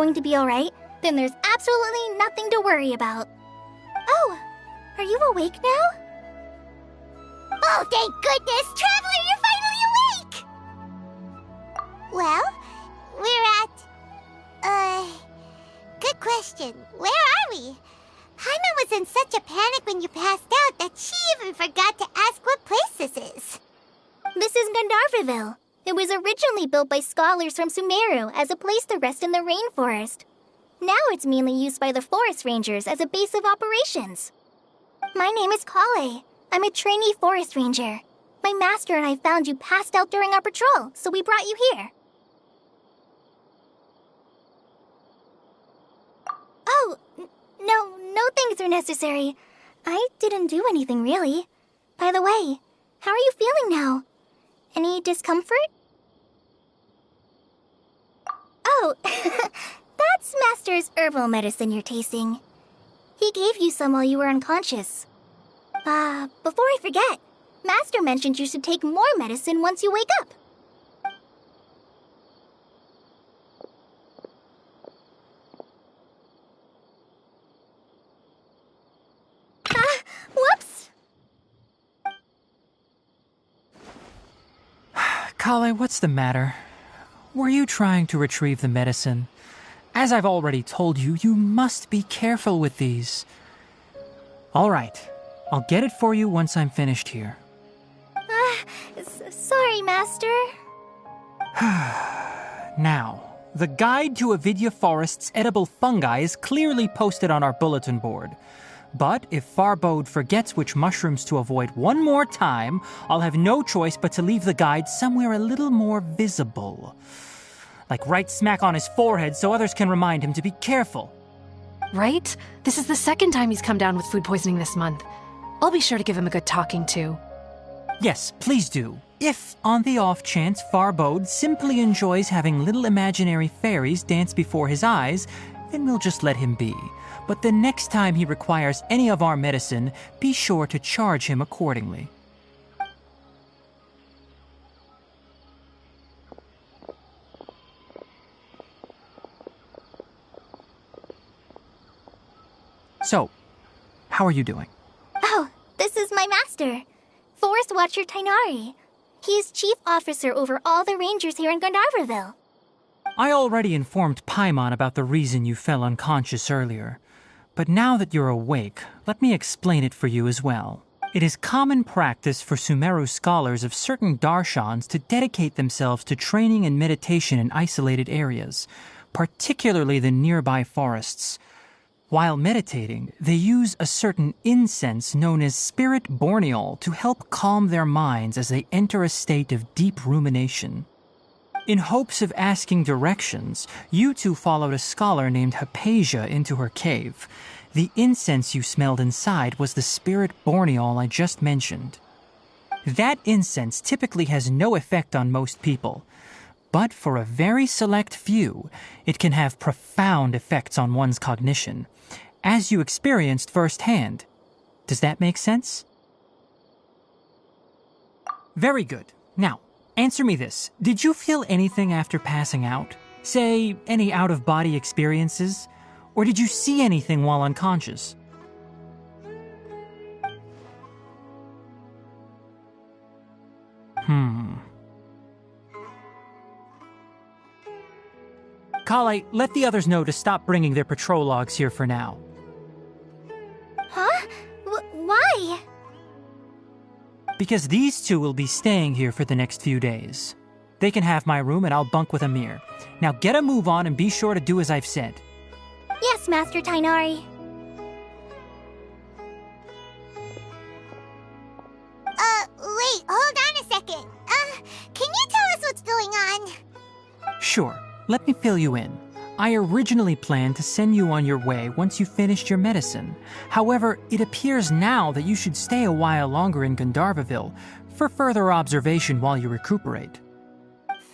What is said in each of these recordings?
going to be alright, then there's absolutely nothing to worry about. Oh, are you awake now? Oh, thank goodness! Traveler, you're finally awake! Well, we're at... Good question. Where are we? Paimon was in such a panic when you passed out that she even forgot to ask what place this is. This is Gandharvaville. It was originally built by scholars from Sumeru as a place to rest in the rainforest. Now it's mainly used by the forest rangers as a base of operations. My name is Kale. I'm a trainee forest ranger. My master and I found you passed out during our patrol, so we brought you here. Oh, no things are necessary. I didn't do anything, really. By the way, how are you feeling now? Any discomfort? Oh, that's Master's herbal medicine you're tasting. He gave you some while you were unconscious. Before I forget, Master mentioned you should take more medicine once you wake up. Whoops! Kale, what's the matter? Were you trying to retrieve the medicine? As I've already told you, you must be careful with these. All right, I'll get it for you once I'm finished here. Sorry, Master. Now, the guide to Avidya Forest's edible fungi is clearly posted on our bulletin board. But if Farbode forgets which mushrooms to avoid one more time, I'll have no choice but to leave the guide somewhere a little more visible. Like right smack on his forehead so others can remind him to be careful. Right? This is the second time he's come down with food poisoning this month. I'll be sure to give him a good talking to. Yes, please do. If, on the off chance, Farbode simply enjoys having little imaginary fairies dance before his eyes, then we'll just let him be. But the next time he requires any of our medicine, be sure to charge him accordingly. So, how are you doing? Oh, this is my master, Forest Watcher Tainari. He is chief officer over all the rangers here in Gandharvaville. I already informed Paimon about the reason you fell unconscious earlier. But now that you're awake, let me explain it for you as well. It is common practice for Sumeru scholars of certain darshans to dedicate themselves to training and meditation in isolated areas, particularly the nearby forests. While meditating, they use a certain incense known as spirit borneol to help calm their minds as they enter a state of deep rumination. In hopes of asking directions, you two followed a scholar named Hypatia into her cave. The incense you smelled inside was the spirit borneol I just mentioned. That incense typically has no effect on most people, but for a very select few, it can have profound effects on one's cognition, as you experienced firsthand. Does that make sense? Very good. Now, answer me this. Did you feel anything after passing out? Say, any out-of-body experiences? Or did you see anything while unconscious? Kale, let the others know to stop bringing their patrol logs here for now. Huh? Why? Because these two will be staying here for the next few days. They can have my room and I'll bunk with Amir. Now get a move on and be sure to do as I've said. Yes, Master Tainari. Wait, hold on a second. Can you tell us what's going on? Sure, let me fill you in. I originally planned to send you on your way once you finished your medicine. However, it appears now that you should stay a while longer in Gandharvaville for further observation while you recuperate.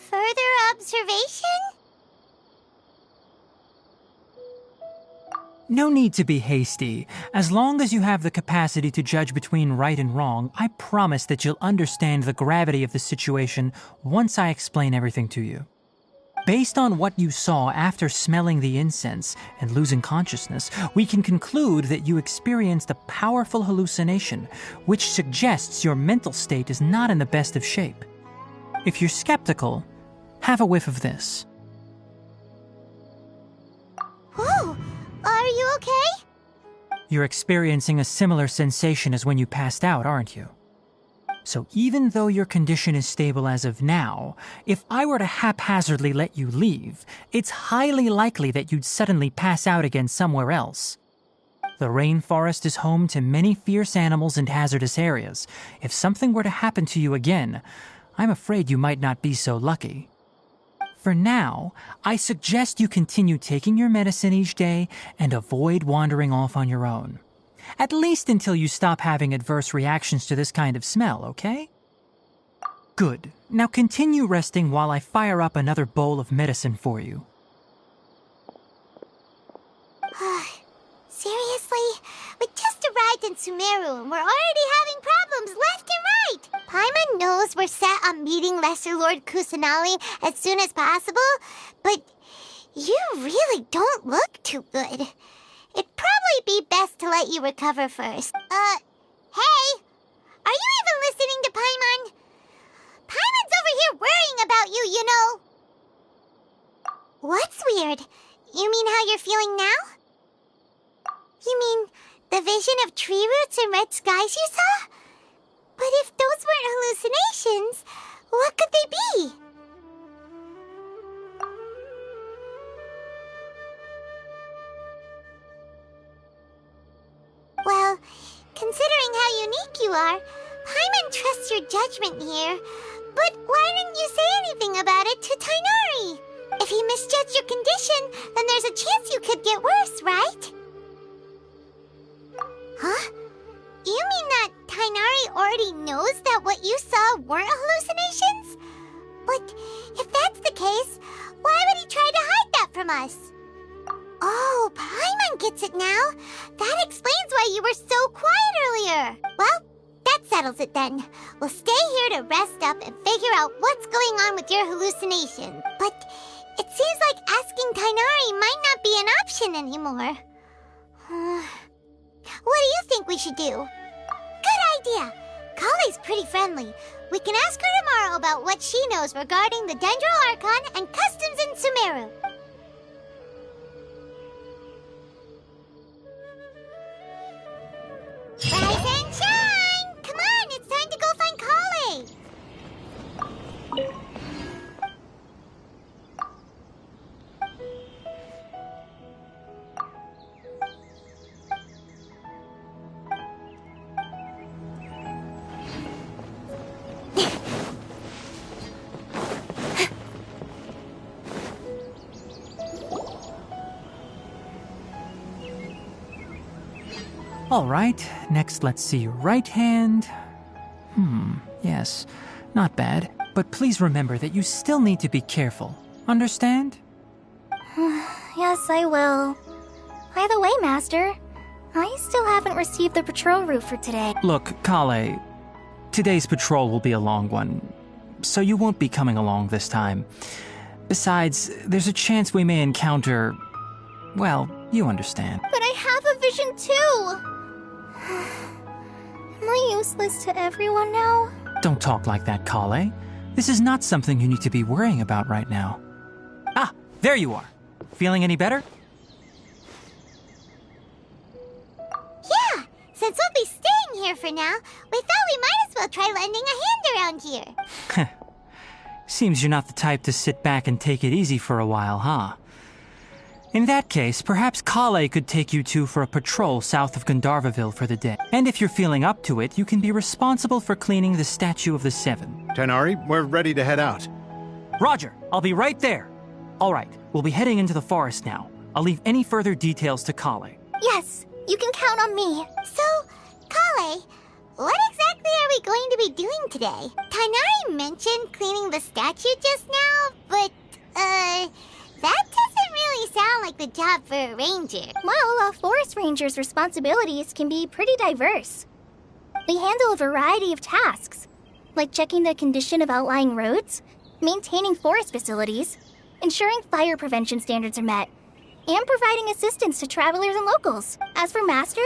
Further observation? No need to be hasty. As long as you have the capacity to judge between right and wrong, I promise that you'll understand the gravity of the situation once I explain everything to you. Based on what you saw after smelling the incense and losing consciousness, we can conclude that you experienced a powerful hallucination, which suggests your mental state is not in the best of shape. If you're skeptical, have a whiff of this. Whoa! Are you okay? You're experiencing a similar sensation as when you passed out, aren't you? So even though your condition is stable as of now, if I were to haphazardly let you leave, it's highly likely that you'd suddenly pass out again somewhere else. The rainforest is home to many fierce animals and hazardous areas. If something were to happen to you again, I'm afraid you might not be so lucky. For now, I suggest you continue taking your medicine each day and avoid wandering off on your own. At least until you stop having adverse reactions to this kind of smell, okay? Good. Now continue resting while I fire up another bowl of medicine for you. Seriously? We just arrived in Sumeru and we're already having problems left and right! Paimon knows we're set on meeting Lesser Lord Kusanali as soon as possible, but you really don't look too good. It'd probably be best to let you recover first. Hey! Are you even listening to Paimon? Paimon's over here worrying about you, you know! What's weird? You mean how you're feeling now? You mean the vision of tree roots and red skies you saw? But if those weren't hallucinations, what could they be? Well, considering how unique you are, Paimon trusts your judgment here. But why didn't you say anything about it to Tighnari? If he misjudged your condition, then there's a chance you could get worse, right? Huh? You mean that Tighnari already knows that what you saw weren't hallucinations? But if that's the case, why would he try to hide that from us? Oh, Paimon gets it now. That explains why you were so quiet earlier. Well, that settles it then. We'll stay here to rest up and figure out what's going on with your hallucination. But it seems like asking Tighnari might not be an option anymore. What do you think we should do? Good idea. Kale's pretty friendly. We can ask her tomorrow about what she knows regarding the Dendro Archon and customs in Sumeru. Rise and shine! Come on, it's time to go find Kale! All right, next let's see your right hand. Yes, not bad. But please remember that you still need to be careful. Understand? Yes, I will. By the way, Master, I still haven't received the patrol route for today. Look, Kale, today's patrol will be a long one, so you won't be coming along this time. Besides, there's a chance we may encounter... well, you understand. But I have a vision too! Am I useless to everyone now? Don't talk like that, Kale. This is not something you need to be worrying about right now. Ah, there you are. Feeling any better? Yeah, since we'll be staying here for now, we thought we might as well try lending a hand around here. Seems you're not the type to sit back and take it easy for a while, huh? In that case, perhaps Kale could take you two for a patrol south of Gandharvaville for the day. And if you're feeling up to it, you can be responsible for cleaning the Statue of the Seven. Tighnari, we're ready to head out. Roger, I'll be right there. All right, we'll be heading into the forest now. I'll leave any further details to Kale. Yes, you can count on me. So, Kale, what exactly are we going to be doing today? Tighnari mentioned cleaning the statue just now, but, that doesn't really sound like the job for a ranger. Well, a forest ranger's responsibilities can be pretty diverse. We handle a variety of tasks, like checking the condition of outlying roads, maintaining forest facilities, ensuring fire prevention standards are met, and providing assistance to travelers and locals. As for Master,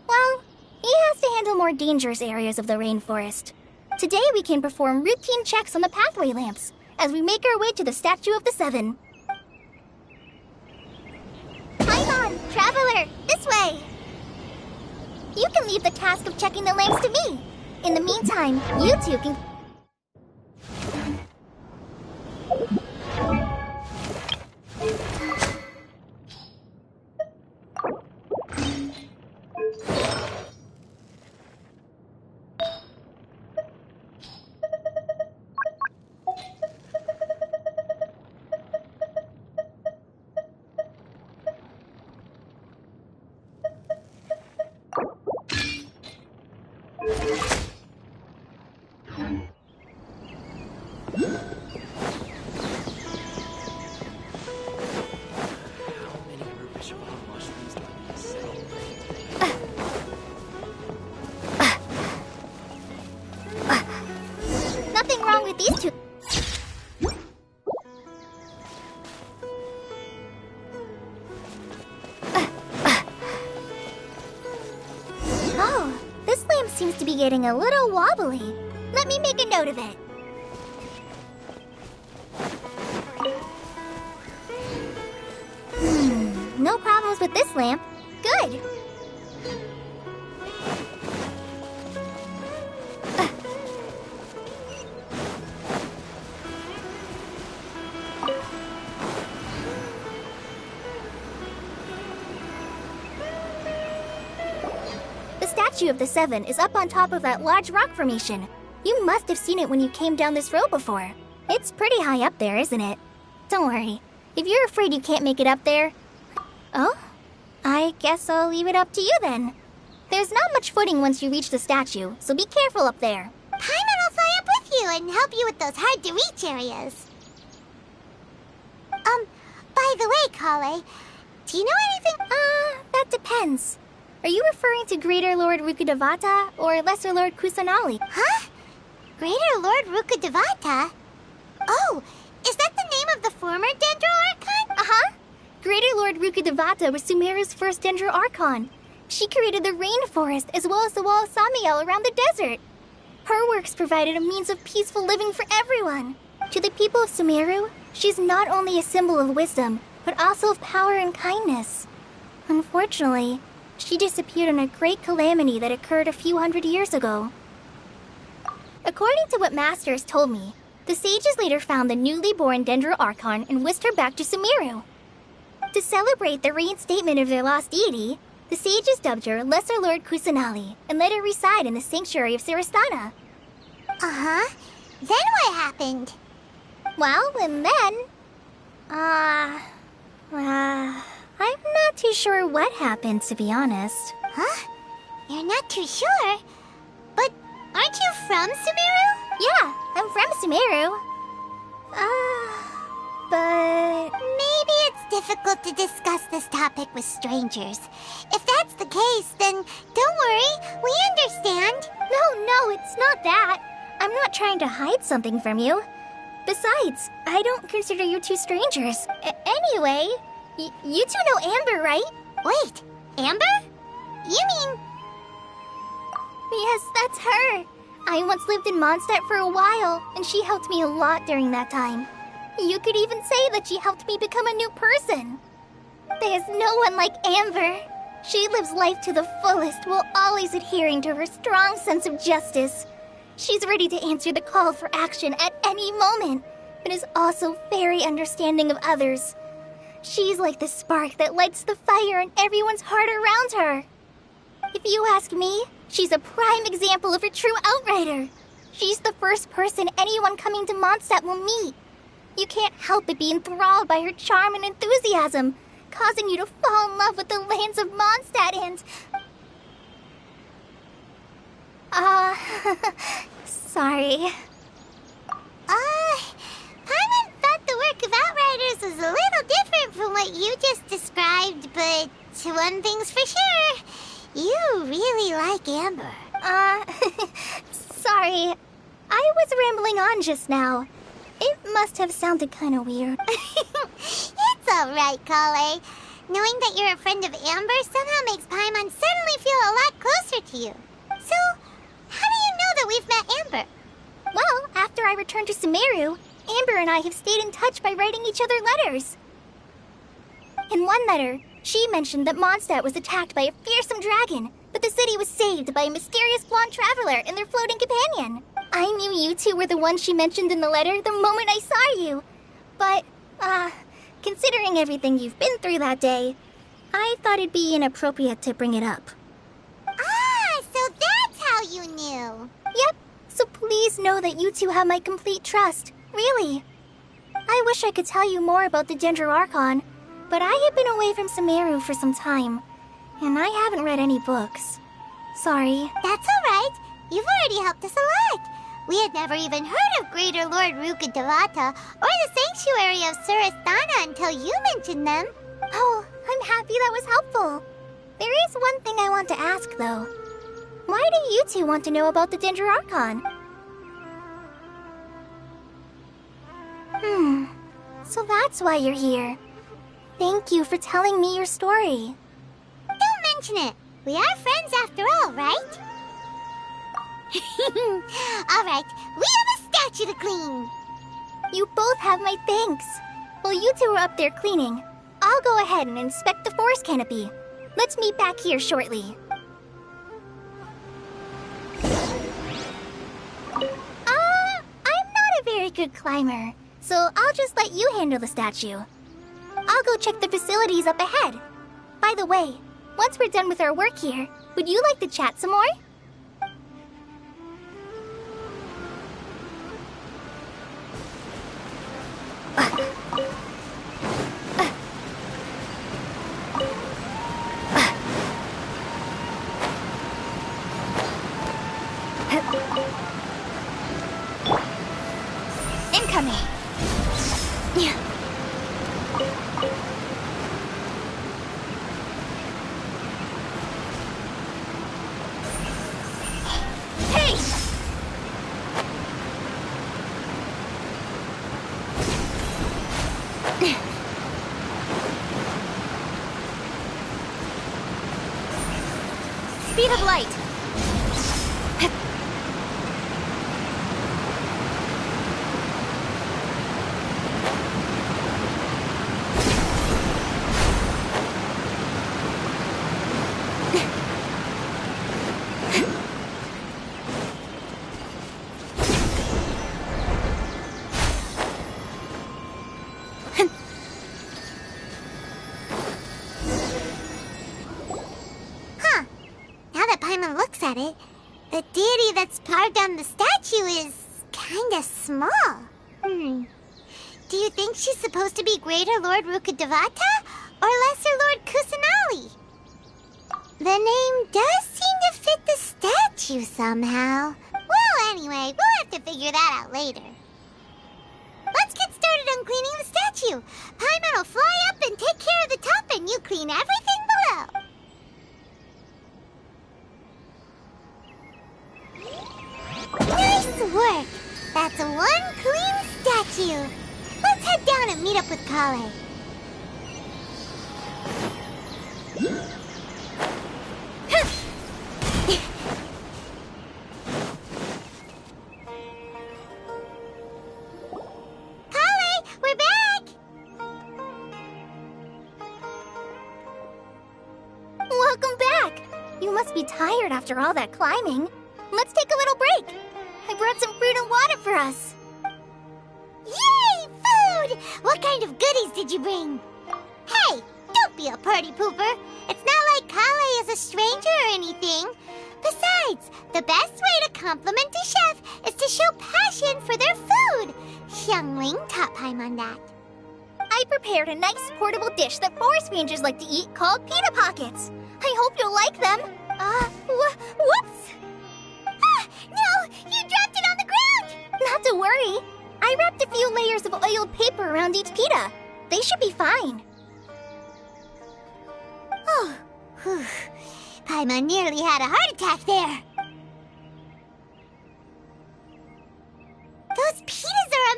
well, he has to handle more dangerous areas of the rainforest. Today we can perform routine checks on the pathway lamps as we make our way to the Statue of the Seven. Paimon, traveler, this way! You can leave the task of checking the lamps to me. In the meantime, you two can... Nothing wrong with these two. Oh, this lamp seems to be getting a little wobbly. Let me make a note of it. No problems with this lamp. Good. The Statue of the Seven is up on top of that large rock formation. You must have seen it when you came down this road before. It's pretty high up there, isn't it? Don't worry. If you're afraid you can't make it up there... Oh? I guess I'll leave it up to you then. There's not much footing once you reach the statue, so be careful up there. Paimon will fly up with you and help you with those hard-to-reach areas. By the way, Kale, do you know anything? That depends. Are you referring to Greater Lord Rukkhadevata or Lesser Lord Kusanali? Huh? Greater Lord Rukkhadevata? Oh, is that the name of the former Dendro Archon? Uh-huh. Greater Lord Rukkhadevata was Sumeru's first Dendro Archon. She created the rainforest as well as the wall of Samiel around the desert. Her works provided a means of peaceful living for everyone. To the people of Sumeru, she's not only a symbol of wisdom, but also of power and kindness. Unfortunately, she disappeared in a great calamity that occurred a few hundred years ago. According to what Master has told me, the sages later found the newly born Dendro Archon and whisked her back to Sumeru. To celebrate the reinstatement of their lost deity, the sages dubbed her Lesser Lord Kusanali and let her reside in the sanctuary of Siristana. Uh-huh. Then what happened? Well, and then... I'm not too sure what happened, to be honest. Huh? You're not too sure? But aren't you from Sumeru? Yeah, I'm from Sumeru. But... Maybe it's difficult to discuss this topic with strangers. If that's the case, then don't worry, we understand. No, it's not that. I'm not trying to hide something from you. Besides, I don't consider you two strangers. Anyway, you two know Amber, right? Wait, Amber? You mean... Yes, that's her. I once lived in Mondstadt for a while, and she helped me a lot during that time. You could even say that she helped me become a new person. There's no one like Amber. She lives life to the fullest while always adhering to her strong sense of justice. She's ready to answer the call for action at any moment, but is also very understanding of others. She's like the spark that lights the fire in everyone's heart around her. If you ask me, she's a prime example of a true outrider. She's the first person anyone coming to Mondstadt will meet. You can't help but be enthralled by her charm and enthusiasm, causing you to fall in love with the lands of Mondstadt and... sorry. Paimon thought the work of Outriders was a little different from what you just described, but one thing's for sure, you really like Amber. Sorry. I was rambling on just now. It must have sounded kind of weird. It's alright, Kale. Knowing that you're a friend of Amber somehow makes Paimon suddenly feel a lot closer to you. So, how do you know that we've met Amber? Well, after I returned to Sumeru, Amber and I have stayed in touch by writing each other letters. In one letter, she mentioned that Mondstadt was attacked by a fearsome dragon, but the city was saved by a mysterious blonde traveler and their floating companion. I knew you two were the ones she mentioned in the letter the moment I saw you. But, considering everything you've been through that day, I thought it'd be inappropriate to bring it up. Ah, so that's how you knew. Yep, so please know that you two have my complete trust, really. I wish I could tell you more about the Gender Archon, but I have been away from Sumeru for some time, and I haven't read any books. Sorry. That's alright. You've already helped us a lot. We had never even heard of Greater Lord Rukkhadevata or the Sanctuary of Surasthana until you mentioned them. Oh, I'm happy that was helpful. There is one thing I want to ask, though. Why do you two want to know about the Gender Archon? So that's why you're here. Thank you for telling me your story. Don't mention it. We are friends after all, right? Alright, we have a statue to clean. You both have my thanks. While you two are up there cleaning, I'll go ahead and inspect the forest canopy. Let's meet back here shortly. I'm not a very good climber, so I'll just let you handle the statue. I'll go check the facilities up ahead. By the way, once we're done with our work here, would you like to chat some more? Incoming. Hey! Speed of light. Huh. Now that Paimon looks at it, the deity that's carved on the statue is kinda small. Do you think she's supposed to be Greater Lord Rukkhadevata or Lesser Lord Kusanali? The name does seem to fit the statue somehow. Well, anyway, we'll have to figure that out later. Let's get started on cleaning the statue. Paimon will fly up and take care of the top, and you clean everything below. Nice work! That's one clean statue. Let's head down and meet up with Kale. Kale, we're back! Welcome back! You must be tired after all that climbing. Let's take a little break. I brought some fruit and water for us. Yay! Food! What kind of goodies did you bring? Hey, don't be a party pooper. It's not like Kale is a stranger or anything. Besides, the best way to compliment a chef is to show passion for their food. Xiangling taught Paimon that. I prepared a nice portable dish that forest rangers like to eat called pita pockets. I hope you'll like them. Whoops! Ah, no! You dropped it on the ground! Not to worry. I wrapped a few layers of oiled paper around each pita. They should be fine. Oh, whew. Paimon nearly had a heart attack there. Those pitas are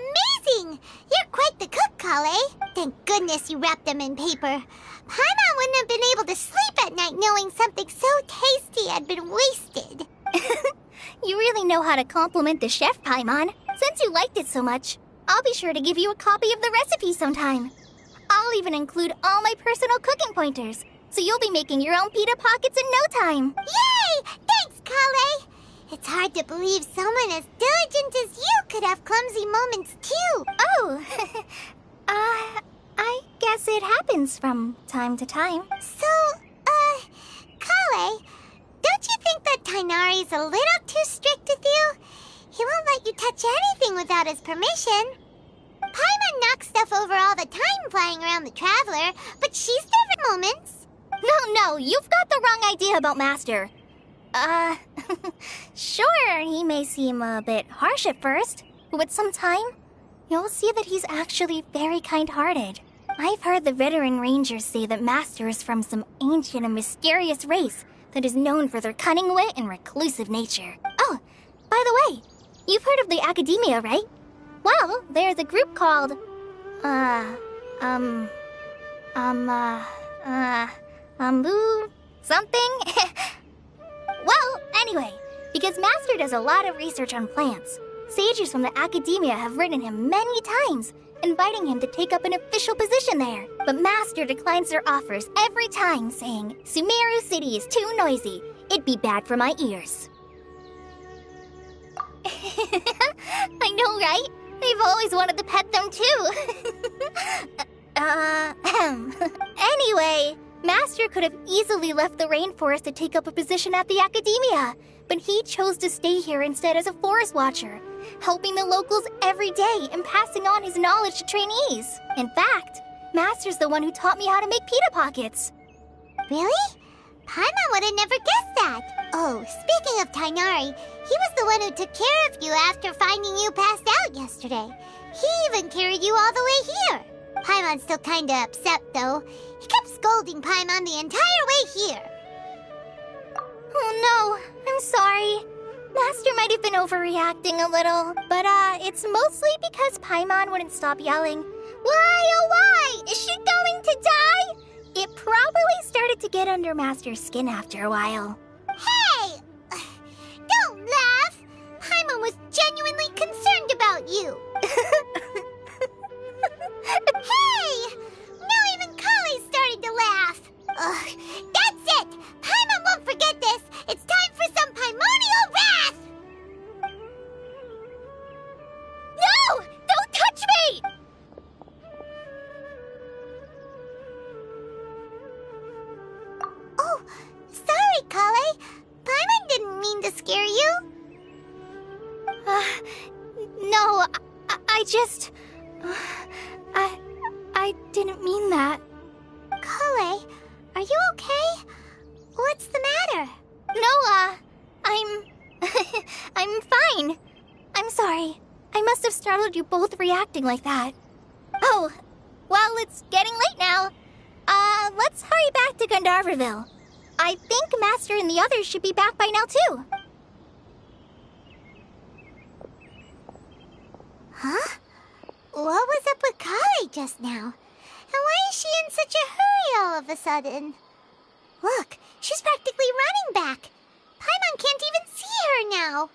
goodness you wrapped them in paper. Paimon wouldn't have been able to sleep at night knowing something so tasty had been wasted. You really know how to compliment the chef, Paimon. Since you liked it so much, I'll be sure to give you a copy of the recipe sometime. I'll even include all my personal cooking pointers, so you'll be making your own pita pockets in no time. Yay! Thanks, Kale! It's hard to believe someone as diligent as you could have clumsy moments too. Oh, I guess it happens from time to time. So, Kale, don't you think that Tainari's a little too strict with you? He won't let you touch anything without his permission. Paimon knocks stuff over all the time flying around the Traveler, but she's different moments. No, you've got the wrong idea about Master. Sure, he may seem a bit harsh at first, but with some time, you'll see that he's actually very kind-hearted. I've heard the veteran rangers say that Master is from some ancient and mysterious race that is known for their cunning wit and reclusive nature. Oh, by the way, you've heard of the Academia, right? Well, there's a group called, something? Well, anyway, because Master does a lot of research on plants, sages from the Academia have written him many times, inviting him to take up an official position there. But Master declines their offers every time, saying, Sumeru City is too noisy. It'd be bad for my ears. I know, right? I've always wanted to pet them too. Anyway, Master could have easily left the rainforest to take up a position at the Academia, but he chose to stay here instead as a forest watcher, helping the locals every day and passing on his knowledge to trainees. In fact, Master's the one who taught me how to make pita pockets. Really? Paimon would have never guessed that. Oh, speaking of Tainari, he was the one who took care of you after finding you passed out yesterday. He even carried you all the way here. Paimon's still kinda upset, though. He kept scolding Paimon the entire way here. Oh no, I'm sorry. Master might have been overreacting a little, but it's mostly because Paimon wouldn't stop yelling, "Why, oh why? Is she going to die?" It probably started to get under Master's skin after a while. Hey! Don't laugh! Paimon was genuinely concerned about you. Hey! Now even Kali started to laugh. Ugh, that's it! Paimon won't forget this! It's time for some Paimonial wrath! No! Don't touch me! Oh, sorry, Kale. Paimon didn't mean to scare you. No, I just... I didn't mean that. Kale, are you okay? What's the matter? No, I'm fine. I'm sorry. I must have startled you both reacting like that. Oh, well, it's getting late now. Let's hurry back to Gandharville. I think Master and the others should be back by now, too. Huh? What was up with Kali just now? And why is she in such a hurry all of a sudden? Look, she's practically running back. Paimon can't even see her now.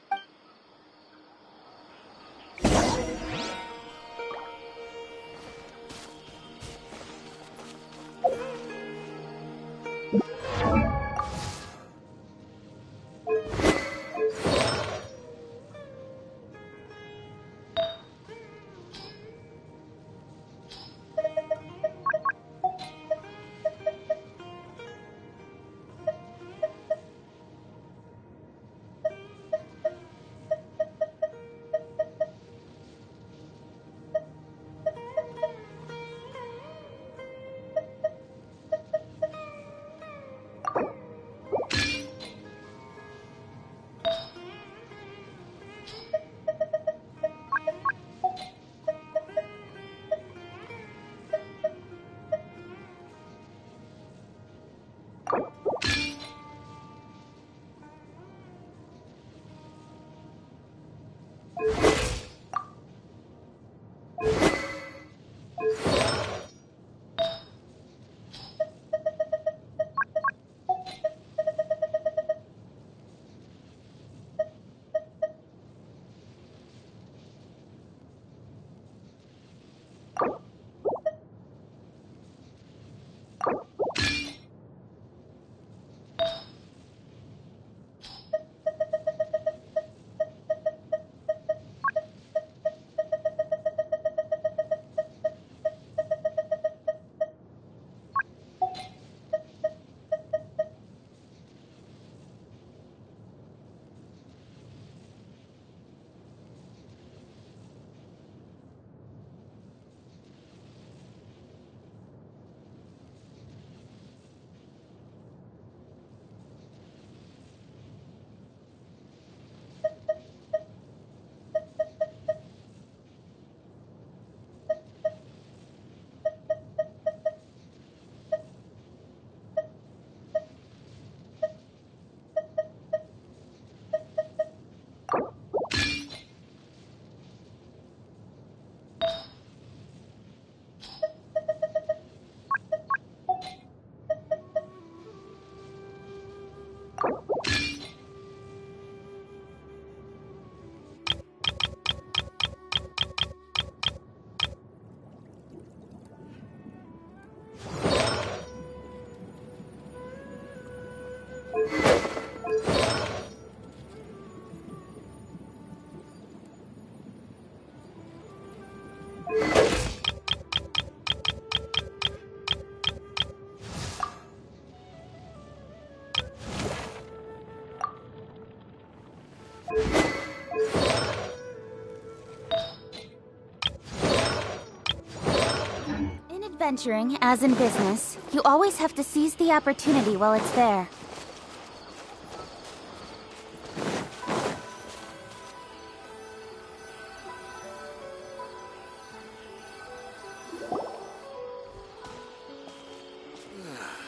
In adventuring, as in business, you always have to seize the opportunity while it's there.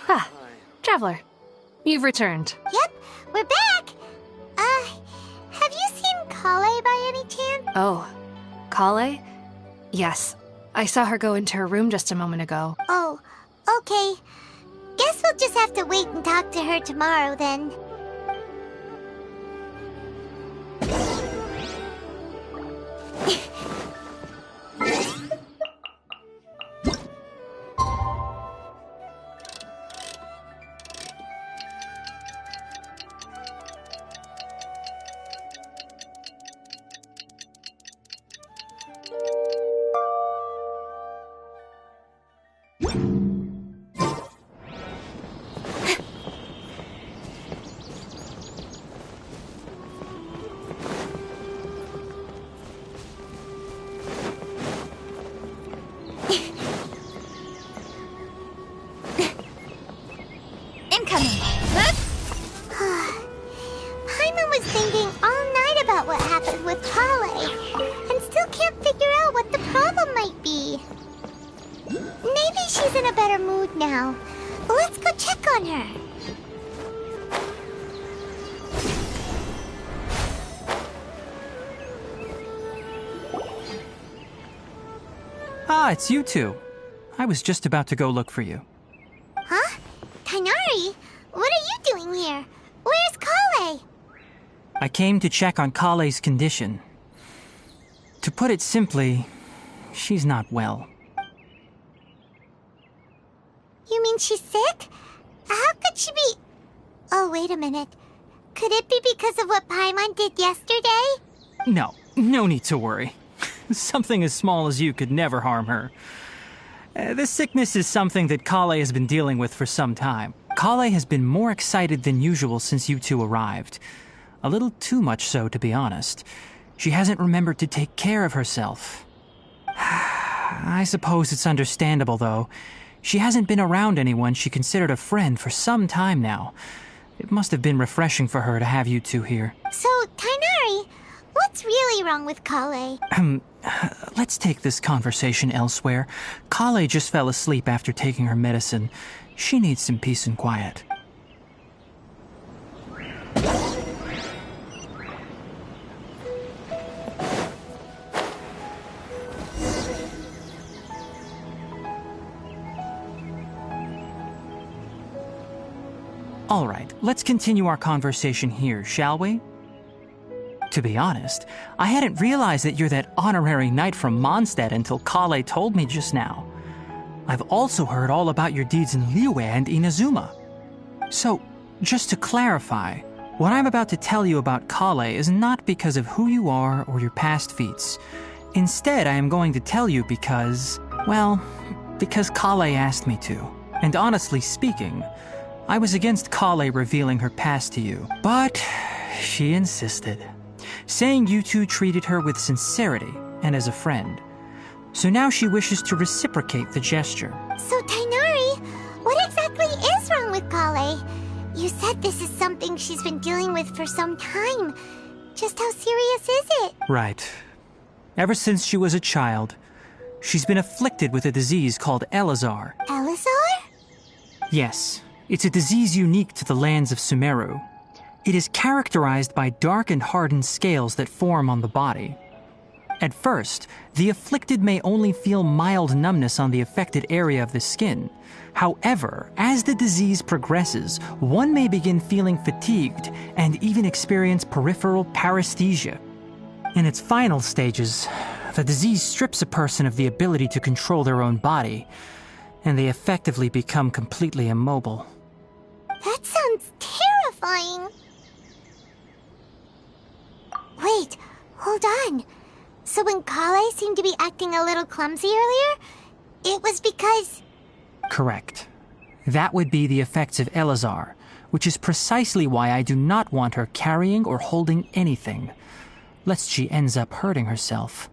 Ah, Traveler. You've returned. Yep, we're back! Have you seen Kale by any chance? Oh, Kale? Yes. I saw her go into her room just a moment ago. Oh, okay. Guess we'll just have to wait and talk to her tomorrow then. Incoming! Paimon was thinking all night about what happened with Kale, and still can't figure out what the problem might be. Maybe she's in a better mood now. Let's go check on her. Ah, it's you two. I was just about to go look for you. Huh? Tainari? What are you doing here? Where's Kale? I came to check on Kale's condition. To put it simply, she's not well. You mean she's sick? How could she be... Oh, wait a minute. Could it be because of what Paimon did yesterday? No need to worry. Something as small as you could never harm her. This sickness is something that Kale has been dealing with for some time. Kale has been more excited than usual since you two arrived. A little too much so, to be honest. She hasn't remembered to take care of herself. I suppose it's understandable, though. She hasn't been around anyone she considered a friend for some time now. It must have been refreshing for her to have you two here. So, Tainari, what's really wrong with Kale? Let's take this conversation elsewhere. Kale just fell asleep after taking her medicine. She needs some peace and quiet. All right, let's continue our conversation here, shall we? To be honest, I hadn't realized that you're that honorary knight from Mondstadt until Kale told me just now. I've also heard all about your deeds in Liyue and Inazuma. So, just to clarify, what I'm about to tell you about Kale is not because of who you are or your past feats. Instead, I am going to tell you because, well, because Kale asked me to. And honestly speaking, I was against Kale revealing her past to you, but she insisted, saying you two treated her with sincerity and as a friend. So now she wishes to reciprocate the gesture. So, Tainari, what exactly is wrong with Kale? You said this is something she's been dealing with for some time. Just how serious is it? Right. Ever since she was a child, she's been afflicted with a disease called Elazar. Elazar? Yes, it's a disease unique to the lands of Sumeru. It is characterized by dark and hardened scales that form on the body. At first, the afflicted may only feel mild numbness on the affected area of the skin. However, as the disease progresses, one may begin feeling fatigued and even experience peripheral paresthesia. In its final stages, the disease strips a person of the ability to control their own body, and they effectively become completely immobile. That sounds terrifying. terrifying. Wait, hold on. So when Kale seemed to be acting a little clumsy earlier, it was because... Correct. That would be the effects of Elazar, which is precisely why I do not want her carrying or holding anything, lest she ends up hurting herself.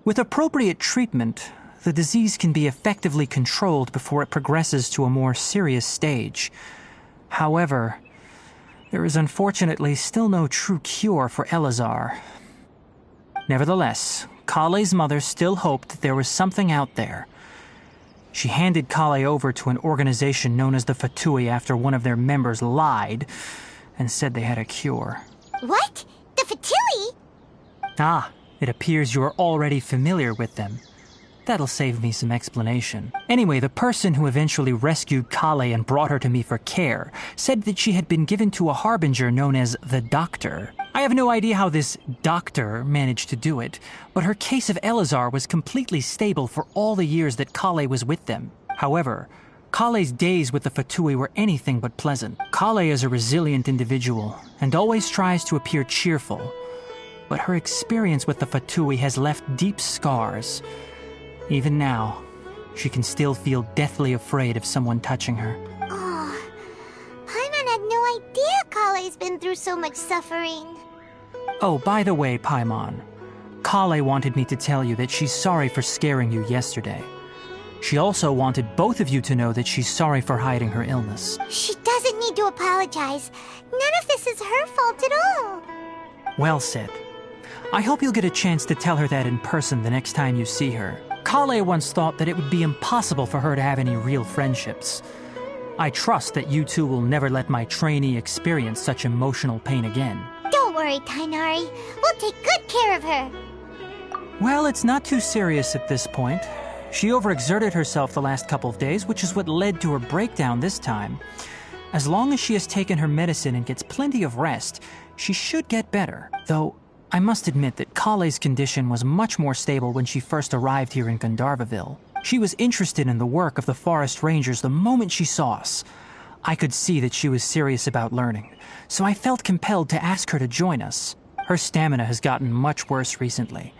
With appropriate treatment, the disease can be effectively controlled before it progresses to a more serious stage. However, there is unfortunately still no true cure for Elazar. Nevertheless, Kale's mother still hoped that there was something out there. She handed Kale over to an organization known as the Fatui after one of their members lied and said they had a cure. What? The Fatui? Ah, it appears you are already familiar with them. That'll save me some explanation. Anyway, the person who eventually rescued Kale and brought her to me for care said that she had been given to a harbinger known as the Doctor. I have no idea how this doctor managed to do it, but her case of Elazar was completely stable for all the years that Kale was with them. However, Kale's days with the Fatui were anything but pleasant. Kale is a resilient individual and always tries to appear cheerful, but her experience with the Fatui has left deep scars. Even now, she can still feel deathly afraid of someone touching her. Oh, Paimon had no idea Kale's been through so much suffering. Oh, by the way, Paimon, Kale wanted me to tell you that she's sorry for scaring you yesterday. She also wanted both of you to know that she's sorry for hiding her illness. She doesn't need to apologize. None of this is her fault at all. Well said. I hope you'll get a chance to tell her that in person the next time you see her. Kale once thought that it would be impossible for her to have any real friendships. I trust that you two will never let my trainee experience such emotional pain again. Don't worry, Tainari. We'll take good care of her. Well, it's not too serious at this point. She overexerted herself the last couple of days, which is what led to her breakdown this time. As long as she has taken her medicine and gets plenty of rest, she should get better. Though, I must admit that Kale's condition was much more stable when she first arrived here in Gandharvaville. She was interested in the work of the forest rangers the moment she saw us. I could see that she was serious about learning, so I felt compelled to ask her to join us. Her stamina has gotten much worse recently.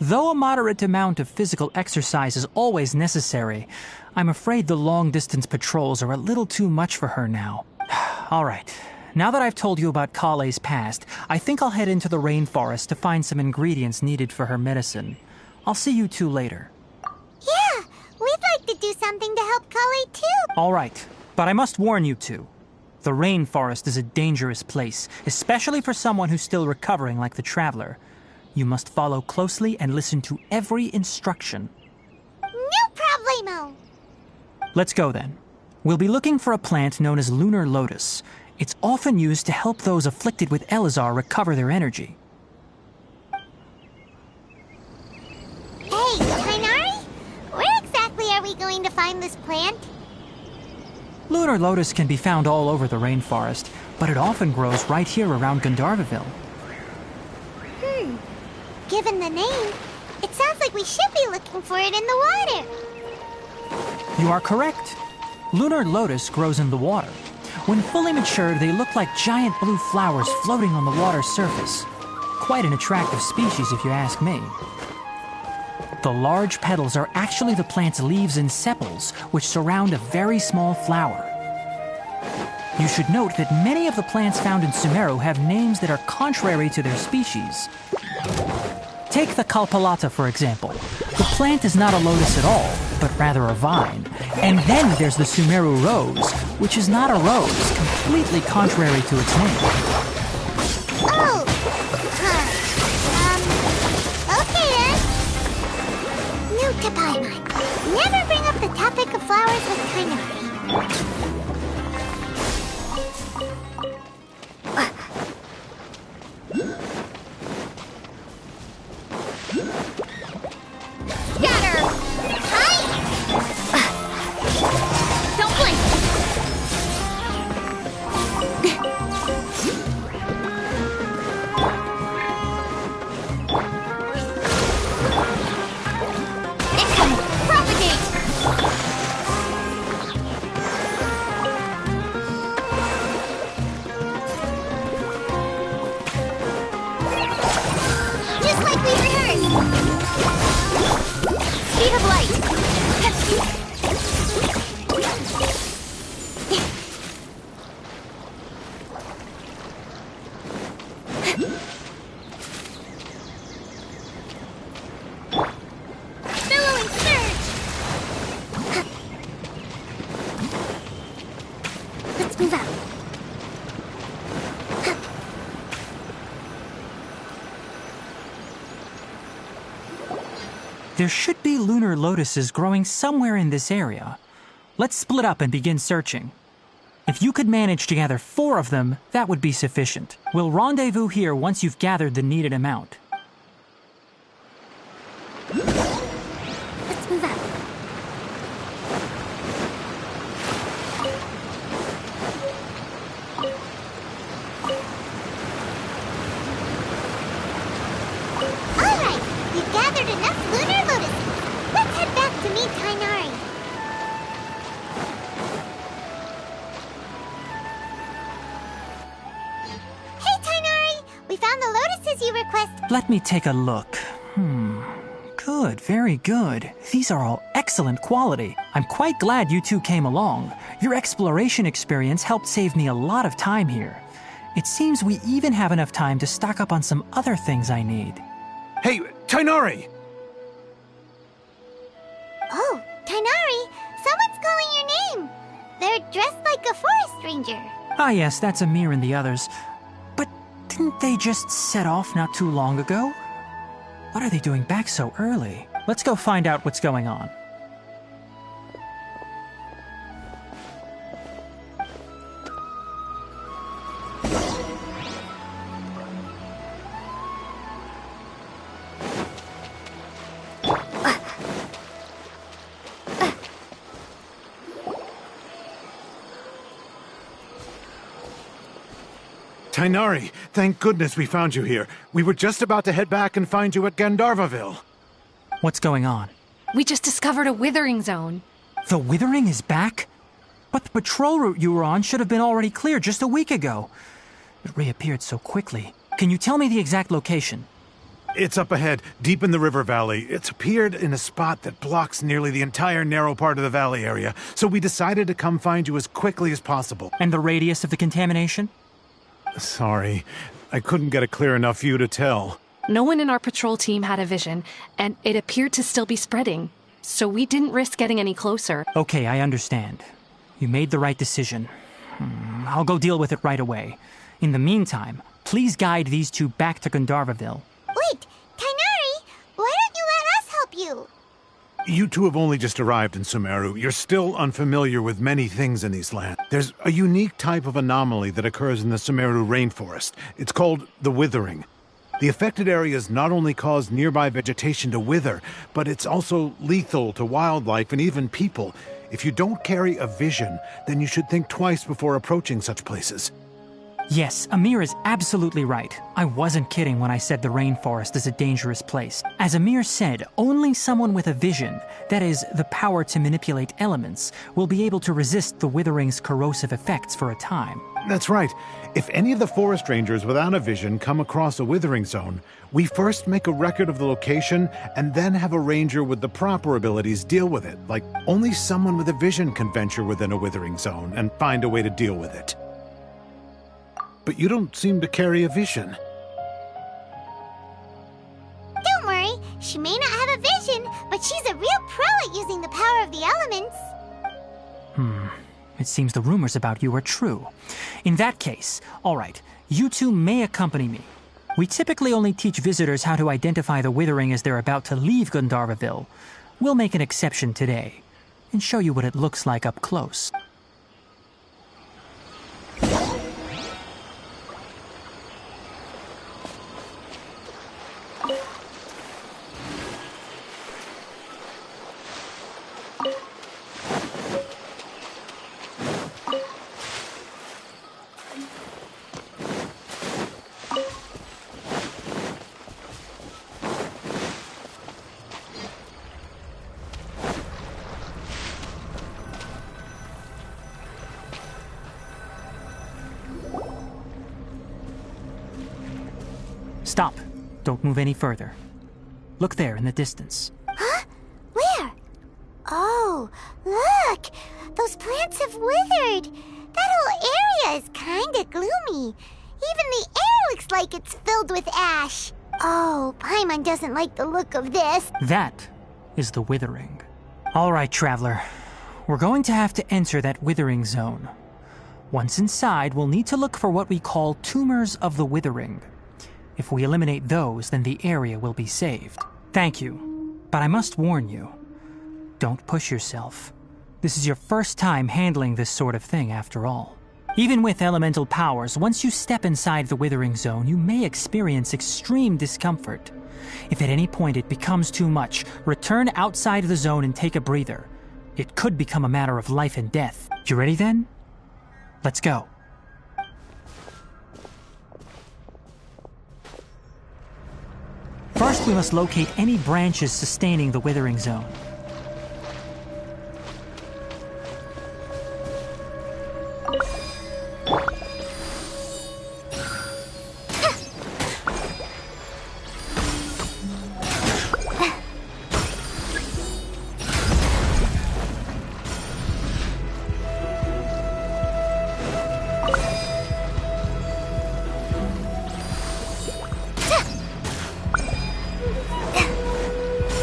Though a moderate amount of physical exercise is always necessary, I'm afraid the long-distance patrols are a little too much for her now. All right. Now that I've told you about Kale's past, I think I'll head into the rainforest to find some ingredients needed for her medicine. I'll see you two later. Yeah, we'd like to do something to help Kale too. All right, but I must warn you two. The rainforest is a dangerous place, especially for someone who's still recovering like the Traveler. You must follow closely and listen to every instruction. No problemo. Let's go then. We'll be looking for a plant known as lunar lotus. It's often used to help those afflicted with Elazar recover their energy. Hey, Tainari? Where exactly are we going to find this plant? Lunar lotus can be found all over the rainforest, but it often grows right here around Gandharvaville. Given the name, it sounds like we should be looking for it in the water. You are correct. Lunar lotus grows in the water. When fully matured, they look like giant blue flowers floating on the water's surface. Quite an attractive species, if you ask me. The large petals are actually the plant's leaves and sepals, which surround a very small flower. You should note that many of the plants found in Sumeru have names that are contrary to their species. Take the Kalpalata, for example. The plant is not a lotus at all, but rather a vine. And then there's the Sumeru rose, which is not a rose, completely contrary to its name. Oh! Okay then. Note to Paimon. Never bring up the topic of flowers with Tainari. Billowing surge! Let's move out. There should be lunar lotuses growing somewhere in this area. Let's split up and begin searching. If you could manage to gather 4 of them, that would be sufficient. We'll rendezvous here once you've gathered the needed amount. Let's move out. Alright, we've gathered enough lunar lotuses. Let's head back to meet Tainari. Hey Tainari, we found the lotuses you requested. Let me take a look. Good, very good. These are all excellent quality. I'm quite glad you two came along. Your exploration experience helped save me a lot of time here. It seems we even have enough time to stock up on some other things I need. Hey, Tainari! Oh, Tainari, someone's calling your name. They're dressed like a forest ranger. Ah yes, that's Amir and the others. But didn't they just set off not too long ago? What are they doing back so early? Let's go find out what's going on. Tainari, thank goodness we found you here. We were just about to head back and find you at Gandharvaville. What's going on? We just discovered a withering zone. The Withering is back? But the patrol route you were on should have been already cleared just a week ago. It reappeared so quickly. Can you tell me the exact location? It's up ahead, deep in the river valley. It's appeared in a spot that blocks nearly the entire narrow part of the valley area, so we decided to come find you as quickly as possible. And the radius of the contamination? Sorry, I couldn't get a clear enough view to tell. No one in our patrol team had a vision, and it appeared to still be spreading. So we didn't risk getting any closer. Okay, I understand. You made the right decision. I'll go deal with it right away. In the meantime, please guide these two back to Gandharvaville. Wait, Tainari, why don't you let us help you? You two have only just arrived in Sumeru. You're still unfamiliar with many things in these lands. There's a unique type of anomaly that occurs in the Sumeru rainforest. It's called the Withering. The affected areas not only cause nearby vegetation to wither, but it's also lethal to wildlife and even people. If you don't carry a vision, then you should think twice before approaching such places. Yes, Amir is absolutely right. I wasn't kidding when I said the rainforest is a dangerous place. As Amir said, only someone with a vision, that is, the power to manipulate elements, will be able to resist the Withering's corrosive effects for a time. That's right. If any of the forest rangers without a vision come across a Withering zone, we first make a record of the location and then have a ranger with the proper abilities deal with it. Like, only someone with a vision can venture within a Withering zone and find a way to deal with it. But you don't seem to carry a vision. Don't worry, she may not have a vision, but she's a real pro at using the power of the elements. It seems the rumors about you are true. In that case, all right, you two may accompany me. We typically only teach visitors how to identify the Withering as they're about to leave Gandharvaville. We'll make an exception today and show you what it looks like up close. Stop. Don't move any further. Look there in the distance. Huh? Where? Oh. Oh, look! Those plants have withered. That whole area is kinda gloomy. Even the air looks like it's filled with ash. Oh, Paimon doesn't like the look of this. That is the Withering. All right, Traveler. We're going to have to enter that Withering zone. Once inside, we'll need to look for what we call tumors of the Withering. If we eliminate those, then the area will be saved. Thank you, but I must warn you. Don't push yourself. This is your first time handling this sort of thing, after all. Even with elemental powers, once you step inside the Withering Zone, you may experience extreme discomfort. If at any point it becomes too much, return outside the zone and take a breather. It could become a matter of life and death. You ready then? Let's go. First, we must locate any branches sustaining the Withering Zone.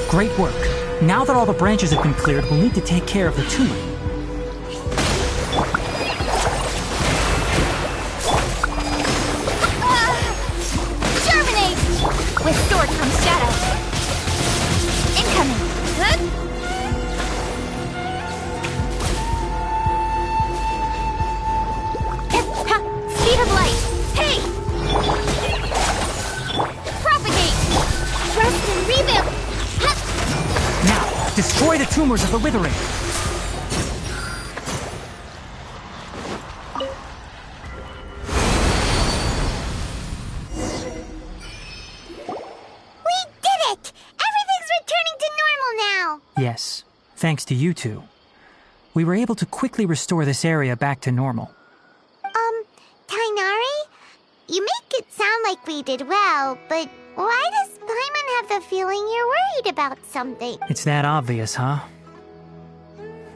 Great work. Now that all the branches have been cleared, we'll need to take care of the tumor. Germinate! With sword from shadow. Incoming. Speed of light. Hey! Propagate! Rest and rebuild! Now, destroy the tumors of the Withering! We did it! Everything's returning to normal now! Yes, thanks to you two. We were able to quickly restore this area back to normal. Tainari? You make it sound like we did well, but why does Paimon have the feeling you're worried about something? It's that obvious, huh?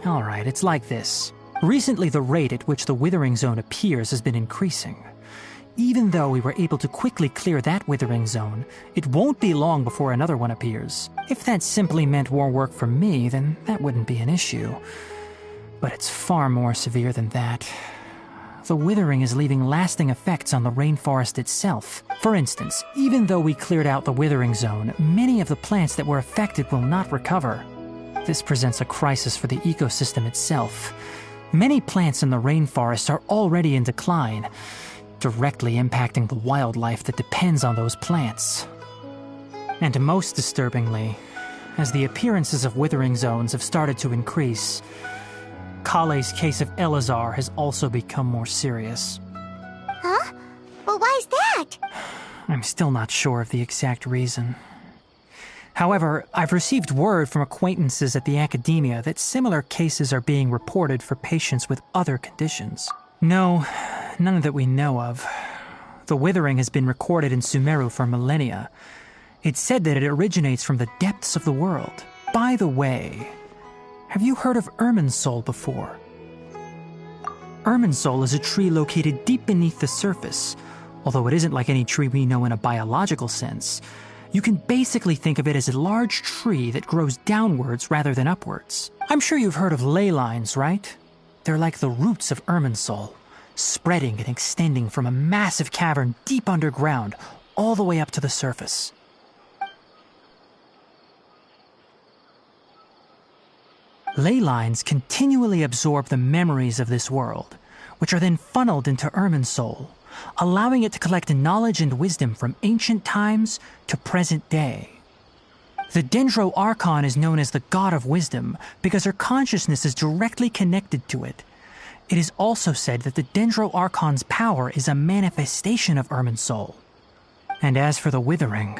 Alright, it's like this. Recently, the rate at which the Withering Zone appears has been increasing. Even though we were able to quickly clear that Withering Zone, it won't be long before another one appears. If that simply meant more work for me, then that wouldn't be an issue. But it's far more severe than that. The Withering is leaving lasting effects on the rainforest itself. For instance, even though we cleared out the Withering Zone, many of the plants that were affected will not recover. This presents a crisis for the ecosystem itself. Many plants in the rainforest are already in decline, directly impacting the wildlife that depends on those plants. And most disturbingly, as the appearances of Withering Zones have started to increase, Kale's case of Elazar has also become more serious. Huh? But why's that? I'm still not sure of the exact reason. However, I've received word from acquaintances at the academia that similar cases are being reported for patients with other conditions. No, none that we know of. The Withering has been recorded in Sumeru for millennia. It's said that it originates from the depths of the world. By the way, have you heard of Irminsul before? Irminsul is a tree located deep beneath the surface. Although it isn't like any tree we know in a biological sense, you can basically think of it as a large tree that grows downwards rather than upwards. I'm sure you've heard of ley lines, right? They're like the roots of Irminsul, spreading and extending from a massive cavern deep underground all the way up to the surface. Ley lines continually absorb the memories of this world, which are then funneled into Irminsul, allowing it to collect knowledge and wisdom from ancient times to present day. The Dendro Archon is known as the God of Wisdom because her consciousness is directly connected to it. It is also said that the Dendro Archon's power is a manifestation of Irminsul. And as for the Withering,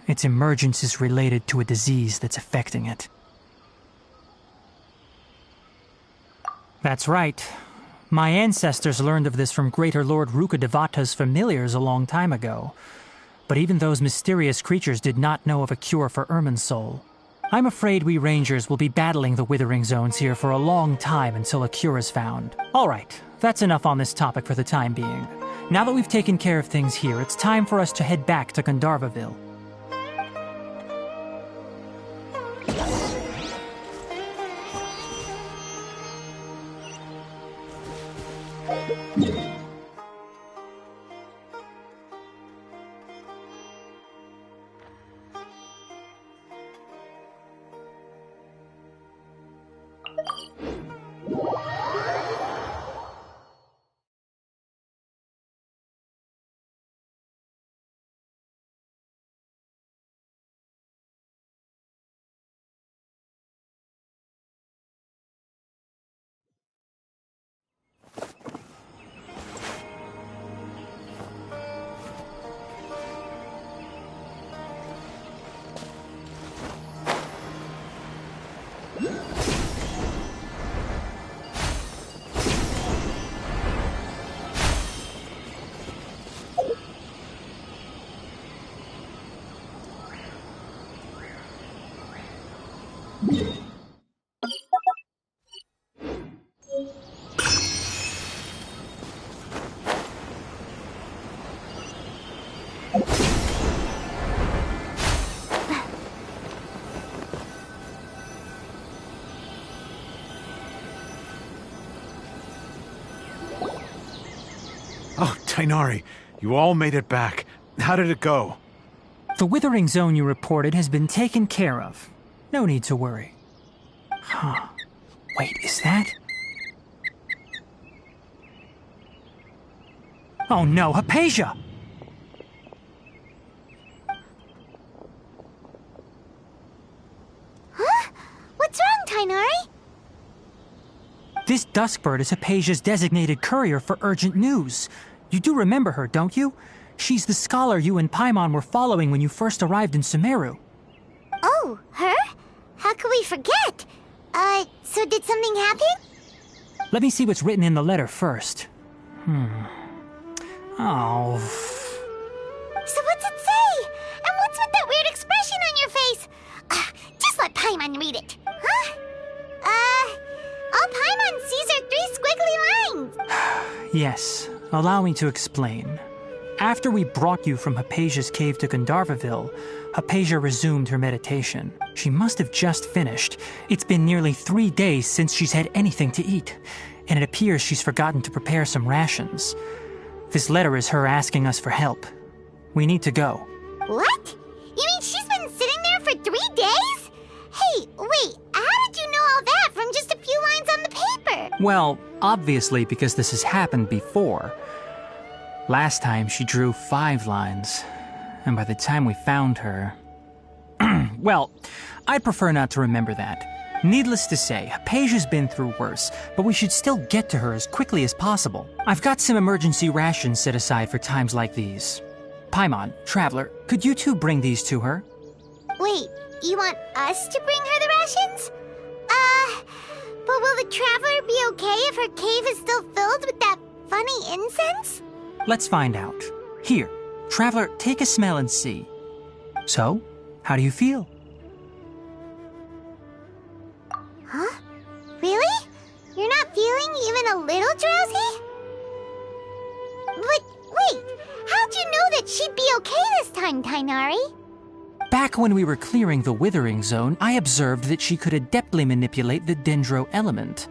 its emergence is related to a disease that's affecting it. That's right. My ancestors learned of this from Greater Lord Rukkhadevata's familiars a long time ago. But even those mysterious creatures did not know of a cure for Irminsul. I'm afraid we Rangers will be battling the Withering Zones here for a long time until a cure is found. Alright, that's enough on this topic for the time being. Now that we've taken care of things here, it's time for us to head back to Gandharvaville. Oh, Tainari, you all made it back. How did it go? The Withering Zone you reported has been taken care of. No need to worry. Huh. Wait, is that? Oh no, Hypatia! Huh? What's wrong, Tainari? This Duskbird is Hypatia's designated courier for urgent news. You do remember her, don't you? She's the scholar you and Paimon were following when you first arrived in Sumeru. Oh, her? How could we forget? So did something happen? Let me see what's written in the letter first. Oh. So what's it say? And what's with that weird expression on your face? Just let Paimon read it. Huh? All Paimon sees are 3 squiggly lines. Yes, allow me to explain. After we brought you from Hypatia's cave to Gandharvaville, Hypatia resumed her meditation. She must have just finished. It's been nearly 3 days since she's had anything to eat, and it appears she's forgotten to prepare some rations. This letter is her asking us for help. We need to go. What? You mean she's been sitting there for 3 days? Hey, wait, how did you know all that from just a few lines on the paper? Well, obviously because this has happened before. Last time she drew 5 lines, and by the time we found her... Well, I'd prefer not to remember that. Needless to say, Hypatia's been through worse, but we should still get to her as quickly as possible. I've got some emergency rations set aside for times like these. Paimon, Traveler, could you two bring these to her? Wait, you want us to bring her the rations? But will the Traveler be okay if her cave is still filled with that funny incense? Let's find out. Here, Traveler, take a smell and see. So, how do you feel? Huh? Really? You're not feeling even a little drowsy? But wait, how'd you know that she'd be okay this time, Tainari? Back when we were clearing the Withering Zone, I observed that she could adeptly manipulate the Dendro element.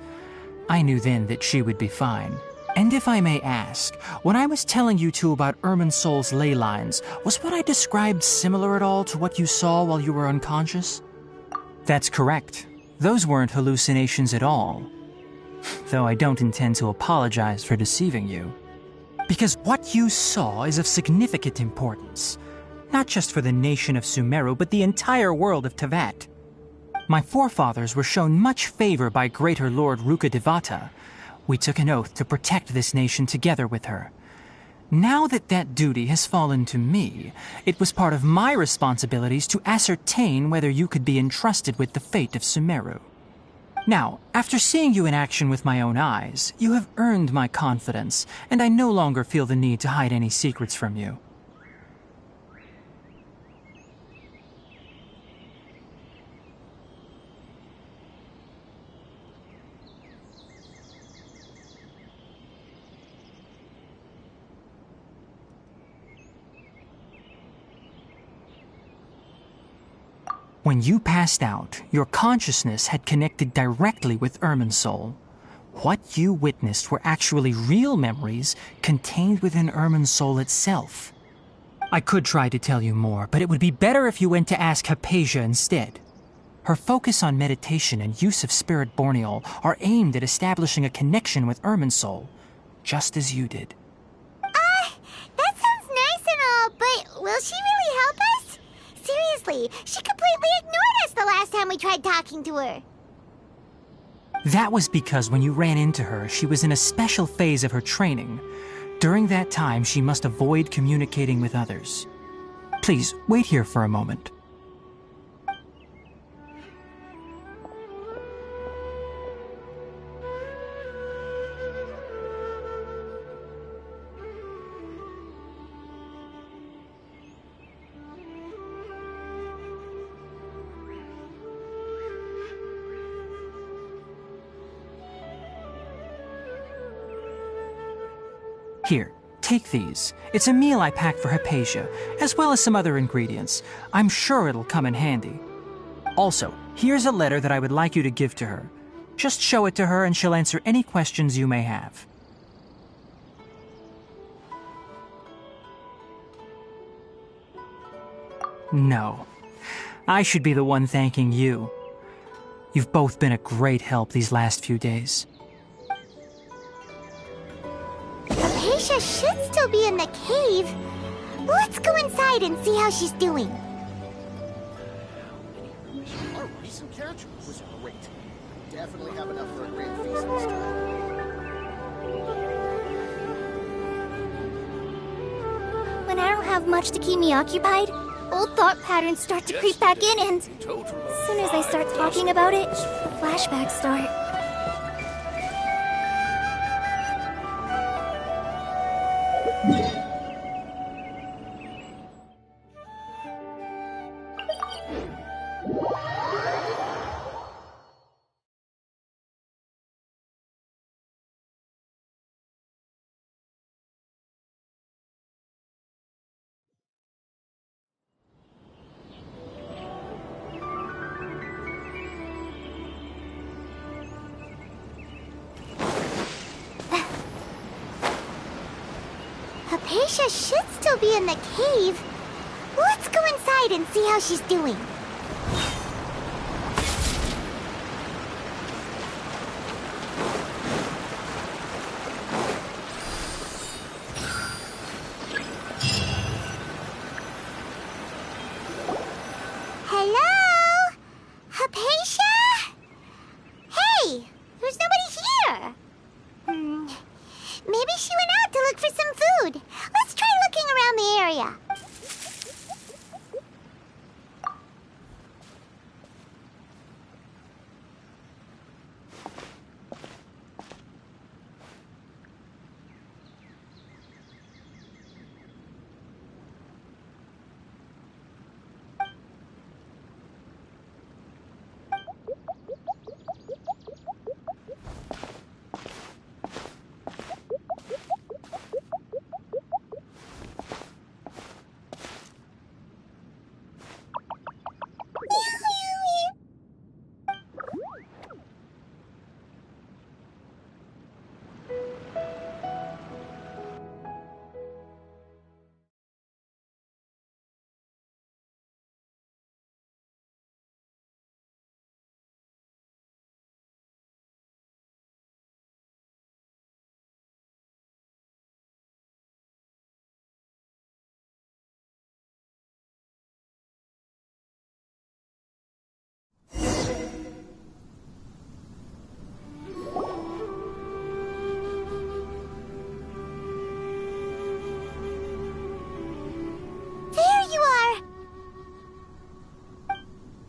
I knew then that she would be fine. And if I may ask, when I was telling you two about Irminsol's ley lines, was what I described similar at all to what you saw while you were unconscious? That's correct. Those weren't hallucinations at all. Though I don't intend to apologize for deceiving you. Because what you saw is of significant importance. Not just for the nation of Sumeru, but the entire world of Tevat. My forefathers were shown much favor by Greater Lord Rukkhadevata. We took an oath to protect this nation together with her. Now that that duty has fallen to me, it was part of my responsibilities to ascertain whether you could be entrusted with the fate of Sumeru. Now, after seeing you in action with my own eyes, you have earned my confidence, and I no longer feel the need to hide any secrets from you. When you passed out, your consciousness had connected directly with Irminsul. What you witnessed were actually real memories contained within Irminsul itself. I could try to tell you more, but it would be better if you went to ask Hypatia instead. Her focus on meditation and use of Spirit Borneol are aimed at establishing a connection with Irminsul, just as you did. That sounds nice and all, but will she really help us? Seriously, she completely ignored us the last time we tried talking to her. That was because when you ran into her, she was in a special phase of her training. During that time, she must avoid communicating with others. Please, wait here for a moment. Here, take these. It's a meal I packed for Hypatia, as well as some other ingredients. I'm sure it'll come in handy. Also, here's a letter that I would like you to give to her. Just show it to her and she'll answer any questions you may have. No. I should be the one thanking you. You've both been a great help these last few days. Hypatia should still be in the cave. Let's go inside and see how she's doing. Our recent catch was great. Definitely have enough for a great feast this time. When I don't have much to keep me occupied, old thought patterns start to creep back in, and as soon as I start talking about it, the flashbacks start. Hypatia should still be in the cave. Let's go inside and see how she's doing. Hello? Hypatia? Hey, there's nobody here. Maybe she went out to look for some food. Let's try looking around the area.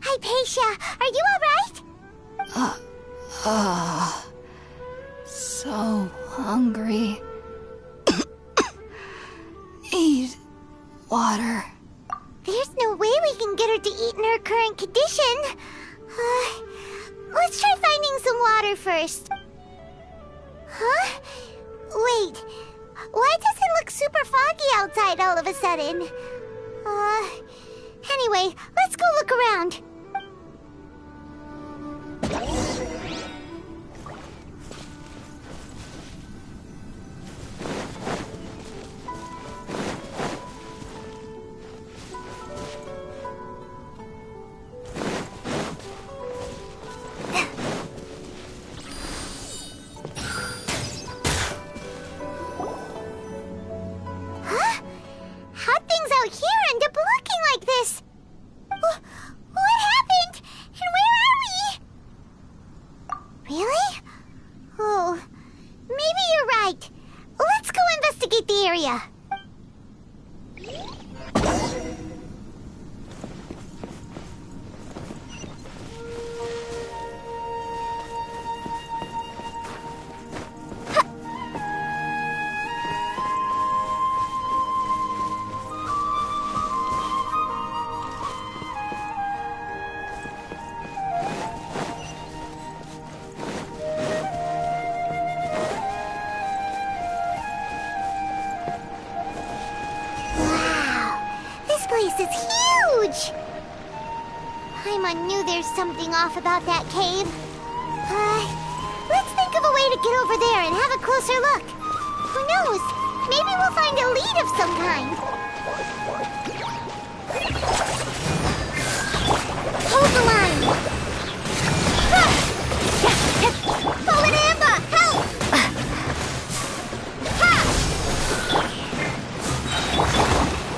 Hypatia, are you alright? So hungry. Need water. There's no way we can get her to eat in her current condition. Let's try finding some water first. Huh? Wait, why does it look super foggy outside all of a sudden? Anyway, let's go look around. investigate the area. This is huge! Paimon knew there's something off about that cave. Let's think of a way to get over there and have a closer look. Who knows? Maybe we'll find a lead of some kind. Hold the line! Fallen Amber! Help!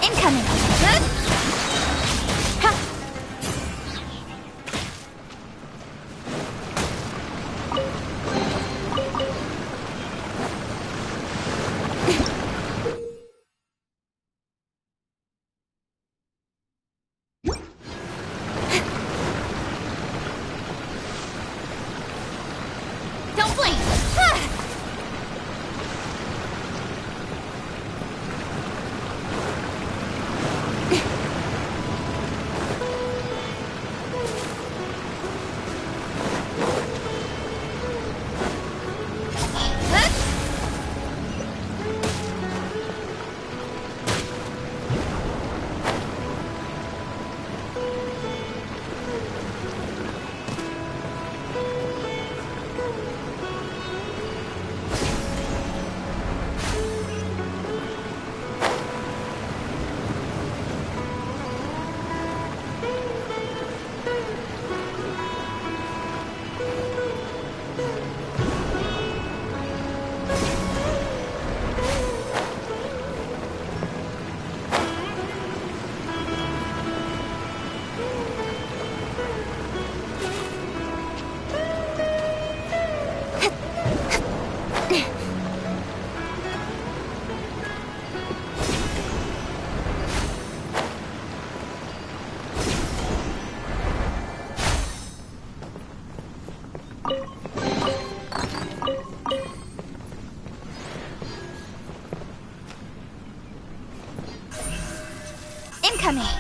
Incoming! Don't blink! Incoming!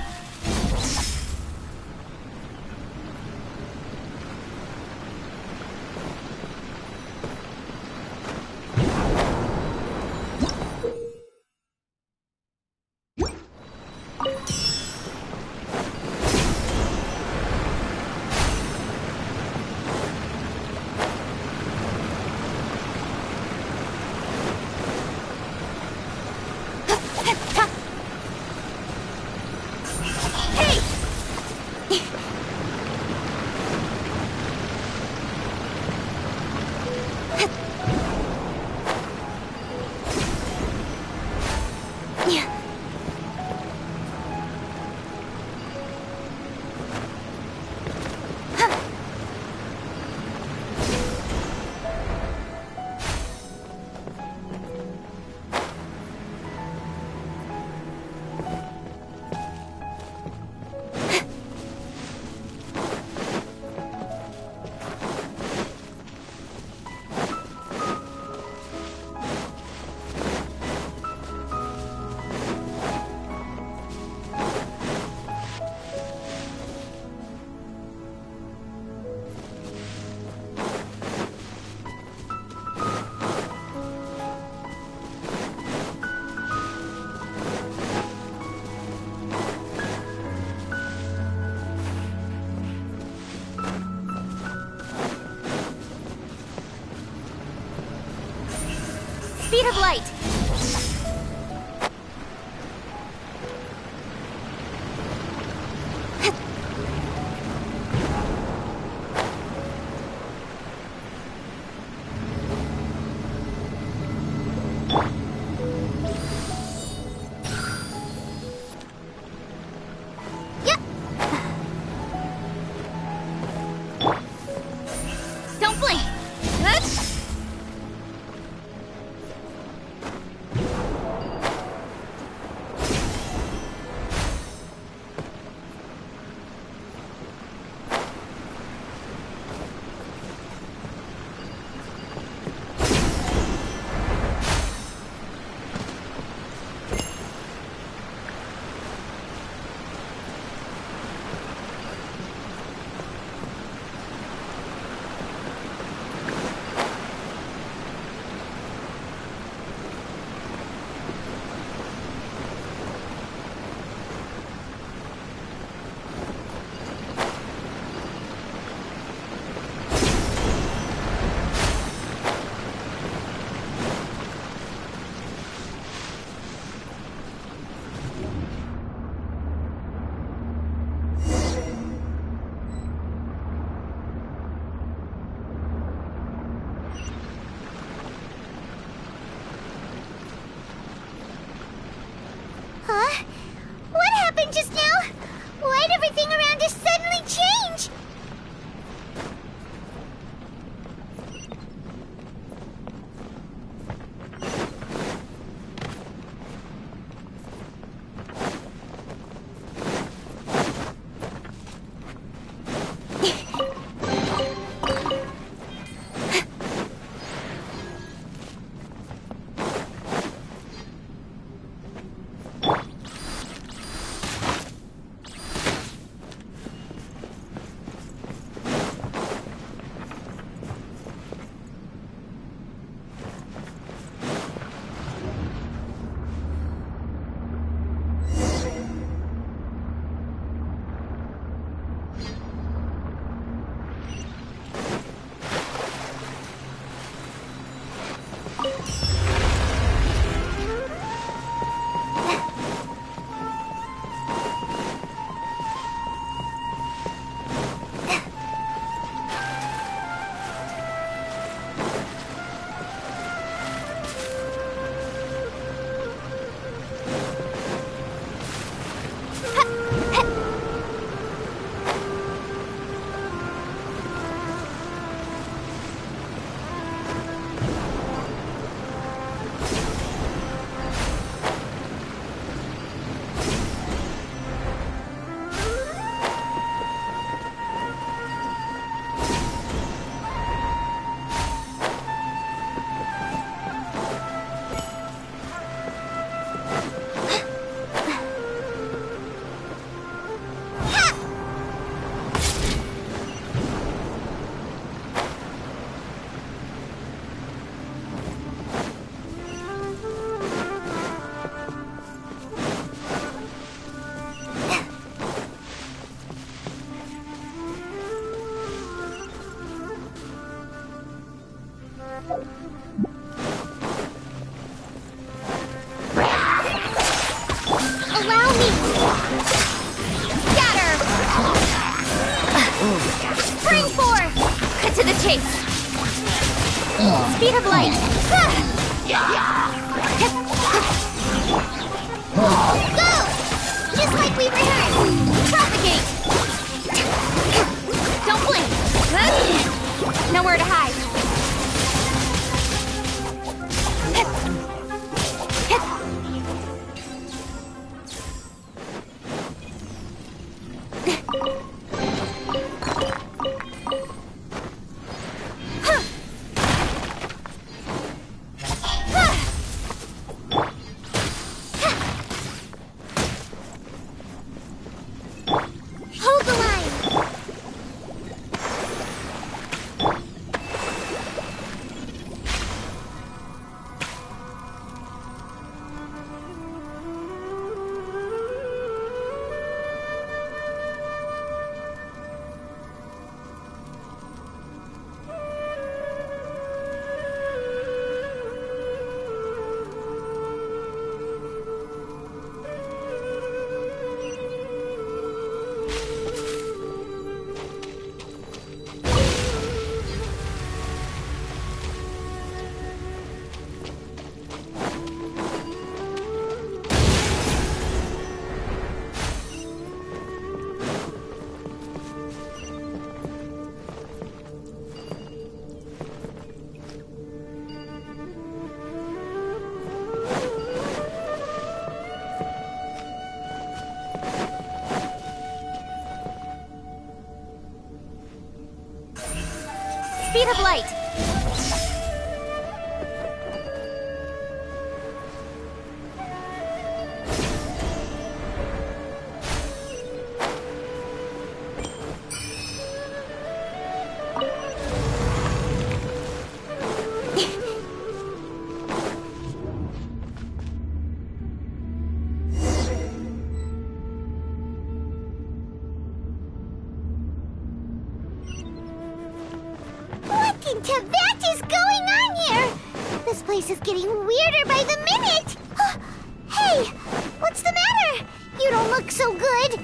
Speed of light! Yep. Don't blink! just now? Why'd everything around us suddenly change? Allow me! Scatter! Spring forth! Cut to the chase! Speed of light! Go! Just like we rehearsed! Propagate! Don't blink! Nowhere to hide! Hold the line! Speed of light! What in Tibet is going on here? This place is getting weirder by the minute! Hey, what's the matter? You don't look so good.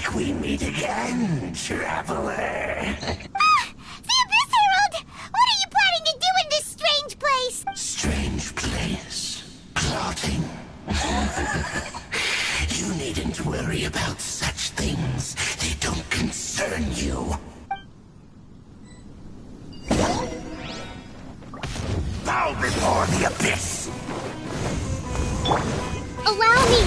like we meet again, traveler. The Abyss Herald! What are you planning to do in this strange place? Strange place. Plotting. You needn't worry about such things. They don't concern you. Bow before the Abyss! Allow me!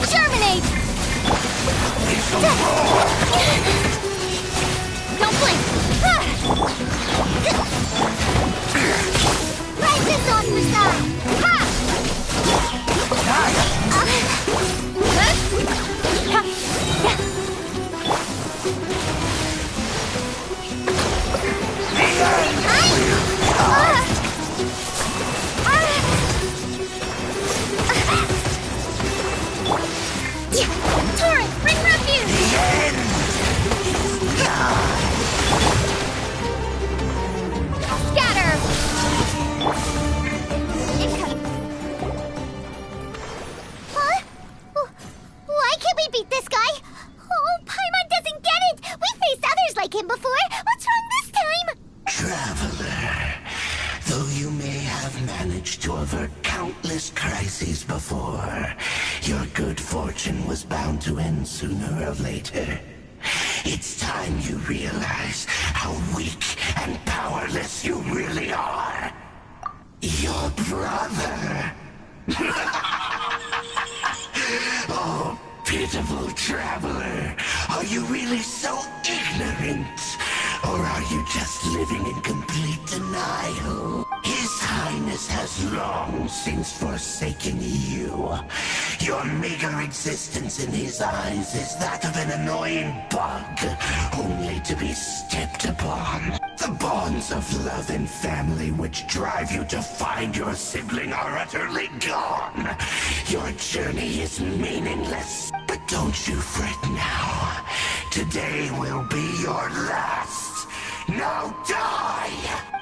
Germinate! Don't blink! Rises on the side! Torrent, bring refuge! Scatter! Huh? Why can't we beat this guy? Oh, Paimon doesn't get it! We faced others like him before! What's wrong this time? Traveler, though you may have managed to avert countless crises before, your good fortune was bound to end sooner or later. It's time you realize how weak and powerless you really are. Your brother. Oh, pitiful traveler. Are you really so ignorant? Or are you just living in complete denial? His Highness has long since forsaken you. Your meager existence in his eyes is that of an annoying bug, only to be stepped upon. The bonds of love and family which drive you to find your sibling are utterly gone. Your journey is meaningless. But don't you fret now. Today will be your last. Now die!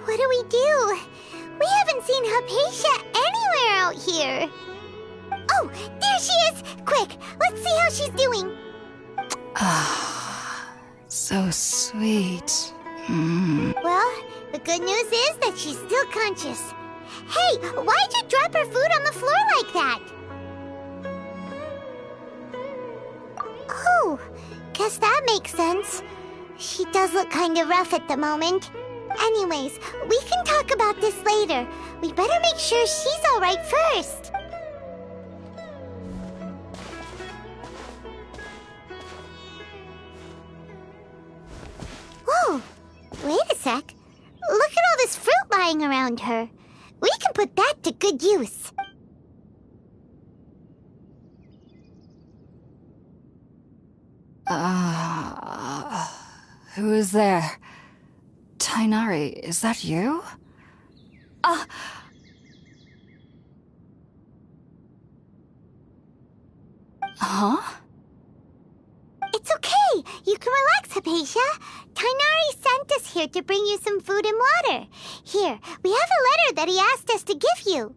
What do we do? We haven't seen Hypatia anywhere out here. Oh, there she is! Quick, let's see how she's doing. Ah, so sweet. Well, the good news is that she's still conscious. Hey, why'd you drop her food on the floor like that? Oh, guess that makes sense. She does look kinda rough at the moment. Anyways, we can talk about this later. We better make sure she's alright first. Whoa, wait a sec. Look at all this fruit lying around her. We can put that to good use. Who is there? Tainari, is that you? Huh? It's okay. You can relax, Hypatia. Tainari sent us here to bring you some food and water. Here, we have a letter that he asked us to give you.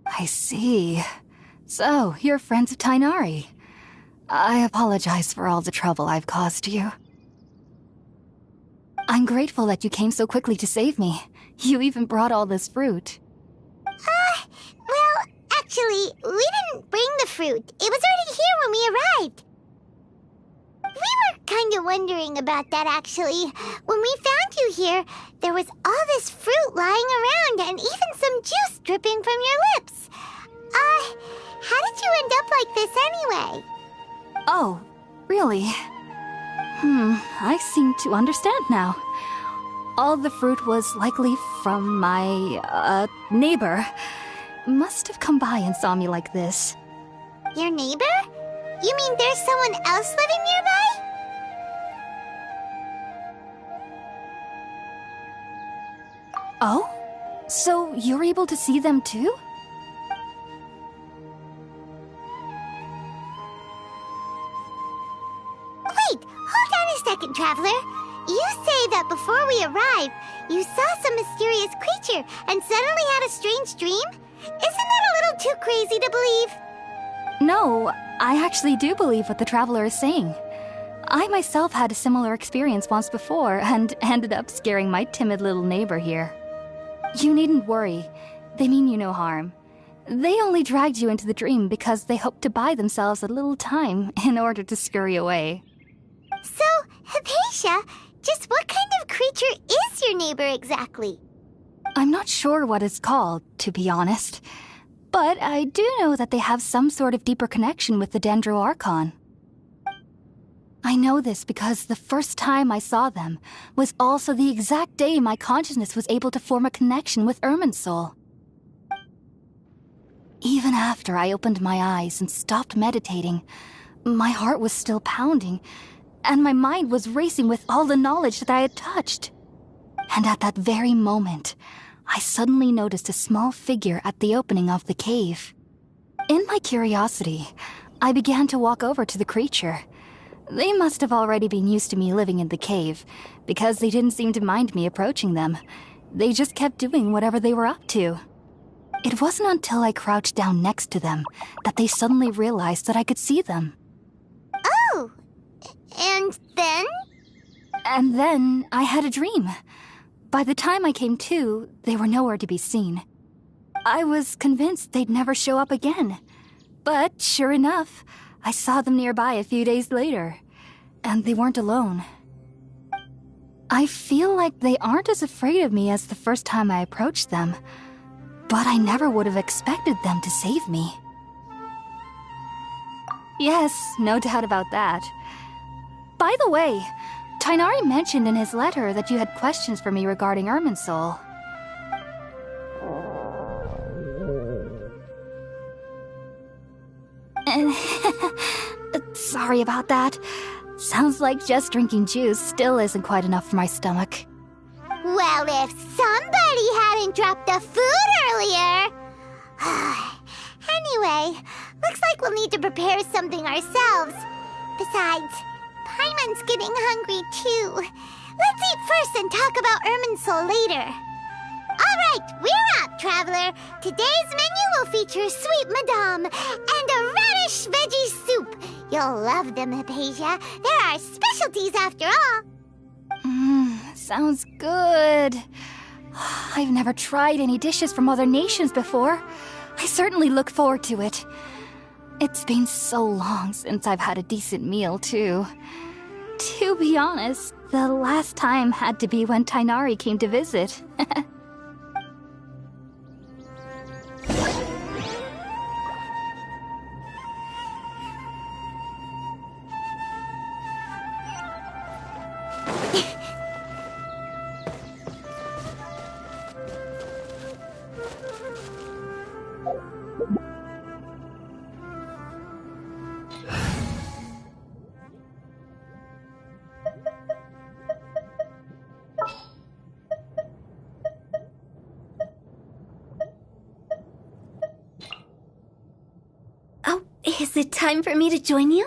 I see. So, you're friends of Tainari. I apologize for all the trouble I've caused you. I'm grateful that you came so quickly to save me. You even brought all this fruit. Well, actually, we didn't bring the fruit. It was already here when we arrived. We were kind of wondering about that, actually. When we found you here, there was all this fruit lying around and even some juice dripping from your lips. How did you end up like this anyway? Oh, really? I seem to understand now. All the fruit was likely from my, neighbor. Must have come by and saw me like this. Your neighbor? You mean there's someone else living nearby? Oh? So you're able to see them too? Wait, hold on a second, Traveler. You say that before we arrived, you saw some mysterious creature and suddenly had a strange dream? Isn't that a little too crazy to believe? No, I actually do believe what the Traveler is saying. I myself had a similar experience once before and ended up scaring my timid little neighbor here. You needn't worry. They mean you no harm. They only dragged you into the dream because they hoped to buy themselves a little time in order to scurry away. So, Hypatia, just what kind of creature is your neighbor exactly? I'm not sure what it's called, to be honest. But I do know that they have some sort of deeper connection with the Dendro Archon. I know this because the first time I saw them was also the exact day my consciousness was able to form a connection with Irminsul. Even after I opened my eyes and stopped meditating, my heart was still pounding, and my mind was racing with all the knowledge that I had touched. And at that very moment, I suddenly noticed a small figure at the opening of the cave. In my curiosity, I began to walk over to the creature. They must have already been used to me living in the cave, because they didn't seem to mind me approaching them. They just kept doing whatever they were up to. It wasn't until I crouched down next to them that they suddenly realized that I could see them. Oh! And then? And then I had a dream. By the time I came to, they were nowhere to be seen. I was convinced they'd never show up again. But sure enough, I saw them nearby a few days later, and they weren't alone. I feel like they aren't as afraid of me as the first time I approached them, but I never would have expected them to save me. Yes, no doubt about that. By the way, Tainari mentioned in his letter that you had questions for me regarding Irminsul. Sorry about that. Sounds like just drinking juice still isn't quite enough for my stomach. Well, if somebody hadn't dropped the food earlier... Anyway, looks like we'll need to prepare something ourselves. Besides, Paimon's getting hungry too. Let's eat first and talk about Irminsul later. Alright, we're up, Traveler. Today's menu will feature sweet madame and a radish veggie soup. You'll love them, Hypatia. They're our specialties after all. Sounds good. I've never tried any dishes from other nations before. I certainly look forward to it. It's been so long since I've had a decent meal, too. To be honest, the last time had to be when Tainari came to visit. Is it time for me to join you?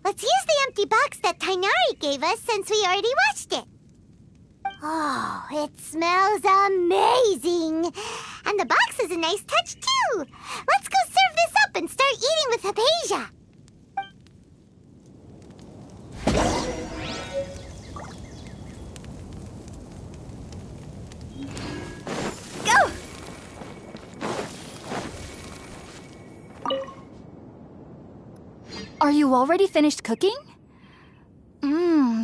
Let's use the empty box that Tainari gave us since we already washed it. Oh, it smells amazing! And the box is a nice touch, too! Let's go serve this up and start eating with Hypatia! Go! Are you already finished cooking?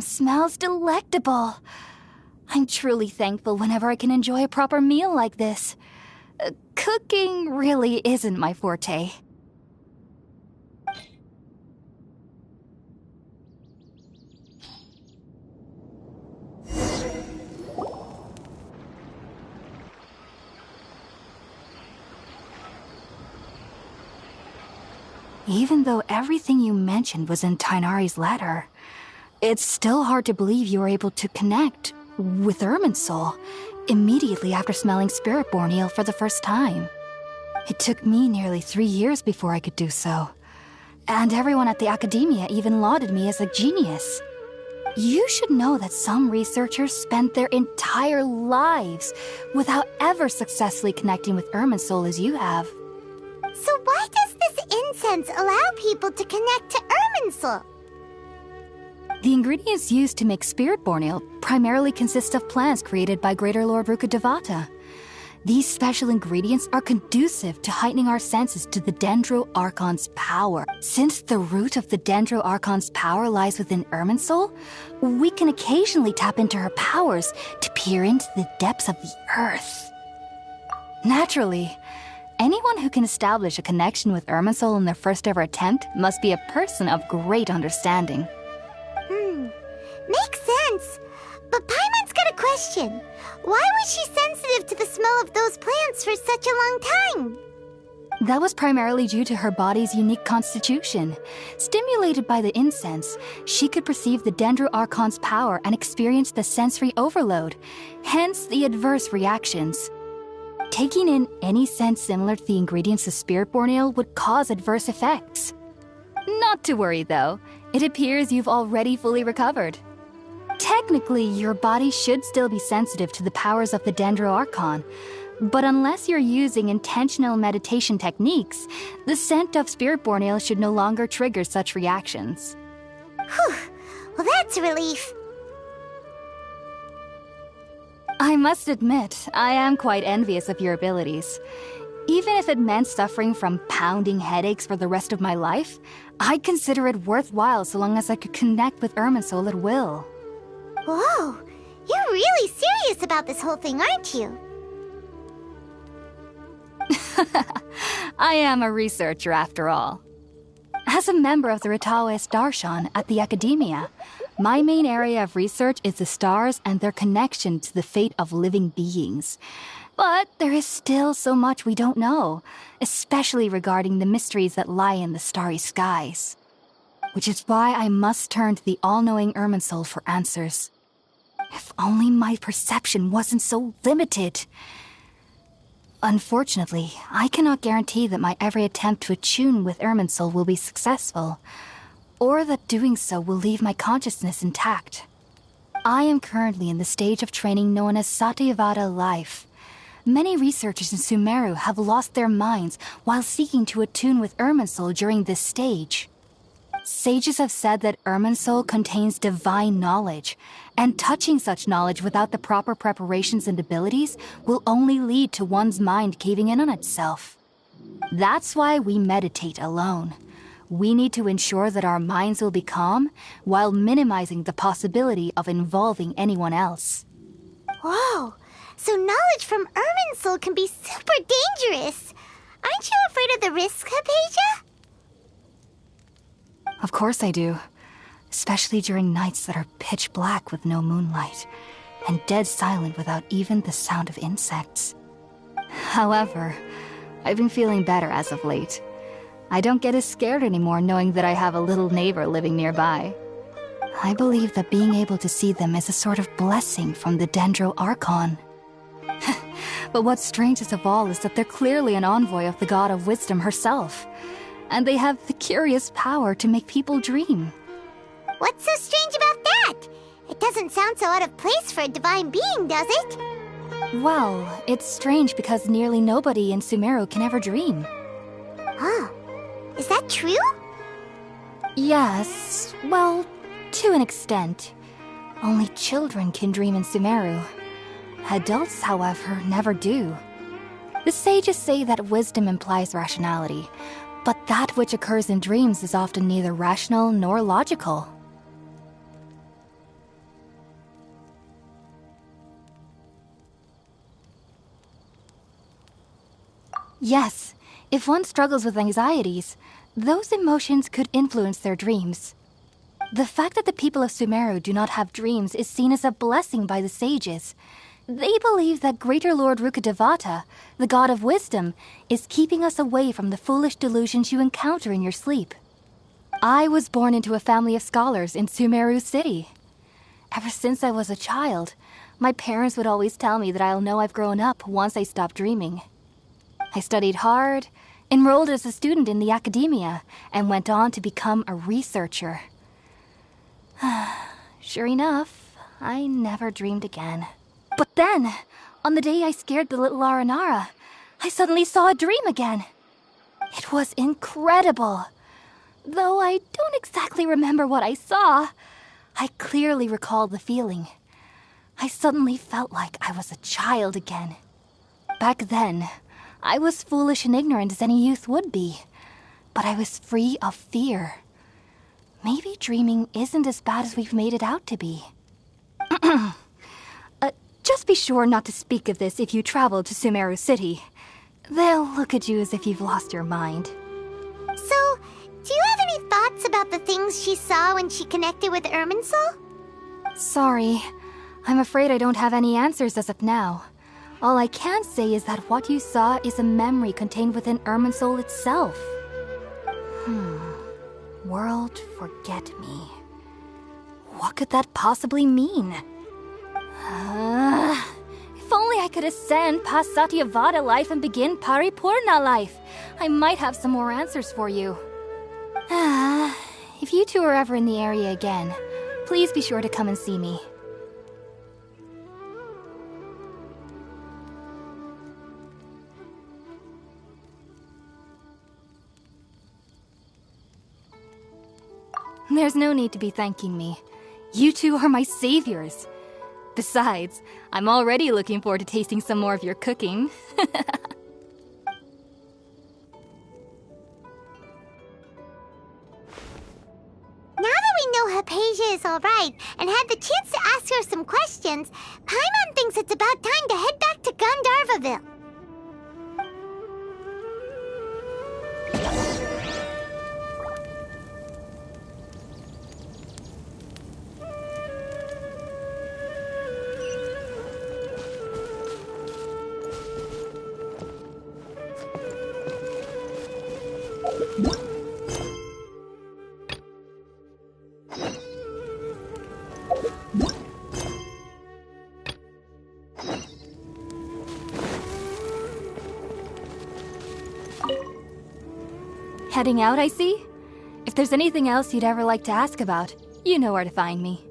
Smells delectable. I'm truly thankful whenever I can enjoy a proper meal like this. Cooking really isn't my forte. Even though everything you mentioned was in Tainari's letter, it's still hard to believe you were able to connect with Irminsul immediately after smelling Spiritborn eel for the first time. It took me nearly 3 years before I could do so, and everyone at the Academia even lauded me as a genius. You should know that some researchers spent their entire lives without ever successfully connecting with Irminsul as you have. So why does this incense allow people to connect to Irminsul? The ingredients used to make Spiritborn ale primarily consist of plants created by Greater Lord Rukkhadevata. These special ingredients are conducive to heightening our senses to the Dendro Archon's power. Since the root of the Dendro Archon's power lies within Irminsul, we can occasionally tap into her powers to peer into the depths of the earth. Naturally, anyone who can establish a connection with Irminsul in their first ever attempt must be a person of great understanding. Makes sense. But Paimon's got a question. Why was she sensitive to the smell of those plants for such a long time? That was primarily due to her body's unique constitution. Stimulated by the incense, she could perceive the Dendro Archon's power and experience the sensory overload, hence the adverse reactions. Taking in any scent similar to the ingredients of Spiritborn ale would cause adverse effects. Not to worry, though. It appears you've already fully recovered. Technically, your body should still be sensitive to the powers of the Dendro Archon, but unless you're using intentional meditation techniques, the scent of Spiritborn ale should no longer trigger such reactions. Whew. Well, that's a relief. I must admit, I am quite envious of your abilities. Even if it meant suffering from pounding headaches for the rest of my life, I'd consider it worthwhile so long as I could connect with Irminsul at will. Whoa, you're really serious about this whole thing, aren't you? I am a researcher after all. As a member of the Ritaoist Archon at the Academia, my main area of research is the stars and their connection to the fate of living beings. But there is still so much we don't know, especially regarding the mysteries that lie in the starry skies. Which is why I must turn to the all-knowing Irminsul for answers. If only my perception wasn't so limited. Unfortunately, I cannot guarantee that my every attempt to attune with Irminsul will be successful, or that doing so will leave my consciousness intact. I am currently in the stage of training known as Satyavada life. Many researchers in Sumeru have lost their minds while seeking to attune with Irminsul during this stage. Sages have said that Irminsul contains divine knowledge, and touching such knowledge without the proper preparations and abilities will only lead to one's mind caving in on itself. That's why we meditate alone. We need to ensure that our minds will be calm while minimizing the possibility of involving anyone else. Whoa, so knowledge from Irminsul can be super dangerous. Aren't you afraid of the risks, Hypatia? Of course I do. Especially during nights that are pitch black with no moonlight, and dead silent without even the sound of insects. However, I've been feeling better as of late. I don't get as scared anymore knowing that I have a little neighbor living nearby. I believe that being able to see them is a sort of blessing from the Dendro Archon. But what's strangest of all is that they're clearly an envoy of the God of Wisdom herself, and they have the curious power to make people dream. What's so strange about that? It doesn't sound so out of place for a divine being, does it? Well, it's strange because nearly nobody in Sumeru can ever dream. Oh, is that true? Yes, well, to an extent. Only children can dream in Sumeru. Adults, however, never do. The sages say that wisdom implies rationality, but that which occurs in dreams is often neither rational nor logical. Yes, if one struggles with anxieties, those emotions could influence their dreams. The fact that the people of Sumeru do not have dreams is seen as a blessing by the sages. They believe that Greater Lord Rukkhadevata, the God of Wisdom, is keeping us away from the foolish delusions you encounter in your sleep. I was born into a family of scholars in Sumeru City. Ever since I was a child, my parents would always tell me that I'll know I've grown up once I stop dreaming. I studied hard, enrolled as a student in the academia, and went on to become a researcher. Sure enough, I never dreamed again. But then, on the day I scared the little Aranara, I suddenly saw a dream again. It was incredible. Though I don't exactly remember what I saw, I clearly recall the feeling. I suddenly felt like I was a child again. Back then, I was foolish and ignorant as any youth would be, but I was free of fear. Maybe dreaming isn't as bad as we've made it out to be. Just be sure not to speak of this if you travel to Sumeru City. They'll look at you as if you've lost your mind. So, do you have any thoughts about the things she saw when she connected with Irminsul? Sorry. I'm afraid I don't have any answers as of now. All I can say is that what you saw is a memory contained within Irminsul itself. World forget me. What could that possibly mean? If only I could ascend past Satyavada life and begin Paripurna life, I might have some more answers for you. If you two are ever in the area again, please be sure to come and see me. There's no need to be thanking me. You two are my saviors. Besides, I'm already looking forward to tasting some more of your cooking. Now that we know Hypatia is alright and had the chance to ask her some questions, Paimon thinks it's about time to head back to Gandharvaville. Heading out, I see? If there's anything else you'd ever like to ask about, you know where to find me.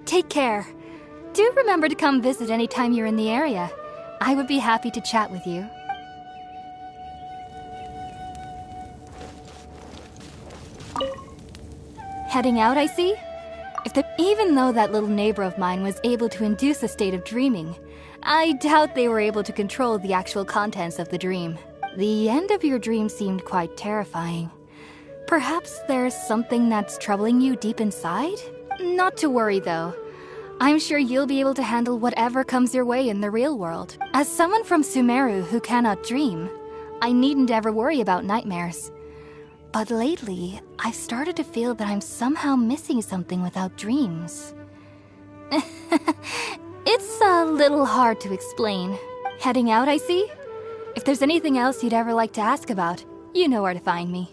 Take care. Do remember to come visit anytime you're in the area. I would be happy to chat with you. Heading out, I see? Even though that little neighbor of mine was able to induce a state of dreaming, I doubt they were able to control the actual contents of the dream. The end of your dream seemed quite terrifying. Perhaps there's something that's troubling you deep inside? Not to worry, though. I'm sure you'll be able to handle whatever comes your way in the real world. As someone from Sumeru who cannot dream, I needn't ever worry about nightmares. But lately, I've started to feel that I'm somehow missing something without dreams. It's a little hard to explain. Heading out, I see? If there's anything else you'd ever like to ask about, you know where to find me.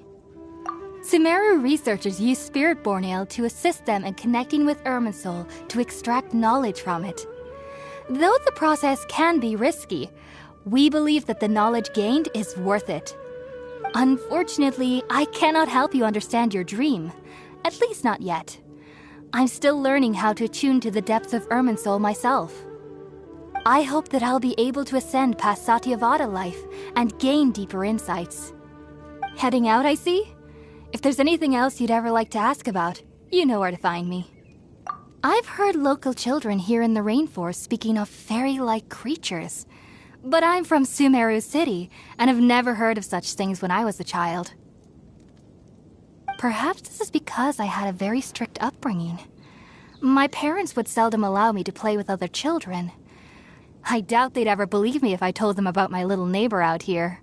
Sumeru researchers use Spiritborn Ale to assist them in connecting with Irminsul to extract knowledge from it. Though the process can be risky, we believe that the knowledge gained is worth it. Unfortunately, I cannot help you understand your dream. At least not yet. I'm still learning how to attune to the depths of Irminsul myself. I hope that I'll be able to ascend past Satyavada life and gain deeper insights. Heading out, I see? If there's anything else you'd ever like to ask about, you know where to find me. I've heard local children here in the rainforest speaking of fairy-like creatures. But I'm from Sumeru City, and have never heard of such things when I was a child. Perhaps this is because I had a very strict upbringing. My parents would seldom allow me to play with other children. I doubt they'd ever believe me if I told them about my little neighbor out here.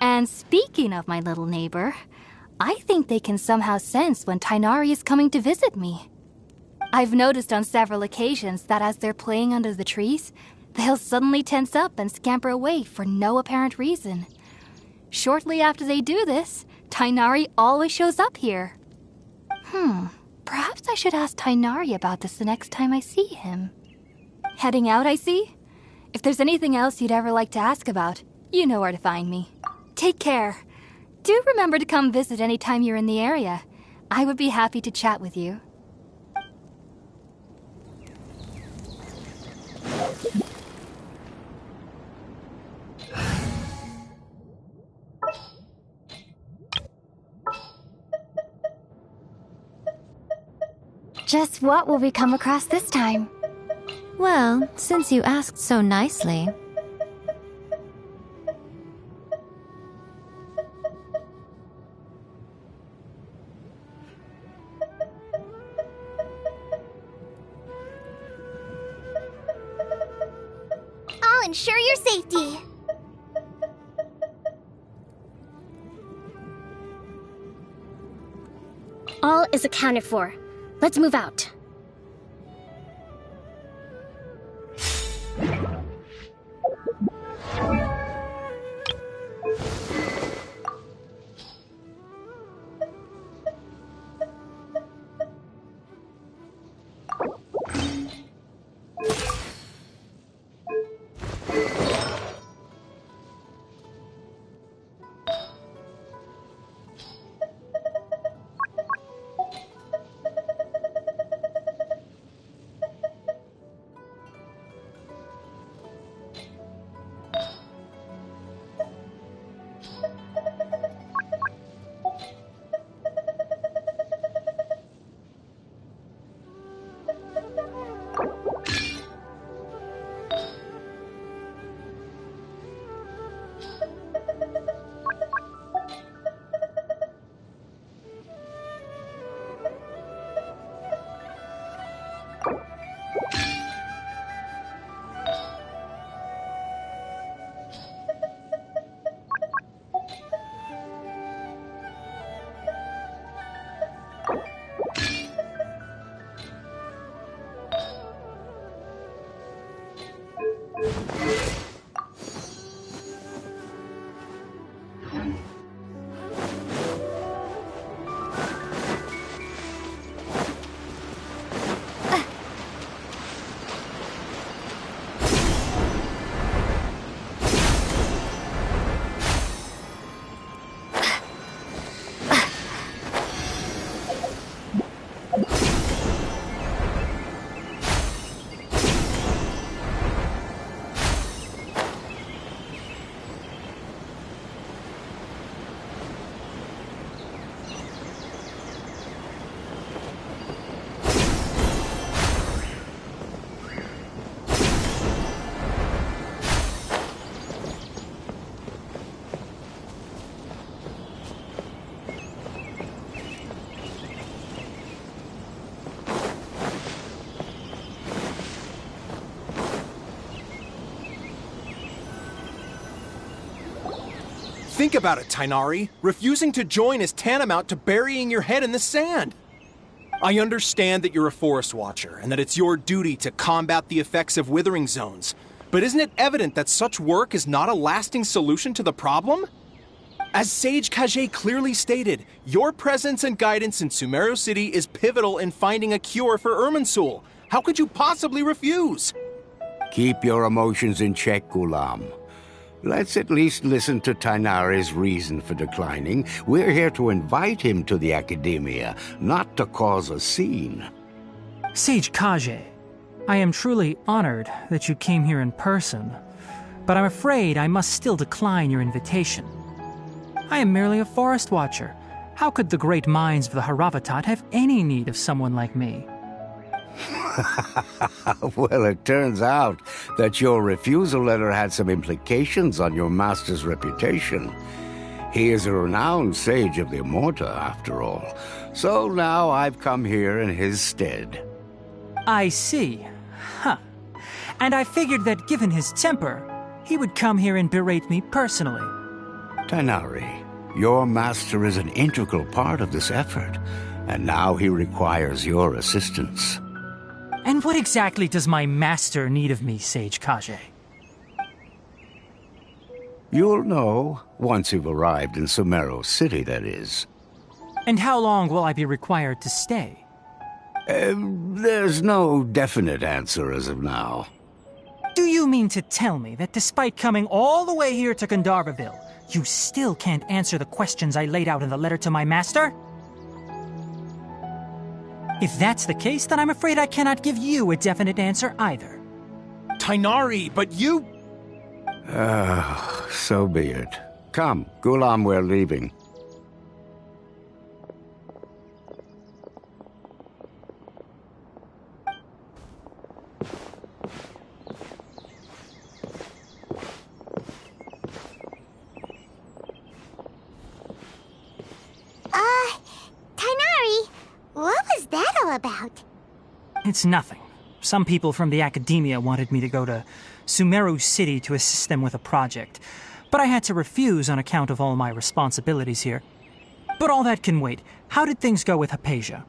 And speaking of my little neighbor, I think they can somehow sense when Tighnari is coming to visit me. I've noticed on several occasions that as they're playing under the trees, they'll suddenly tense up and scamper away for no apparent reason. Shortly after they do this, Tighnari always shows up here. Perhaps I should ask Tighnari about this the next time I see him. Heading out, I see? If there's anything else you'd ever like to ask about, you know where to find me. Take care. Do remember to come visit anytime you're in the area. I would be happy to chat with you. Just what will we come across this time? Well, since you asked so nicely. I'll ensure your safety. All is accounted for. Let's move out. Think about it, Tighnari. Refusing to join is tantamount to burying your head in the sand. I understand that you're a forest watcher, and that it's your duty to combat the effects of withering zones. But isn't it evident that such work is not a lasting solution to the problem? As Sage Kage clearly stated, your presence and guidance in Sumeru City is pivotal in finding a cure for Irminsul. How could you possibly refuse? Keep your emotions in check, Gulam. Let's at least listen to Tainari's reason for declining. We're here to invite him to the Academia, not to cause a scene. Sage Kage, I am truly honored that you came here in person, but I'm afraid I must still decline your invitation. I am merely a forest watcher. How could the great minds of the Haravatat have any need of someone like me? Well, it turns out that your refusal letter had some implications on your master's reputation. He is a renowned sage of the Immorta, after all. So now I've come here in his stead. I see. Huh. And I figured that given his temper, he would come here and berate me personally. Tainari, your master is an integral part of this effort, and now he requires your assistance. And what exactly does my master need of me, Sage Kage? You'll know once you've arrived in Sumeru City, that is. And how long will I be required to stay? There's no definite answer as of now. Do you mean to tell me that despite coming all the way here to Gandharvaville, you still can't answer the questions I laid out in the letter to my master? If that's the case, then I'm afraid I cannot give you a definite answer either. Tainari, but you... So be it. Come, Gulam, we're leaving. Tainari, what was that all about? It's nothing. Some people from the Academia wanted me to go to Sumeru City to assist them with a project, but I had to refuse on account of all my responsibilities here. But all that can wait. How did things go with Hypatia?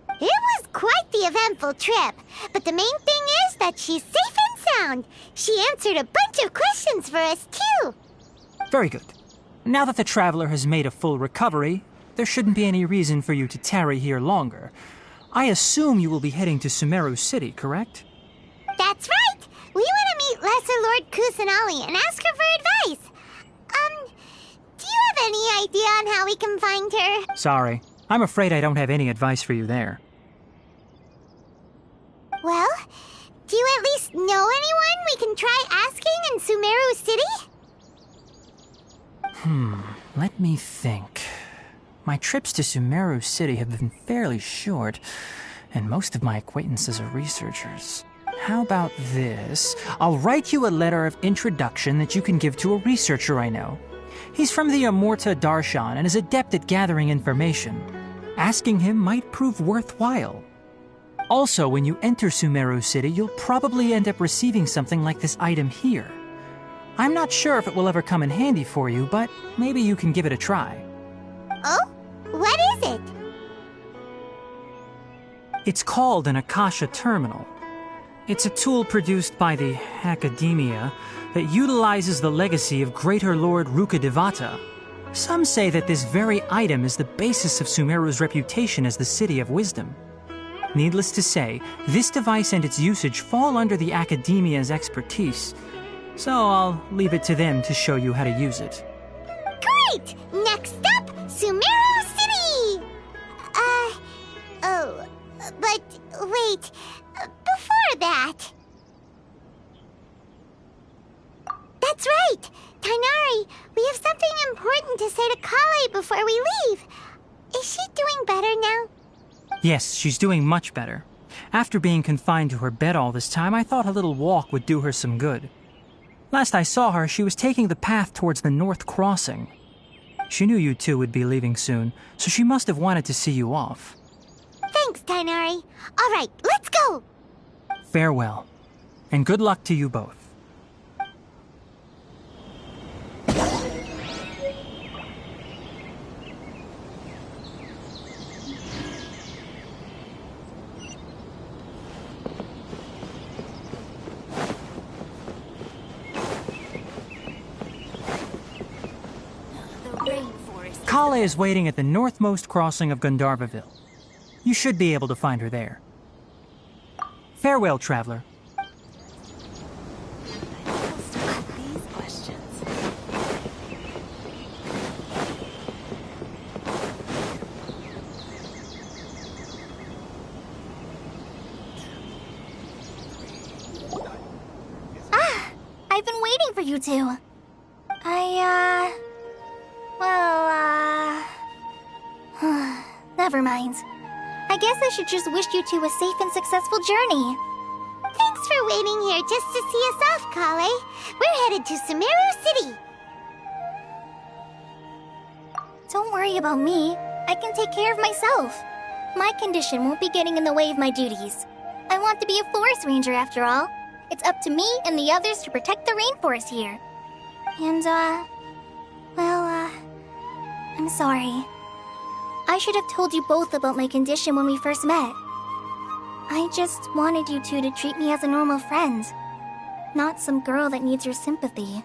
It was quite the eventful trip, but the main thing is that she's safe and sound. She answered a bunch of questions for us, too. Very good. Now that the traveler has made a full recovery, there shouldn't be any reason for you to tarry here longer. I assume you will be heading to Sumeru City, correct? That's right! We want to meet Lesser Lord Kusanali and ask her for advice. Do you have any idea on how we can find her? Sorry. I'm afraid I don't have any advice for you there. Well, do you at least know anyone we can try asking in Sumeru City? Let me think. My trips to Sumeru City have been fairly short, and most of my acquaintances are researchers. How about this? I'll write you a letter of introduction that you can give to a researcher I know. He's from the Immorta Darshan and is adept at gathering information. Asking him might prove worthwhile. Also, when you enter Sumeru City, you'll probably end up receiving something like this item here. I'm not sure if it will ever come in handy for you, but maybe you can give it a try. Oh? What is it? It's called an Akasha Terminal. It's a tool produced by the Academia that utilizes the legacy of Greater Lord Rukadevata. Some say that this very item is the basis of Sumeru's reputation as the City of Wisdom. Needless to say, this device and its usage fall under the Academia's expertise, so I'll leave it to them to show you how to use it. Great! Next up, Sumeru City! But wait, before that... That's right! Tainari, we have something important to say to Kale before we leave. Is she doing better now? Yes, she's doing much better. After being confined to her bed all this time, I thought a little walk would do her some good. Last I saw her, she was taking the path towards the North Crossing. She knew you two would be leaving soon, so she must have wanted to see you off. Thanks, Tainari. All right, let's go! Farewell, and good luck to you both. Kale is waiting at the northmost crossing of Gandharvaville. You should be able to find her there. Farewell, traveler. I've been waiting for you two. Never mind. I guess I should just wish you two a safe and successful journey. Thanks for waiting here just to see us off, Kale. We're headed to Sumeru City. Don't worry about me. I can take care of myself. My condition won't be getting in the way of my duties. I want to be a forest ranger after all. It's up to me and the others to protect the rainforest here. And, I'm sorry. I should have told you both about my condition when we first met. I just wanted you two to treat me as a normal friend, not some girl that needs your sympathy.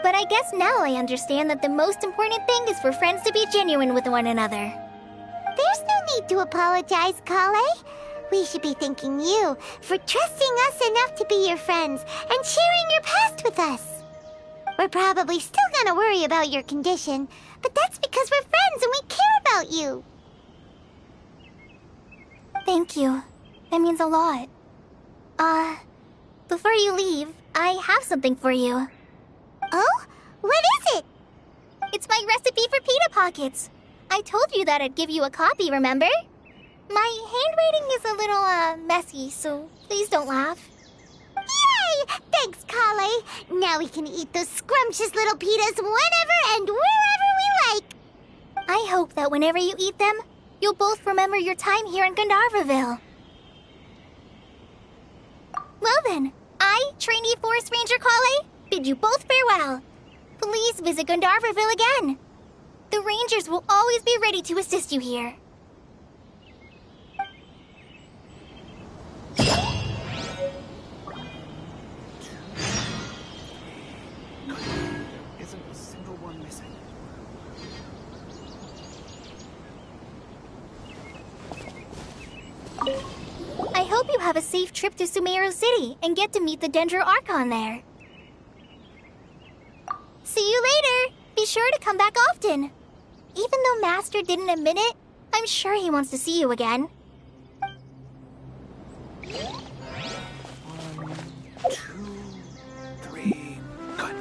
But I guess now I understand that the most important thing is for friends to be genuine with one another. There's no need to apologize, Kale. We should be thanking you for trusting us enough to be your friends and sharing your past with us. We're probably still gonna worry about your condition, but that's because we're friends and we care about you. Thank you. That means a lot. Before you leave, I have something for you. Oh? What is it? It's my recipe for pita pockets. I told you that I'd give you a copy, remember? My handwriting is a little, messy, so please don't laugh. Yay! Thanks, Kale. Now we can eat those scrumptious little pitas whenever and wherever we like. I hope that whenever you eat them, you'll both remember your time here in Gandharvaville. Well then, I, trainee Forest Ranger Kale, bid you both farewell. Please visit Gandharvaville again. The Rangers will always be ready to assist you here. Isn't a single one missing. I hope you have a safe trip to Sumeru City and get to meet the Dendro Archon there. See you later! Be sure to come back often. Even though Master didn't admit it, I'm sure he wants to see you again. 1, 2, 3, cut.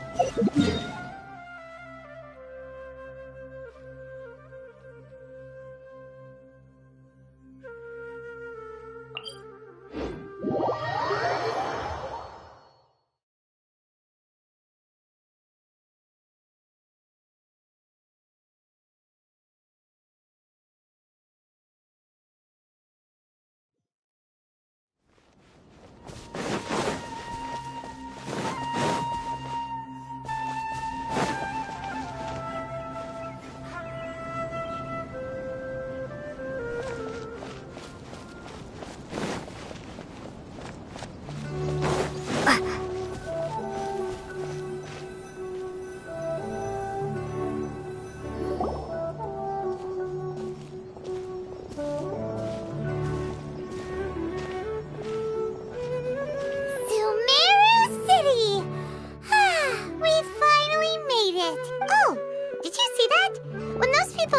Isn't a single one missing.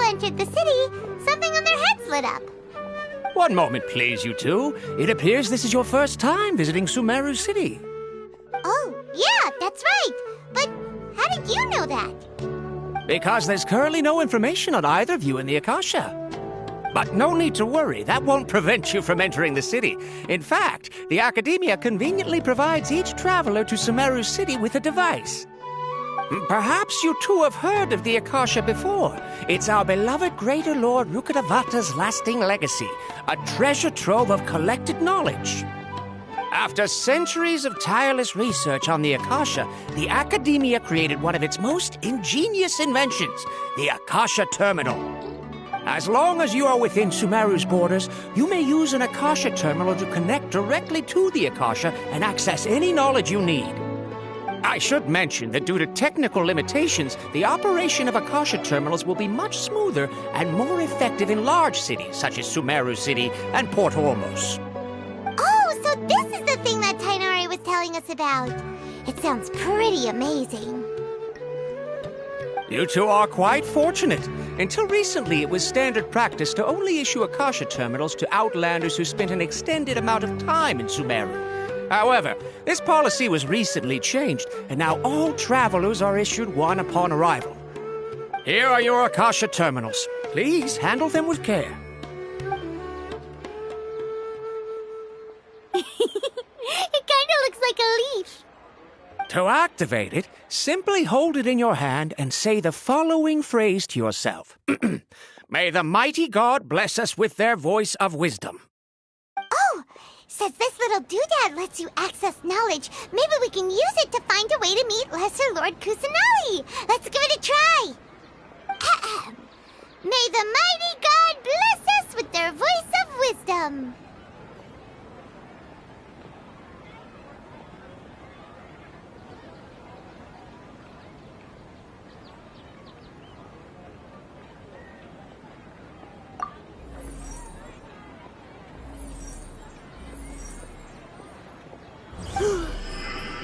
entered the city, something on their heads lit up. One moment, please, you two. It appears this is your first time visiting Sumeru City. Oh, yeah, that's right. But how did you know that? Because there's currently no information on either of you in the Akasha. But no need to worry, that won't prevent you from entering the city. In fact, the Academia conveniently provides each traveler to Sumeru City with a device. Perhaps you two have heard of the Akasha before. It's our beloved Greater Lord Rukkhadevata's lasting legacy, a treasure trove of collected knowledge. After centuries of tireless research on the Akasha, the Academia created one of its most ingenious inventions, the Akasha Terminal. As long as you are within Sumeru's borders, you may use an Akasha terminal to connect directly to the Akasha and access any knowledge you need. I should mention that due to technical limitations, the operation of Akasha terminals will be much smoother and more effective in large cities such as Sumeru City and Port Ormos. Oh, so this is the thing that Tainari was telling us about. It sounds pretty amazing. You two are quite fortunate. Until recently, it was standard practice to only issue Akasha terminals to outlanders who spent an extended amount of time in Sumeru. However, this policy was recently changed, and now all travelers are issued one upon arrival. Here are your Akasha terminals. Please handle them with care. It kinda looks like a leaf. To activate it, simply hold it in your hand and say the following phrase to yourself. May the mighty God bless us with their voice of wisdom. Oh, says this little doodad lets you access knowledge. Maybe we can use it to find a way to meet Lesser Lord Kusanali. Let's give it a try. Ahem. May the mighty God bless us with their voice of wisdom.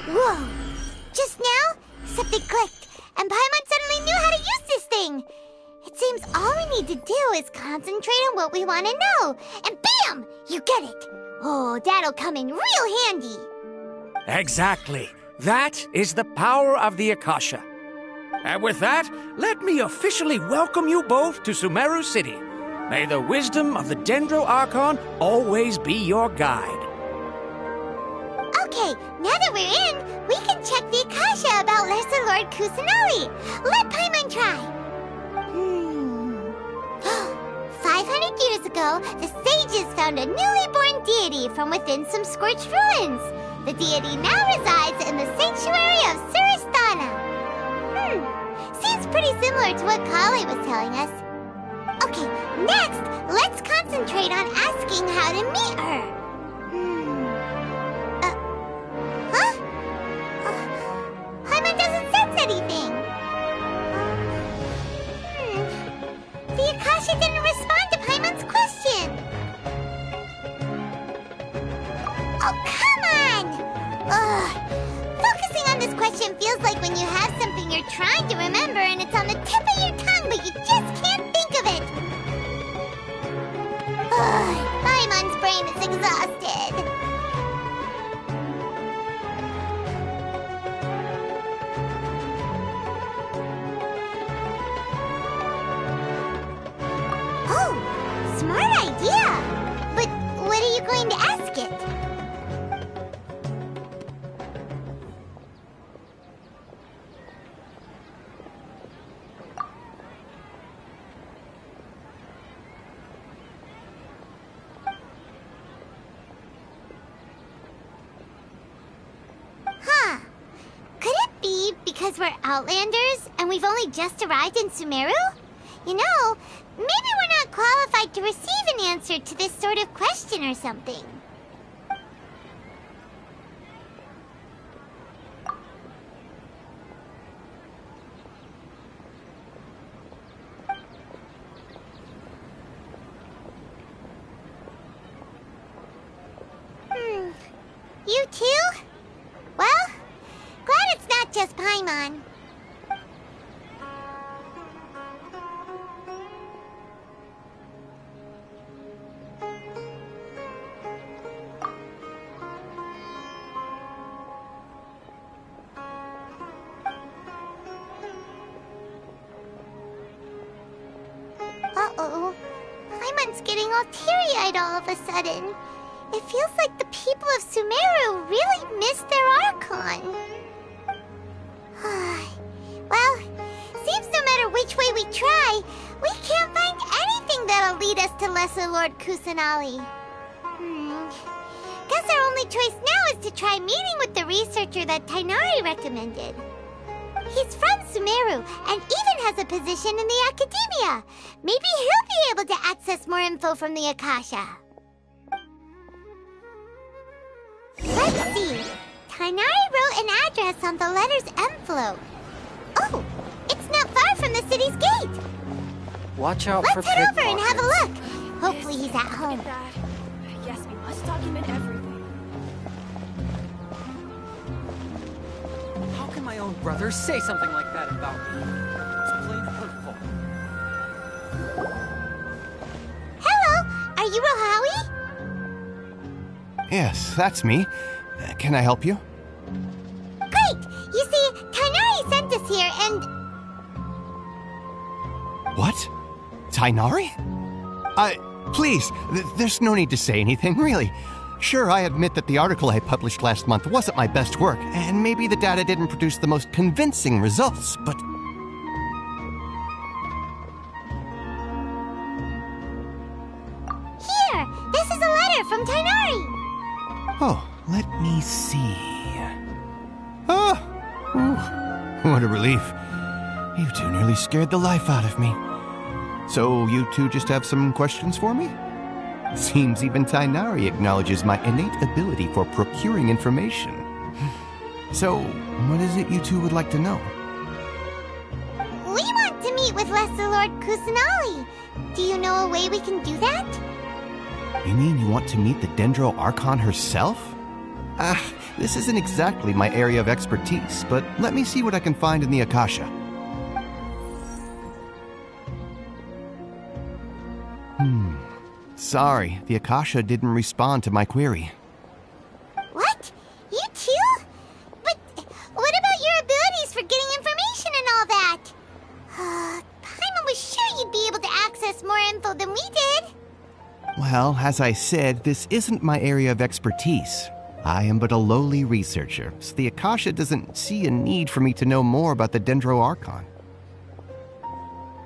Whoa! Just now, something clicked, and Paimon suddenly knew how to use this thing! It seems all we need to do is concentrate on what we want to know, and bam! You get it! Oh, that'll come in real handy! Exactly. That is the power of the Akasha. And with that, let me officially welcome you both to Sumeru City. May the wisdom of the Dendro Archon always be your guide. Okay, now that we're in, we can check the Akasha about Lesser Lord Kusanali. Let Paimon try. 500 years ago, the sages found a newly born deity from within some scorched ruins. The deity now resides in the sanctuary of Suristana. Seems pretty similar to what Kale was telling us. Okay, next, let's concentrate on asking how to meet her. Paimon doesn't sense anything. The Akasha didn't respond to Paimon's question. Oh, come on! Focusing on this question feels like when you have something you're trying to remember and it's on the tip of your tongue, but you just can't think of it. Paimon's brain is exhausted. Oh, smart idea! But what are you going to ask it? Huh. Could it be because we're Outlanders and we've only just arrived in Sumeru? You know, maybe we're not qualified to receive an answer to this sort of question or something. You too? Well, glad it's not just Paimon. Uh-oh. Paimon's getting all teary-eyed all of a sudden. It feels like the people of Sumeru really missed their Archon. Well, seems no matter which way we try, we can't find anything that'll lead us to Lesser Lord Kusanali. Guess our only choice now is to try meeting with the researcher that Tainari recommended. He's from Sumeru and even has a position in the Academia. Maybe he'll be able to access more info from the Akasha. Let's see. Tainari wrote an address on the letter's envelope. Oh, it's not far from the city's gate. Watch out for Let's head over and have a pickpockets. look. Hopefully he's at home. Yes, we must document everything. How can my own brother say something like that about me? It's plain hurtful. Hello, are you Rohawi? Yes, that's me. Can I help you? Great! You see, Tainari sent us here and... What? Tainari? Please, there's no need to say anything, really. Sure, I admit that the article I published last month wasn't my best work, and maybe the data didn't produce the most convincing results, but... Here! This is a letter from Tainari! Oh, let me see. Oh! Ooh, what a relief. You two nearly scared the life out of me. So, you two just have some questions for me? Seems even Tainari acknowledges my innate ability for procuring information. So, what is it you two would like to know? We want to meet with Lesser Lord Kusanali. Do you know a way we can do that? You mean you want to meet the Dendro Archon herself? This isn't exactly my area of expertise, but let me see what I can find in the Akasha. Sorry, the Akasha didn't respond to my query. What? You too? But what about your abilities for getting information and all that? Paimon was sure you'd be able to access more info than we did. Well, as I said, this isn't my area of expertise. I am but a lowly researcher, so the Akasha doesn't see a need for me to know more about the Dendro Archon.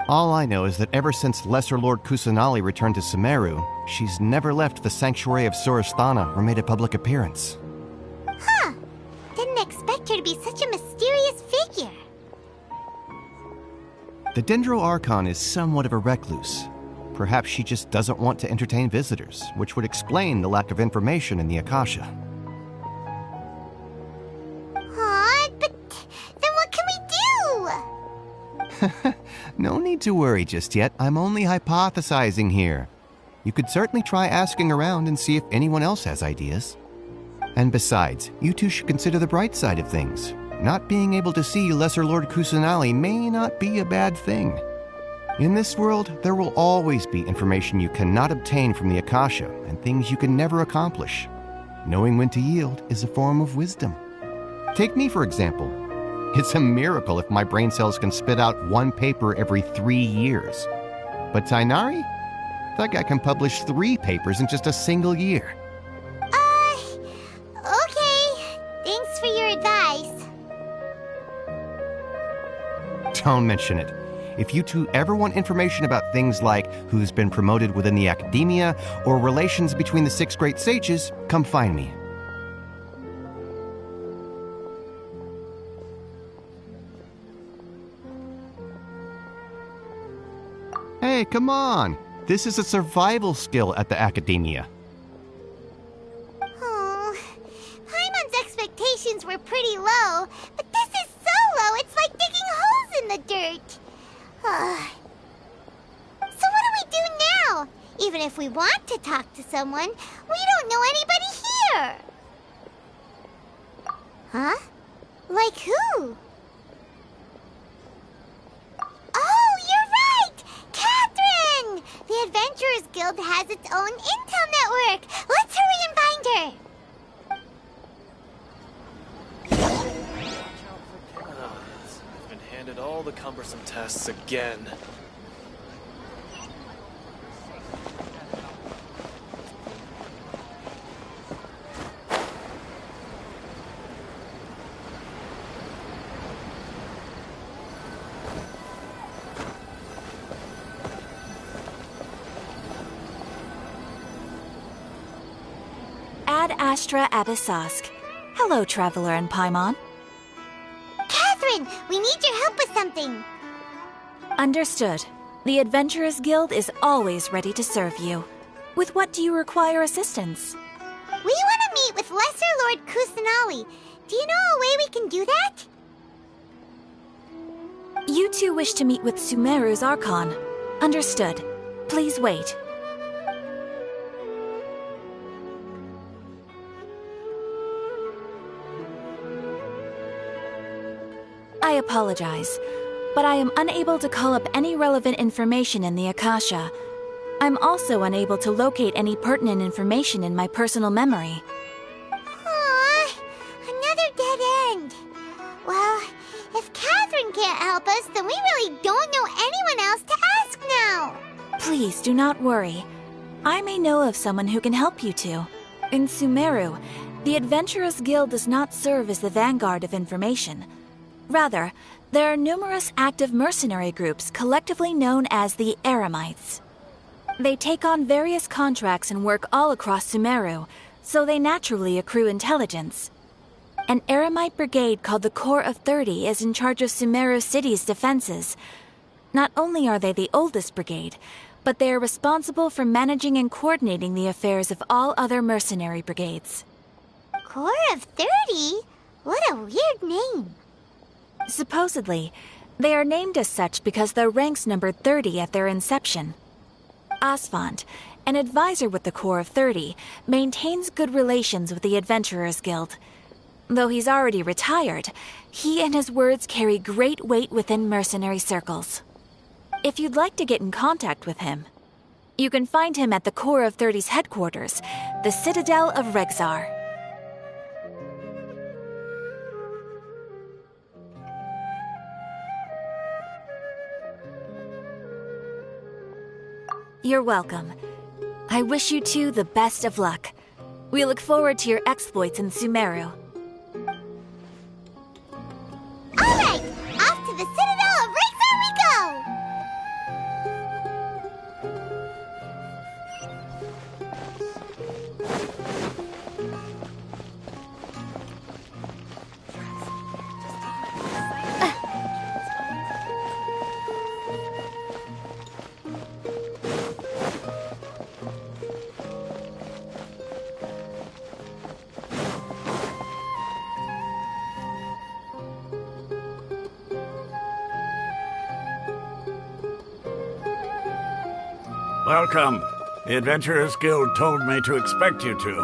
All I know is that ever since Lesser Lord Kusanali returned to Sumeru, she's never left the Sanctuary of Sorasthana or made a public appearance. Huh. Didn't expect her to be such a mysterious figure. The Dendro Archon is somewhat of a recluse. Perhaps she just doesn't want to entertain visitors, which would explain the lack of information in the Akasha. But then what can we do? No need to worry just yet. I'm only hypothesizing here. You could certainly try asking around and see if anyone else has ideas. And besides, you two should consider the bright side of things. Not being able to see Lesser Lord Kusanali may not be a bad thing. In this world, there will always be information you cannot obtain from the Akasha and things you can never accomplish. Knowing when to yield is a form of wisdom. Take me, for example. It's a miracle if my brain cells can spit out one paper every 3 years. But Tainari? That guy can publish 3 papers in just a single year. Okay. Thanks for your advice. Don't mention it. If you two ever want information about things like who's been promoted within the Academia or relations between the 6 great sages, come find me. Hey, come on! This is a survival skill at the Academia. Oh, Paimon's expectations were pretty low, but this is so low it's like digging holes in the dirt. So what do we do now? Even if we want to talk to someone, we don't know anybody here. Huh? Like who? Oh, you're right! Catherine! The Adventurers Guild has its own intel network. Let's hurry and find her. I've been handed all the cumbersome tasks again. Ad Astra Abyssask. Hello, Traveler and Paimon. Catherine! mission. We need your help with something. Understood. The Adventurers Guild is always ready to serve you. With what do you require assistance? We want to meet with Lesser Lord Kusanali. Do you know a way we can do that? You two wish to meet with Sumeru's Archon. Understood. Please wait. I apologize, but I am unable to call up any relevant information in the Akasha. I'm also unable to locate any pertinent information in my personal memory. Aww, another dead end. Well, if Catherine can't help us, then we really don't know anyone else to ask now. Please do not worry. I may know of someone who can help you two. In Sumeru, the Adventurers Guild does not serve as the vanguard of information. Rather, there are numerous active mercenary groups collectively known as the Eremites. They take on various contracts and work all across Sumeru, so they naturally accrue intelligence. An Eremite brigade called the Corps of 30 is in charge of Sumeru City's defenses. Not only are they the oldest brigade, but they are responsible for managing and coordinating the affairs of all other mercenary brigades. Corps of 30? What a weird name. Supposedly, they are named as such because their ranks numbered 30 at their inception. Asfand, an advisor with the Corps of 30, maintains good relations with the Adventurers Guild. Though he's already retired, he and his words carry great weight within mercenary circles. If you'd like to get in contact with him, you can find him at the Corps of 30's headquarters, the Citadel of Regzar. You're welcome. I wish you two the best of luck. We look forward to your exploits in Sumeru. Alright, off to the Citadel of Regzar we go! Welcome. The Adventurers Guild told me to expect you two.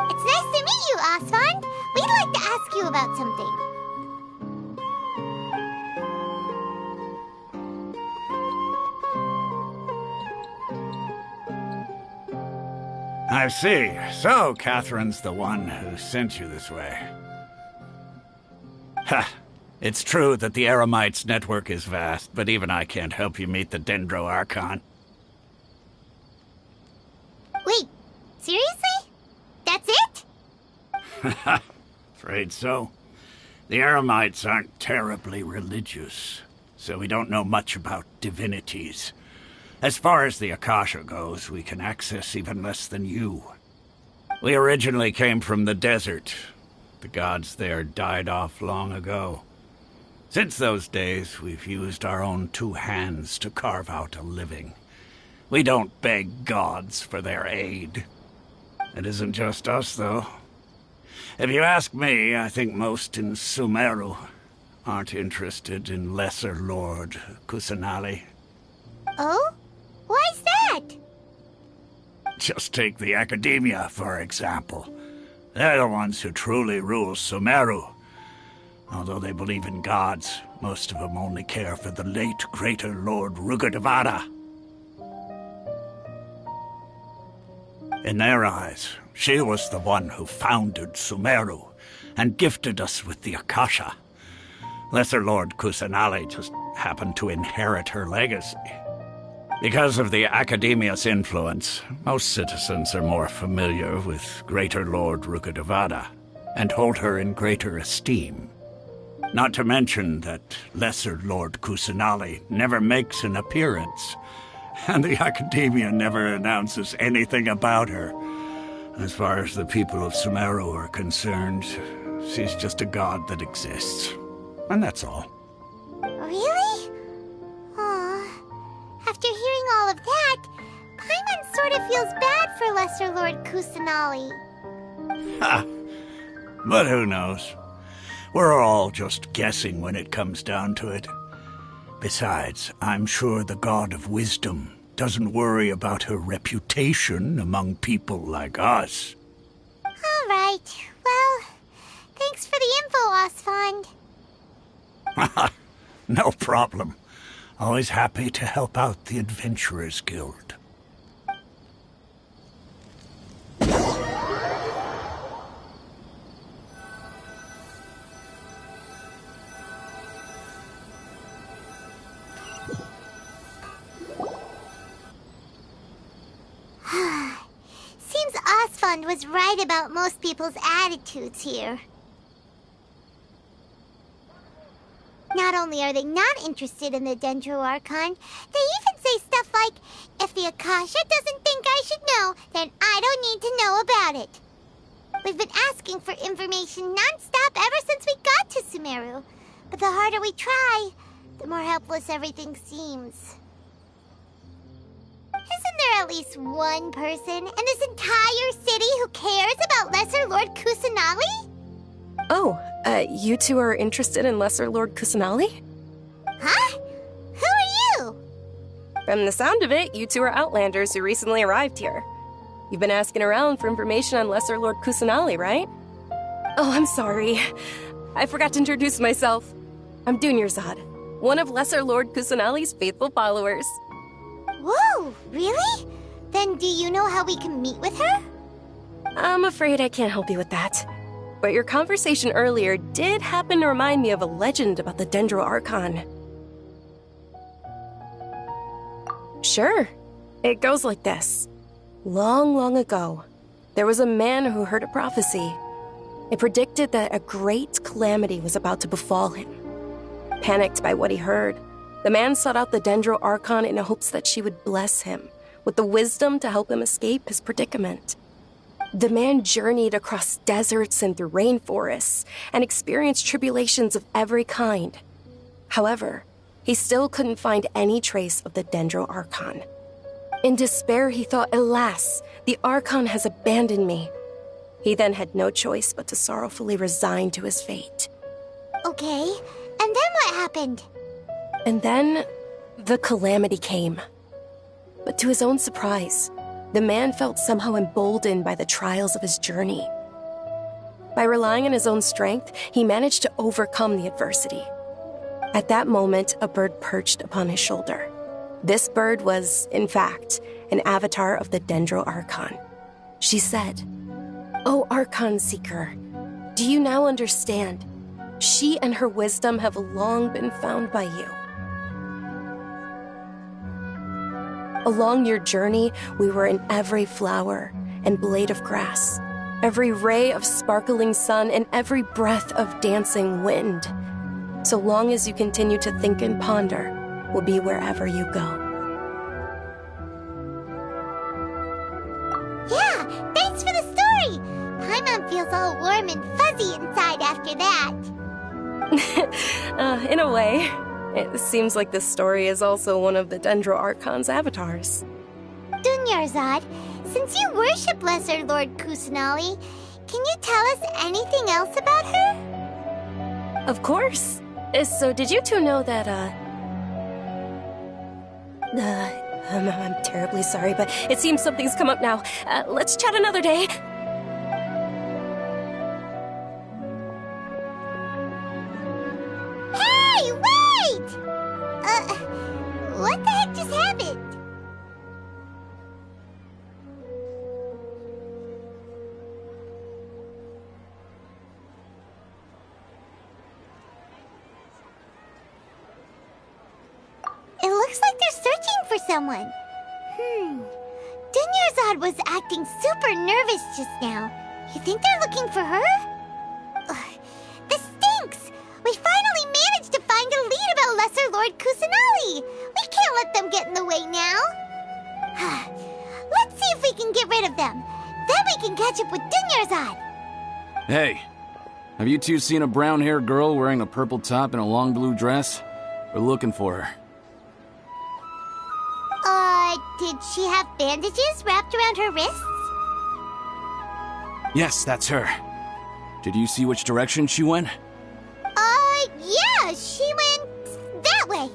It's nice to meet you, Asfand. We'd like to ask you about something. I see. So, Catherine's the one who sent you this way. Ha! It's true that the Eremites' network is vast, but even I can't help you meet the Dendro Archon. Wait, seriously? That's it? Afraid so. The Eremites aren't terribly religious, so we don't know much about divinities. As far as the Akasha goes, we can access even less than you. We originally came from the desert. The gods there died off long ago. Since those days, we've used our own two hands to carve out a living. We don't beg gods for their aid. It isn't just us, though. If you ask me, I think most in Sumeru aren't interested in Lesser Lord Kusanali. Oh? Why's that? Just take the Academia, for example. They're the ones who truly rule Sumeru. Although they believe in gods, most of them only care for the late Greater Lord Rugurdevada. In their eyes, she was the one who founded Sumeru and gifted us with the Akasha. Lesser Lord Kusanali just happened to inherit her legacy. Because of the Academia's influence, most citizens are more familiar with Greater Lord Rugurdevada and hold her in greater esteem. Not to mention that Lesser Lord Kusanali never makes an appearance, and the Academia never announces anything about her. As far as the people of Sumeru are concerned, she's just a god that exists. And that's all. Really? Aw. After hearing all of that, Paimon sort of feels bad for Lesser Lord Kusanali. Ha! But who knows? We're all just guessing when it comes down to it. Besides, I'm sure the God of Wisdom doesn't worry about her reputation among people like us. All right. Well, thanks for the info, Osfond. No problem. Always happy to help out the Adventurers Guild. Seems Osfond was right about most people's attitudes here. Not only are they not interested in the Dendro Archon, they even say stuff like, if the Akasha doesn't think I should know, then I don't need to know about it. We've been asking for information non-stop ever since we got to Sumeru. But the harder we try, the more helpless everything seems. Isn't there at least one person in this entire city who cares about Lesser Lord Kusanali? Oh, you two are interested in Lesser Lord Kusanali? Huh? Who are you? From the sound of it, you two are Outlanders who recently arrived here. You've been asking around for information on Lesser Lord Kusanali, right? Oh, I'm sorry. I forgot to introduce myself. I'm Dunyarzad, one of Lesser Lord Kusanali's faithful followers. Whoa, really? Then do you know how we can meet with her? I'm afraid I can't help you with that. But your conversation earlier did happen to remind me of a legend about the Dendro Archon. Sure. It goes like this. Long, long ago, there was a man who heard a prophecy. It predicted that a great calamity was about to befall him. Panicked by what he heard, the man sought out the Dendro Archon in hopes that she would bless him with the wisdom to help him escape his predicament. The man journeyed across deserts and through rainforests and experienced tribulations of every kind. However, he still couldn't find any trace of the Dendro Archon. In despair, he thought, alas, the Archon has abandoned me. He then had no choice but to sorrowfully resign to his fate. Okay, and then what happened? And then, the calamity came. But to his own surprise, the man felt somehow emboldened by the trials of his journey. By relying on his own strength, he managed to overcome the adversity. At that moment, a bird perched upon his shoulder. This bird was, in fact, an avatar of the Dendro Archon. She said, "O Archon Seeker, do you now understand? She and her wisdom have long been found by you. Along your journey, we were in every flower and blade of grass, every ray of sparkling sun, and every breath of dancing wind. So long as you continue to think and ponder, we'll be wherever you go." Yeah, thanks for the story! Paimon feels all warm and fuzzy inside after that. In a way. It seems like this story is also one of the Dendro Archon's avatars. Dunyarzad, since you worship Lesser Lord Kusanali, can you tell us anything else about her? Of course. So did you two know that, I'm terribly sorry, but it seems something's come up now. Let's chat another day. Hey, wait! What the heck just happened? It looks like they're searching for someone. Dunyarzad was acting super nervous just now. You think they're looking for her? Ugh, this stinks! We finally managed to find a lead about Lesser Lord Kusanali! We can't let them get in the way now! Let's see if we can get rid of them. Then we can catch up with Dunyarzad! Hey, Have you two seen a brown-haired girl wearing a purple top and a long blue dress? We're looking for her. Did she have bandages wrapped around her wrists? Yes, that's her. Did you see which direction she went? Yeah, she went that way.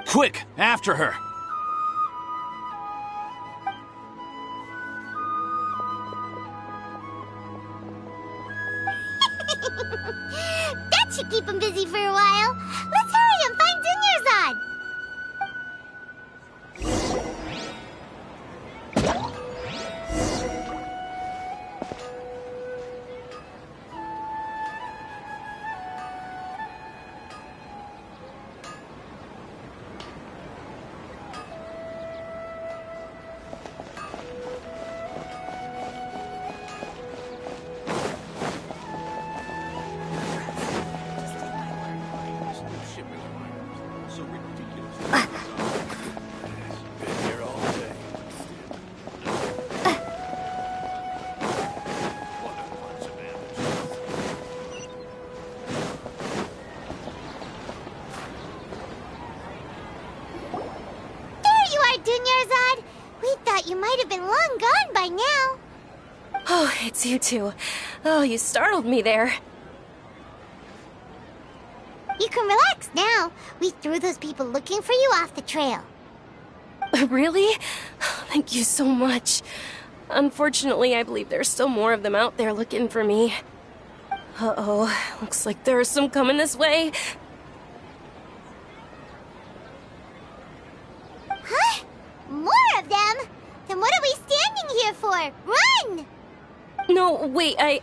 Quick, after her! That should keep him busy for a while. Let's hurry and find Dunyarzad. Dunyarzad, we thought you might have been long gone by now. Oh, it's you two. Oh, you startled me there. You can relax now. We threw those people looking for you off the trail. Really? Thank you so much. Unfortunately, I believe there's still more of them out there looking for me. Uh-oh, looks like there's some coming this way. Huh? More of them? Then what are we standing here for? Run! No, wait, my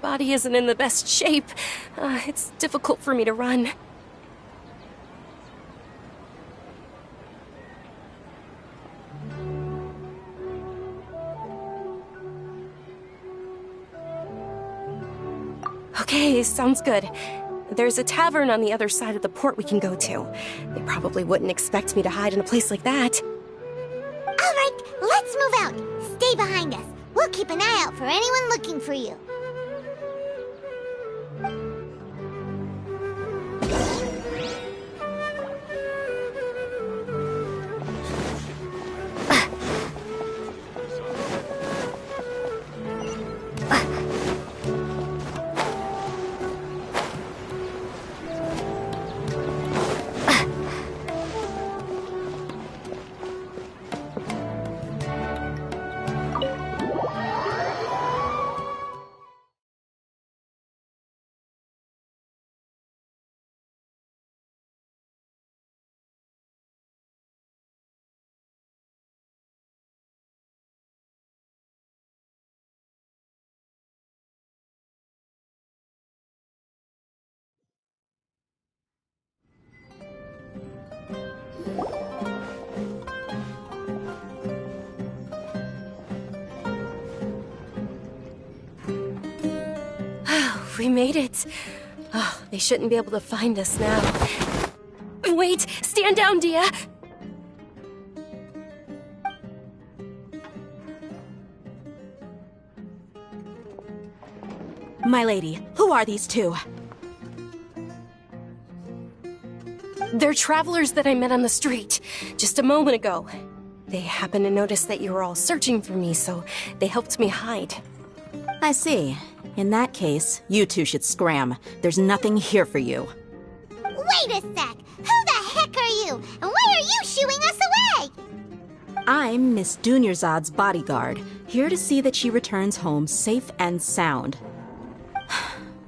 body isn't in the best shape. It's difficult for me to run. Okay, sounds good. There's a tavern on the other side of the port we can go to. They probably wouldn't expect me to hide in a place like that. All right, let's move out. Stay behind us. We'll keep an eye out for anyone looking for you. We made it. Oh, they shouldn't be able to find us now. Wait! Stand down, Dia! My lady, who are these two? They're travelers that I met on the street just a moment ago. They happened to notice that you were all searching for me, so they helped me hide. I see. In that case, you two should scram. There's nothing here for you. Wait a sec! Who the heck are you? And why are you shooing us away? I'm Miss Dunyarzad's bodyguard, here to see that she returns home safe and sound.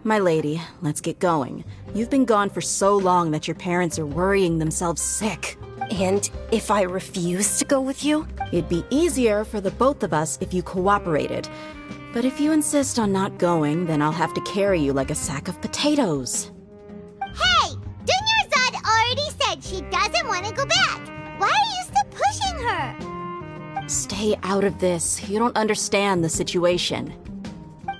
My lady, let's get going. You've been gone for so long that your parents are worrying themselves sick. And if I refuse to go with you? It'd be easier for the both of us if you cooperated. But if you insist on not going, then I'll have to carry you like a sack of potatoes. Hey! Dunyarzad already said she doesn't want to go back. Why are you still pushing her? Stay out of this. You don't understand the situation.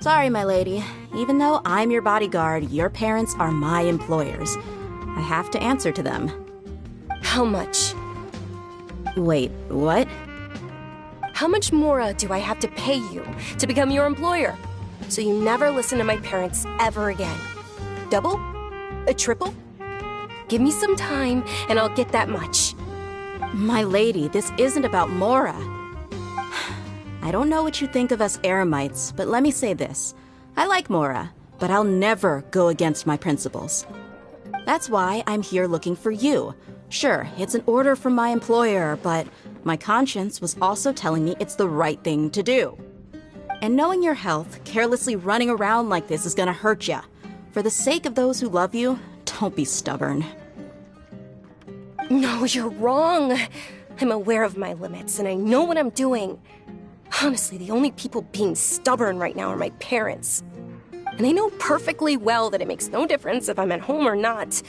Sorry, my lady. Even though I'm your bodyguard, your parents are my employers. I have to answer to them. How much? Wait, what? How much more do I have to pay you to become your employer? So you never listen to my parents ever again. Double? A triple? Give me some time, and I'll get that much. My lady, this isn't about Mora. I don't know what you think of us Eremites, but let me say this. I like Mora, but I'll never go against my principles. That's why I'm here looking for you. Sure, it's an order from my employer, but my conscience was also telling me it's the right thing to do. And knowing your health, carelessly running around like this is gonna hurt ya. For the sake of those who love you, don't be stubborn. No, you're wrong. I'm aware of my limits, and I know what I'm doing. Honestly, the only people being stubborn right now are my parents. And I know perfectly well that it makes no difference if I'm at home or not.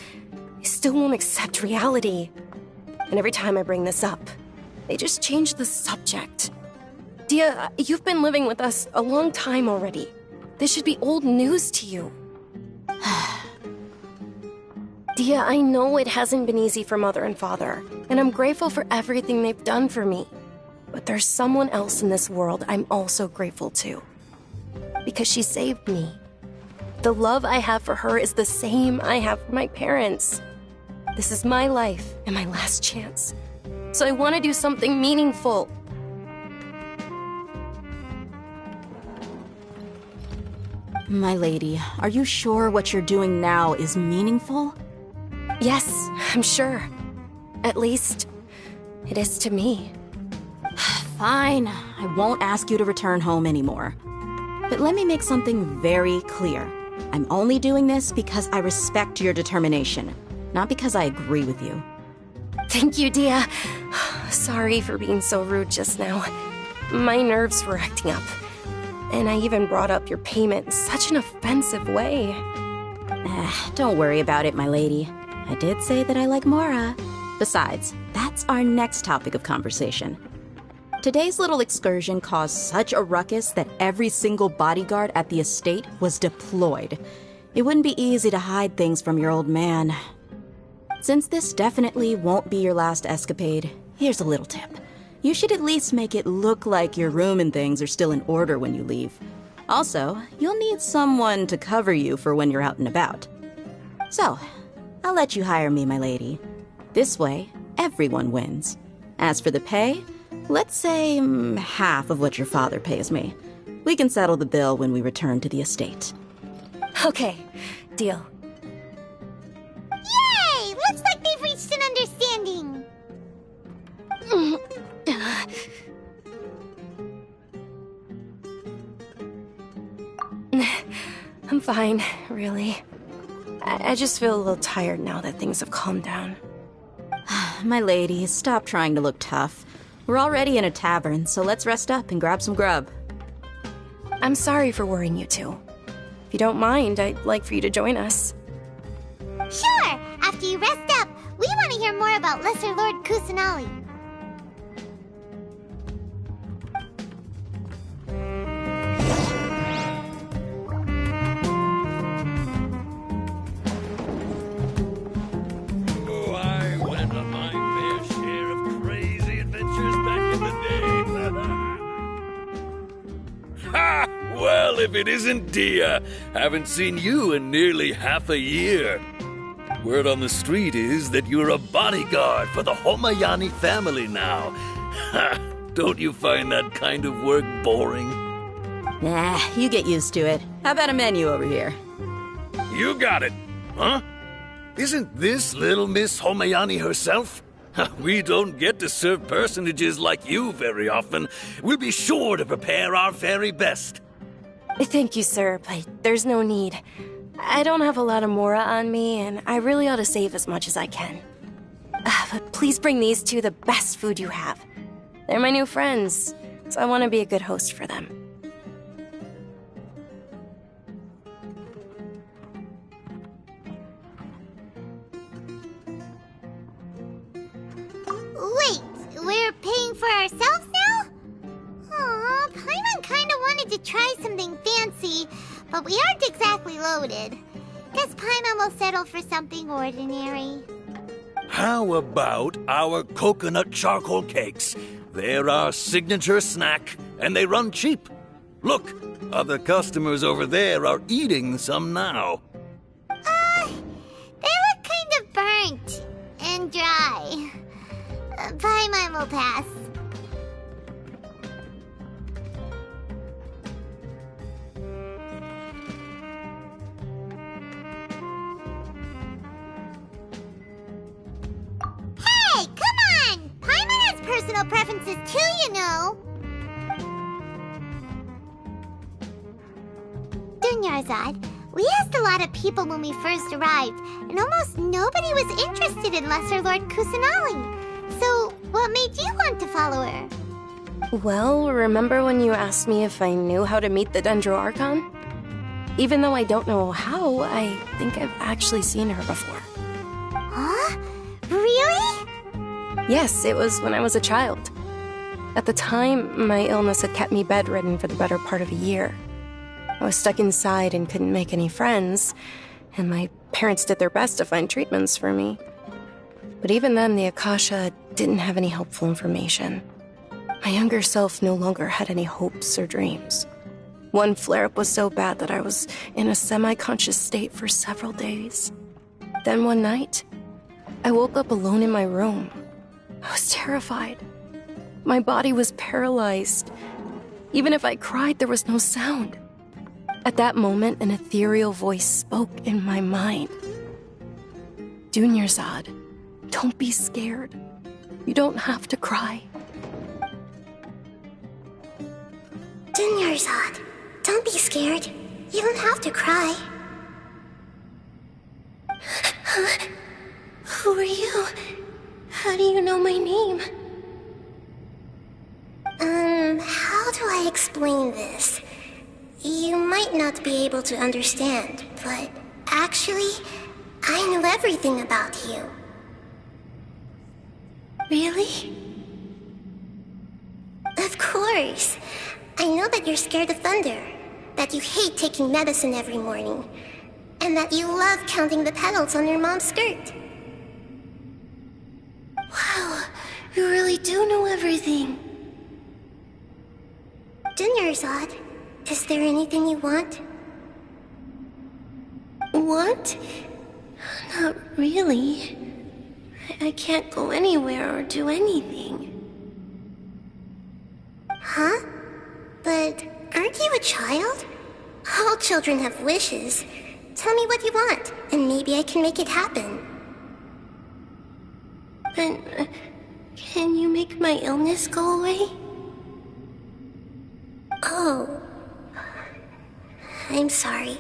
They still won't accept reality. And every time I bring this up, they just change the subject. Dia, you've been living with us a long time already. This should be old news to you. Dia, I know it hasn't been easy for Mother and Father, and I'm grateful for everything they've done for me. But there's someone else in this world I'm also grateful to. Because she saved me. The love I have for her is the same I have for my parents. This is my life and my last chance. So I want to do something meaningful. My lady, are you sure what you're doing now is meaningful? Yes, I'm sure. At least, it is to me. Fine, I won't ask you to return home anymore. But let me make something very clear. I'm only doing this because I respect your determination, not because I agree with you. Thank you, Dia. Sorry for being so rude just now. My nerves were acting up. And I even brought up your payment in such an offensive way. Don't worry about it, my lady. I did say that I like Mora. Besides, that's our next topic of conversation. Today's little excursion caused such a ruckus that every single bodyguard at the estate was deployed. It wouldn't be easy to hide things from your old man. Since this definitely won't be your last escapade, here's a little tip. You should at least make it look like your room and things are still in order when you leave. Also, you'll need someone to cover you for when you're out and about. So, I'll let you hire me, my lady. This way, everyone wins. As for the pay, let's say half of what your father pays me. We can settle the bill when we return to the estate. Okay, deal. Yay! Looks like they've reached an understanding. I'm fine, really. I just feel a little tired now that things have calmed down. My lady, stop trying to look tough. We're already in a tavern, so let's rest up and grab some grub. I'm sorry for worrying you two. If you don't mind, I'd like for you to join us. Sure! After you rest up, we want to hear more about Lesser Lord Kusanali. Well, if it isn't Dia, haven't seen you in nearly half a year. Word on the street is that you're a bodyguard for the Homayani family now. Ha! Don't you find that kind of work boring? Nah, you get used to it. How about a menu over here? You got it. Huh? Isn't this little Miss Homayani herself? We don't get to serve personages like you very often. We'll be sure to prepare our very best. Thank you, sir, but there's no need. I don't have a lot of Mora on me, and I really ought to save as much as I can. But please bring these two the best food you have. They're my new friends, so I want to be a good host for them. Wait, we're paying for ourselves now? Aw, Paimon kinda wanted to try something fancy, but we aren't exactly loaded. Guess Paimon will settle for something ordinary. How about our coconut charcoal cakes? They're our signature snack, and they run cheap. Look, other customers over there are eating some now. They look kind of burnt and dry. Paimon will pass. Hey, come on! Paimon has personal preferences too, you know. Dunyarzad, we asked a lot of people when we first arrived, and almost nobody was interested in Lesser Lord Kusanali. So, what made you want to follow her? Well, remember when you asked me if I knew how to meet the Dendro Archon? Even though I don't know how, I think I've actually seen her before. Huh? Really? Yes, it was when I was a child. At the time, my illness had kept me bedridden for the better part of a year. I was stuck inside and couldn't make any friends, and my parents did their best to find treatments for me. But even then, the Akasha didn't have any helpful information. My younger self no longer had any hopes or dreams. One flare-up was so bad that I was in a semi-conscious state for several days. Then one night, I woke up alone in my room. I was terrified. My body was paralyzed. Even if I cried, there was no sound. At that moment, an ethereal voice spoke in my mind. Dunyarzad, don't be scared. You don't have to cry. Dunyarzad, don't be scared. You don't have to cry. Who are you? How do you know my name? How do I explain this? You might not be able to understand, but actually, I know everything about you. Really? Of course. I know that you're scared of thunder, that you hate taking medicine every morning, and that you love counting the petals on your mom's skirt. Wow, you really do know everything. Dunyarzad, is there anything you want? Want? Not really. I can't go anywhere or do anything. Huh? But aren't you a child? All children have wishes. Tell me what you want, and maybe I can make it happen. But can you make my illness go away? Oh. I'm sorry.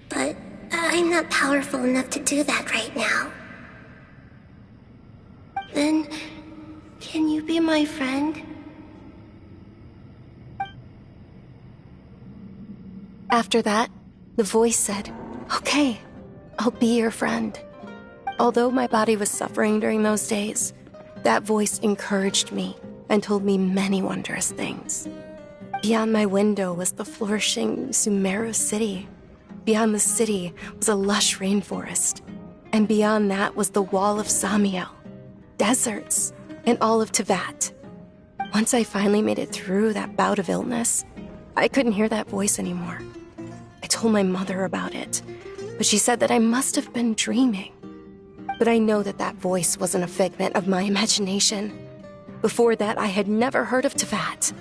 But I'm not powerful enough to do that right now. Then, can you be my friend? After that, the voice said, "Okay, I'll be your friend." Although my body was suffering during those days, that voice encouraged me and told me many wondrous things. Beyond my window was the flourishing Sumeru city. Beyond the city was a lush rainforest. And beyond that was the wall of Samiel, deserts, and all of Tevat. Once I finally made it through that bout of illness, I couldn't hear that voice anymore. I told my mother about it, but she said that I must have been dreaming. But I know that that voice wasn't a figment of my imagination. Before that, I had never heard of Tevat.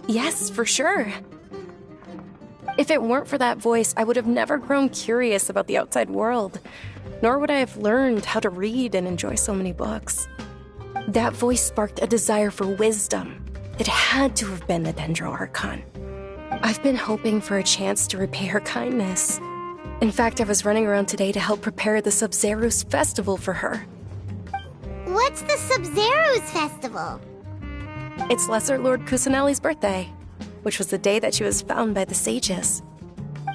Yes, for sure. If it weren't for that voice, I would have never grown curious about the outside world, nor would I have learned how to read and enjoy so many books. That voice sparked a desire for wisdom. It had to have been the Dendro Archon. I've been hoping for a chance to repay her kindness. In fact, I was running around today to help prepare the Sub-Zerus festival for her. What's the Sub-Zerus festival? It's Lesser Lord Kusanali's birthday, which was the day that she was found by the sages.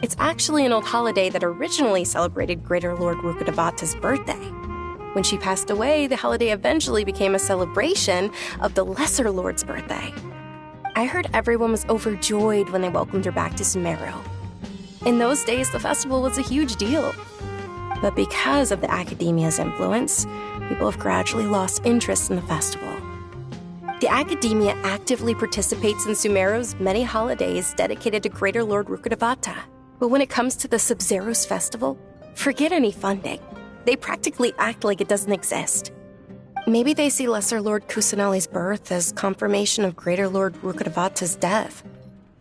It's actually an old holiday that originally celebrated Greater Lord Rukkhadevata's birthday. When she passed away, the holiday eventually became a celebration of the Lesser Lord's birthday. I heard everyone was overjoyed when they welcomed her back to Sumeru. In those days, the festival was a huge deal. But because of the Academia's influence, people have gradually lost interest in the festival. The Academia actively participates in Sumeru's many holidays dedicated to Greater Lord Rukkhadevata. But when it comes to the Sub-Zero's festival, forget any funding. They practically act like it doesn't exist. Maybe they see Lesser Lord Kusanali's birth as confirmation of Greater Lord Rukkhadevata's death,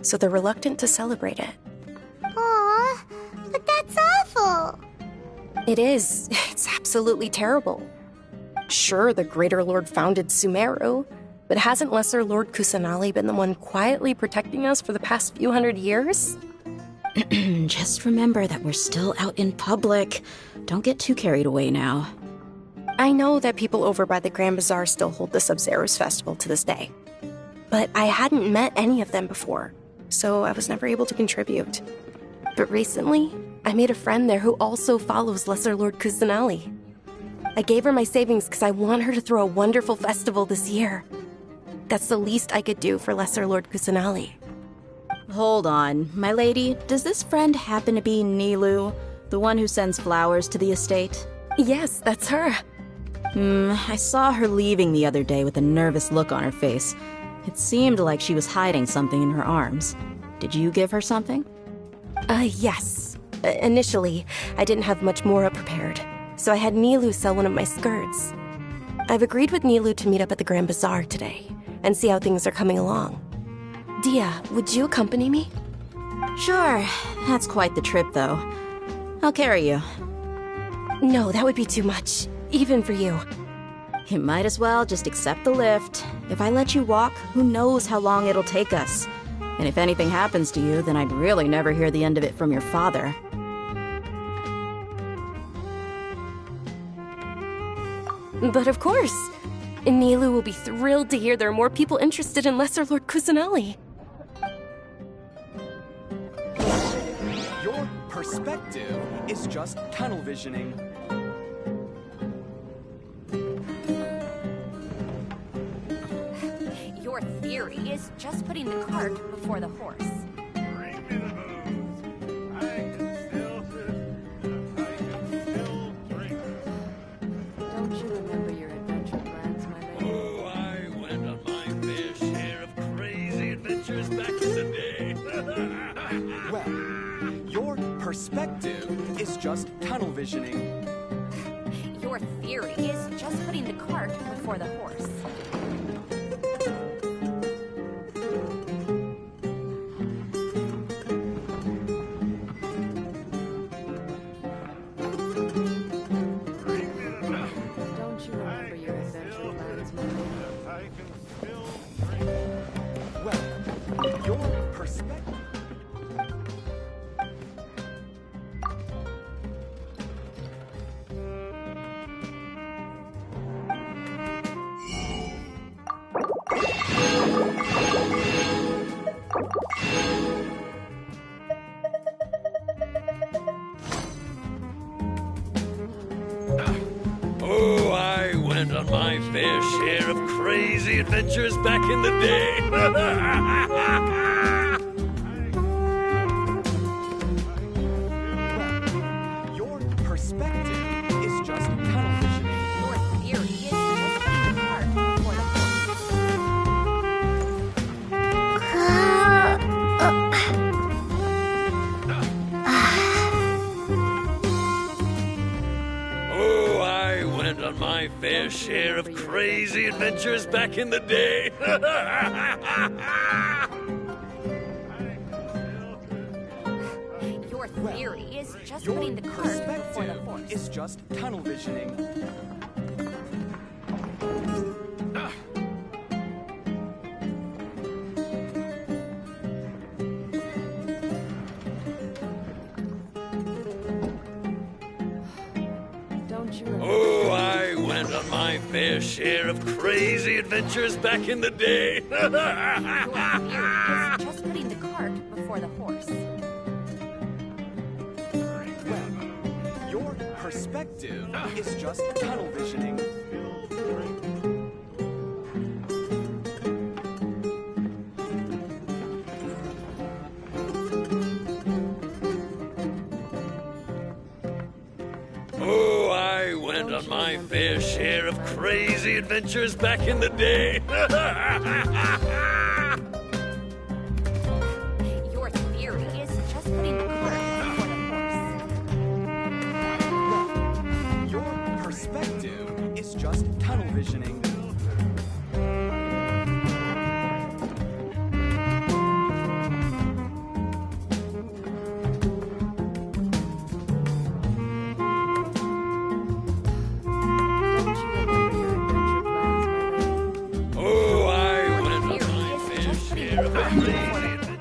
so they're reluctant to celebrate it. Aw, but that's awful. It is. It's absolutely terrible. Sure, the Greater Lord founded Sumeru, but hasn't Lesser Lord Kusanali been the one quietly protecting us for the past few hundred years? Just remember that we're still out in public. Don't get too carried away now. I know that people over by the Grand Bazaar still hold the Sub-Zero's festival to this day. But I hadn't met any of them before, so I was never able to contribute. But recently, I made a friend there who also follows Lesser Lord Kusanali. I gave her my savings because I want her to throw a wonderful festival this year. That's the least I could do for Lesser Lord Kusanali. Hold on, my lady. Does this friend happen to be Nilu, the one who sends flowers to the estate? Yes, that's her. I saw her leaving the other day with a nervous look on her face. It seemed like she was hiding something in her arms. Did you give her something? Yes. Initially, I didn't have much more prepared, so I had Nilu sell one of my skirts. I've agreed with Nilu to meet up at the Grand Bazaar today and see how things are coming along. Dia, would you accompany me? Sure. That's quite the trip, though. I'll carry you. No, that would be too much, even for you. You might as well just accept the lift. If I let you walk, who knows how long it'll take us. And if anything happens to you, then I'd really never hear the end of it from your father. But of course, Nilu will be thrilled to hear there are more people interested in Lesser Lord Kusanali. Your perspective is just tunnel visioning. Your theory is just putting the cart before the horse. Don't you remember your adventure plans, my lady? Oh, I went on my fair share of crazy adventures back in the day. Well, your perspective is just tunnel visioning. Your theory is just putting the cart before the horse. Don't you remember your adventure plans, my lady? Well, your perspective. Oh, I went on my fair share of crazy adventures back in the day. Your perspective is just tunnel visioning. Your theory is just putting the cart before the horse. Oh, I went on my fair share of crazy adventures back in the day. Your theory is just Your putting the cart before the perspective horse. is just tunnel visioning. Don't you remember? Oh, I went on my fair share of crazy adventures back in the day. Your theory is just putting the cart before the horse. Well, your perspective is just tunnel visioning. on my fair share of crazy adventures back in the day. Your theory is just putting the cart before the horse. Your perspective is just tunnel visioning. Oh, I went on my fair share of crazy adventures.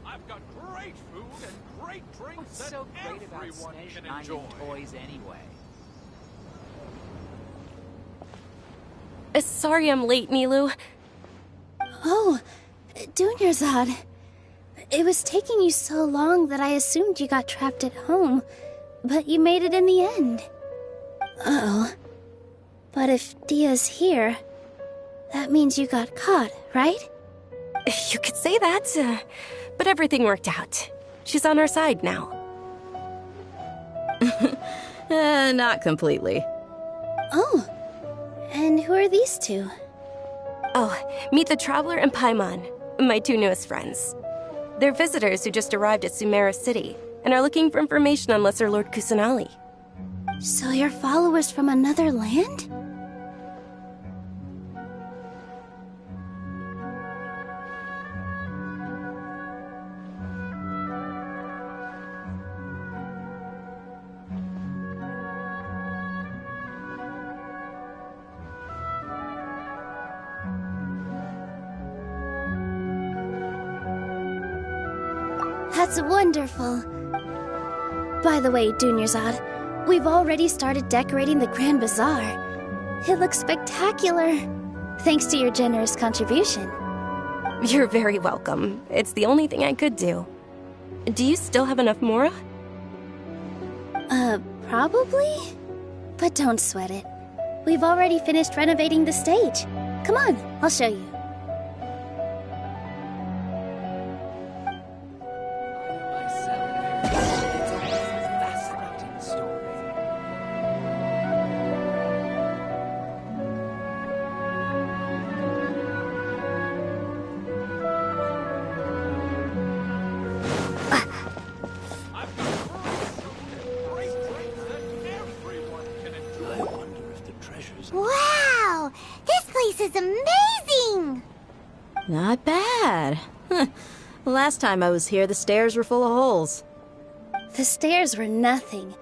I've got great food and great drinks What's that so great about everyone can Snake enjoy. toys anyway? Sorry I'm late, Milu. Oh, Dunyarzad. It was taking you so long that I assumed you got trapped at home, but you made it in the end. Uh-oh. But if Dia's here, that means you got caught, right? You could say that, but everything worked out. She's on our side now. Not completely. Oh, and who are these two? Oh, meet the Traveler and Paimon, my two newest friends. They're visitors who just arrived at Sumeru City and are looking for information on Lesser Lord Kusanali. So you're followers from another land? That's wonderful. By the way, Dunyarzad, we've already started decorating the Grand Bazaar. It looks spectacular, thanks to your generous contribution. You're very welcome. It's the only thing I could do. Do you still have enough Mora? Probably? But don't sweat it. We've already finished renovating the stage. Come on, I'll show you. place is amazing! Not bad. Last time I was here, the stairs were full of holes. The stairs were nothing.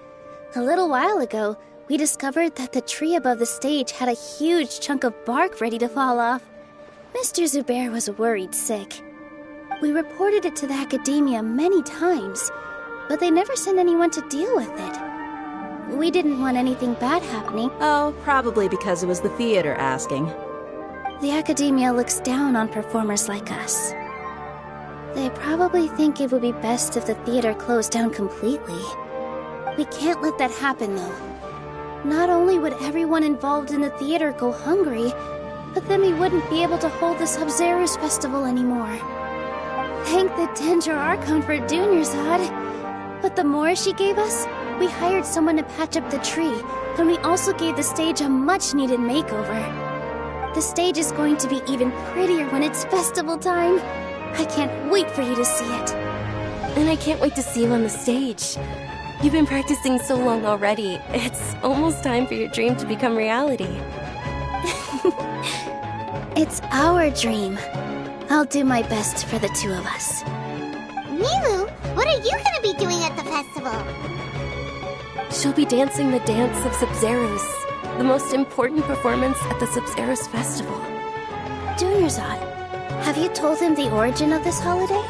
A little while ago, we discovered that the tree above the stage had a huge chunk of bark ready to fall off. Mr. Zubair was worried sick. We reported it to the academia many times, but they never sent anyone to deal with it. We didn't want anything bad happening. Oh, probably because it was the theater asking. The academia looks down on performers like us. They probably think it would be best if the theater closed down completely. We can't let that happen, though. Not only would everyone involved in the theater go hungry, but then we wouldn't be able to hold the Sub-Zero's festival anymore. Thank the Dendro Archon for Dunyarzad. But the more she gave us, we hired someone to patch up the tree, and we also gave the stage a much-needed makeover. The stage is going to be even prettier when it's festival time. I can't wait for you to see it. And I can't wait to see you on the stage. You've been practicing so long already. It's almost time for your dream to become reality. It's our dream. I'll do my best for the two of us. Nilou, what are you gonna be doing at the festival? She'll be dancing the dance of Sub-Zeros, the most important performance at the Sub-Zeros festival. Dunyarzad, have you told him the origin of this holiday?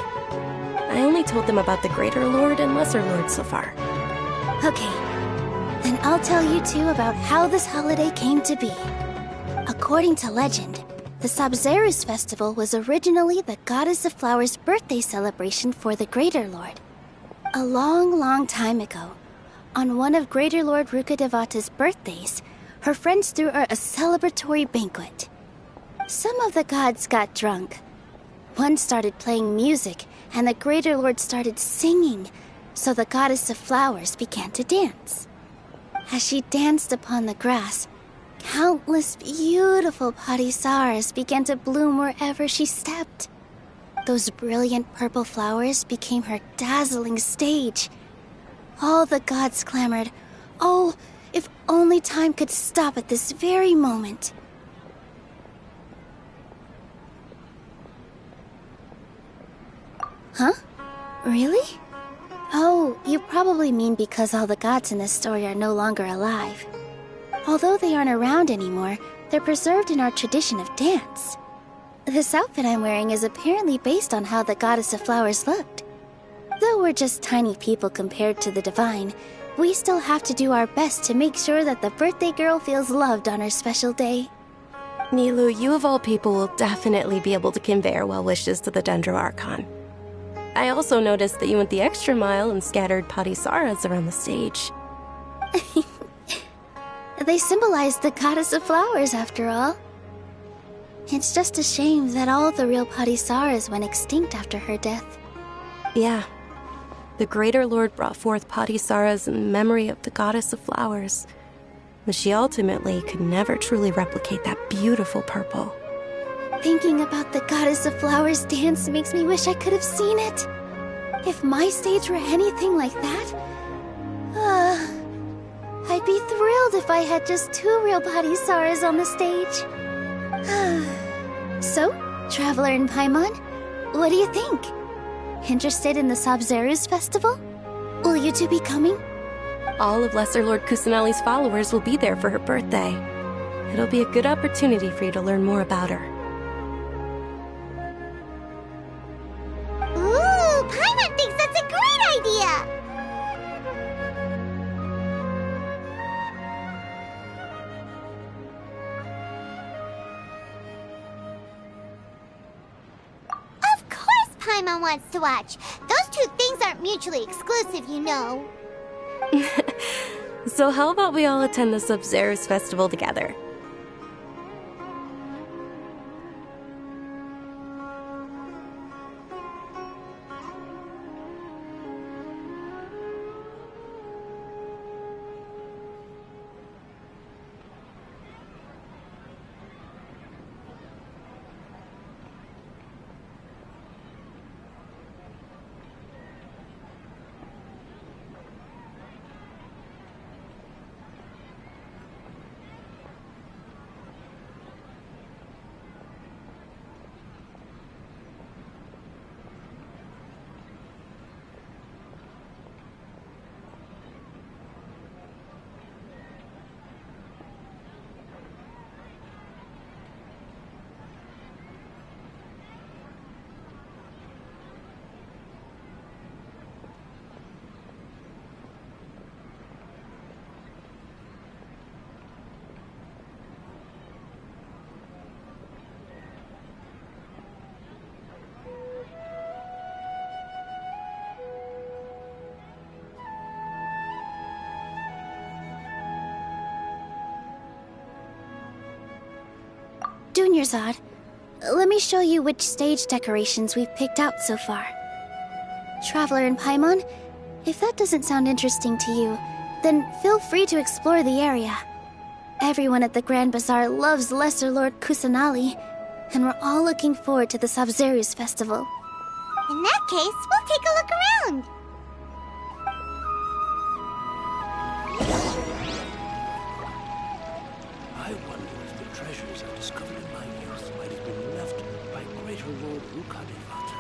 I only told them about the Greater Lord and Lesser Lord so far. Okay, then I'll tell you two about how this holiday came to be. According to legend, the Sub-Zeros festival was originally the Goddess of Flowers' birthday celebration for the Greater Lord. A long, long time ago, on one of Greater Lord Rukkhadevata's birthdays, her friends threw her a celebratory banquet. Some of the gods got drunk. One started playing music, and the Greater Lord started singing, so the Goddess of Flowers began to dance. As she danced upon the grass, countless beautiful parisaras began to bloom wherever she stepped. Those brilliant purple flowers became her dazzling stage. All the gods clamored, "Oh, if only time could stop at this very moment." Huh? Really? Oh, you probably mean because all the gods in this story are no longer alive. Although they aren't around anymore, they're preserved in our tradition of dance. This outfit I'm wearing is apparently based on how the Goddess of Flowers looked. Though we're just tiny people compared to the divine, we still have to do our best to make sure that the birthday girl feels loved on her special day. Nilou, you of all people will definitely be able to convey our well wishes to the Dendro Archon. I also noticed that you went the extra mile and scattered parisaras around the stage. They symbolize the Goddess of Flowers, after all. It's just a shame that all the real parisaras went extinct after her death. Yeah. The Greater Lord brought forth parisaras in memory of the Goddess of Flowers, but she ultimately could never truly replicate that beautiful purple. Thinking about the Goddess of Flowers dance makes me wish I could have seen it. If my stage were anything like that, I'd be thrilled if I had just 2 real parisaras on the stage. So, Traveler and Paimon, what do you think? Interested in the Sub-Zero's festival? Will you two be coming? All of Lesser Lord Kusanali's followers will be there for her birthday. It'll be a good opportunity for you to learn more about her. Ooh, Paimon thinks that's a great idea! Of course Paimon wants to watch. Those two things aren't mutually exclusive, you know. So how about we all attend the Sub-Zero's festival together? Dunyarzad, let me show you which stage decorations we've picked out so far. Traveler and Paimon, if that doesn't sound interesting to you, then feel free to explore the area. Everyone at the Grand Bazaar loves Lesser Lord Kusanali, and we're all looking forward to the Sabzeruz festival. In that case, we'll take a look around. I wonder if the treasures I discovered in my youth might have been left by Greater Lord Rukadevata.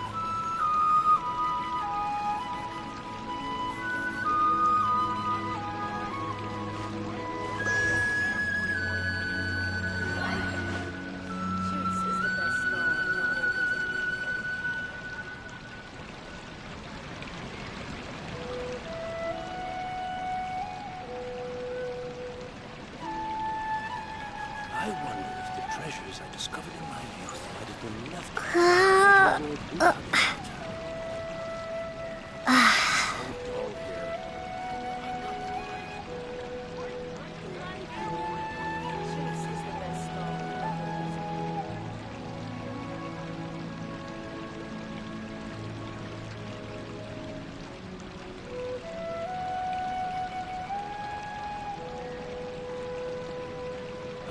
I wonder if the treasures I discovered in my youth might have been left by Lord Rukadevata.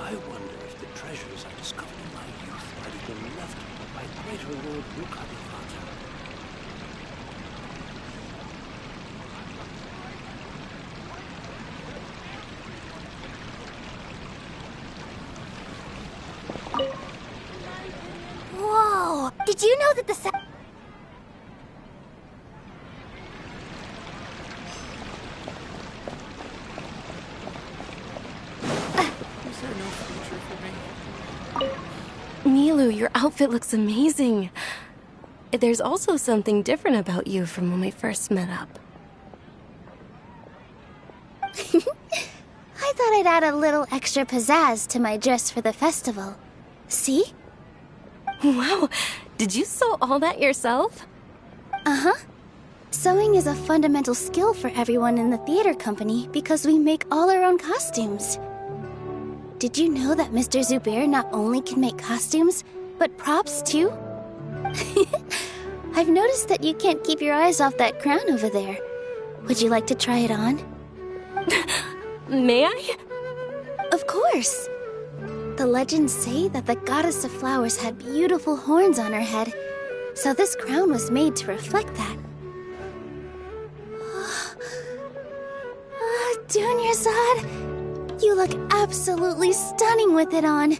I wonder if the treasures I discovered in my youth might have been left by Greater Lord Rukadevata. Whoa! Did you know that the Is there no future for me? Milu, your outfit looks amazing. There's also something different about you from when we first met up. I thought I'd add a little extra pizzazz to my dress for the festival. See? Wow, did you sew all that yourself? Uh-huh. Sewing is a fundamental skill for everyone in the theater company because we make all our own costumes. Did you know that Mr. Zubair not only can make costumes, but props too? I've noticed that you can't keep your eyes off that crown over there. Would you like to try it on? May I? Of course. The legends say that the goddess of flowers had beautiful horns on her head, so this crown was made to reflect that. Dunyarzad, you look absolutely stunning with it on.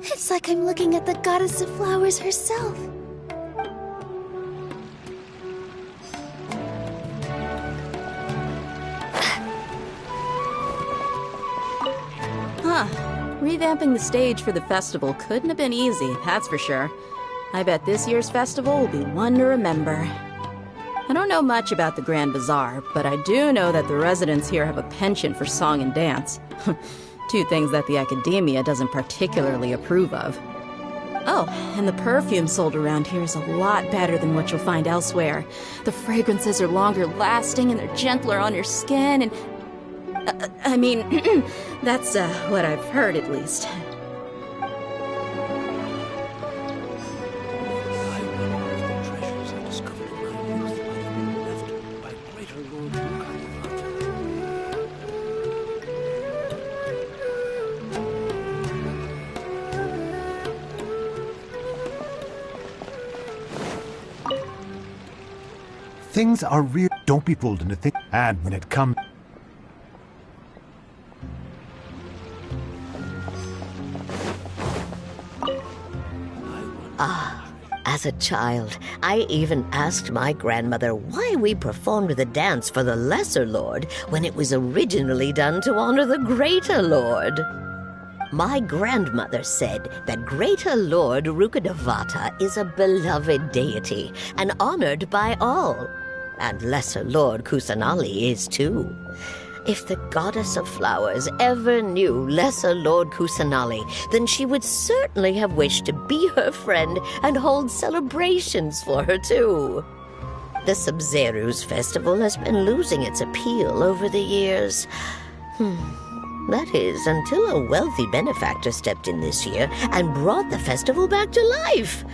It's like I'm looking at the goddess of flowers herself. Huh. Revamping the stage for the festival couldn't have been easy, that's for sure. I bet this year's festival will be one to remember. I don't know much about the Grand Bazaar, but I do know that the residents here have a penchant for song and dance. Two things that the academia doesn't particularly approve of. Oh, and the perfume sold around here is a lot better than what you'll find elsewhere. The fragrances are longer lasting and they're gentler on your skin and... I mean, that's what I've heard at least. Things are real. Don't be fooled into things. And when it comes... As a child, I even asked my grandmother why we performed the dance for the Lesser Lord when it was originally done to honor the Greater Lord. My grandmother said that Greater Lord Rukadevata is a beloved deity and honored by all, and Lesser Lord Kusanali is too. If the goddess of flowers ever knew Lesser Lord Kusanali, then she would certainly have wished to be her friend and hold celebrations for her too. The Sabzeruz festival has been losing its appeal over the years. That is, until a wealthy benefactor stepped in this year and brought the festival back to life.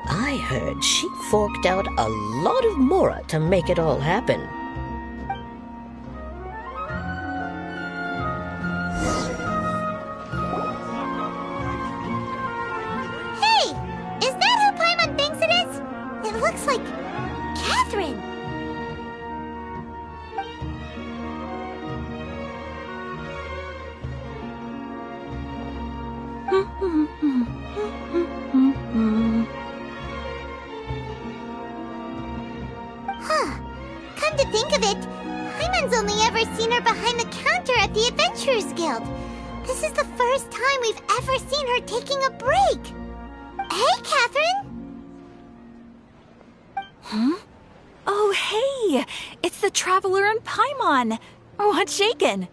I heard she forked out a lot of mora to make it all happen. Hey! Is that who Paimon thinks it is? It looks like Catherine. Huh. Come to think of it, Paimon's only ever seen her behind the counter at the Adventurers Guild. This is the first time we've ever seen her taking a break. Hey, Catherine! Huh? Oh, hey! It's the Traveler and Paimon! What's shaken?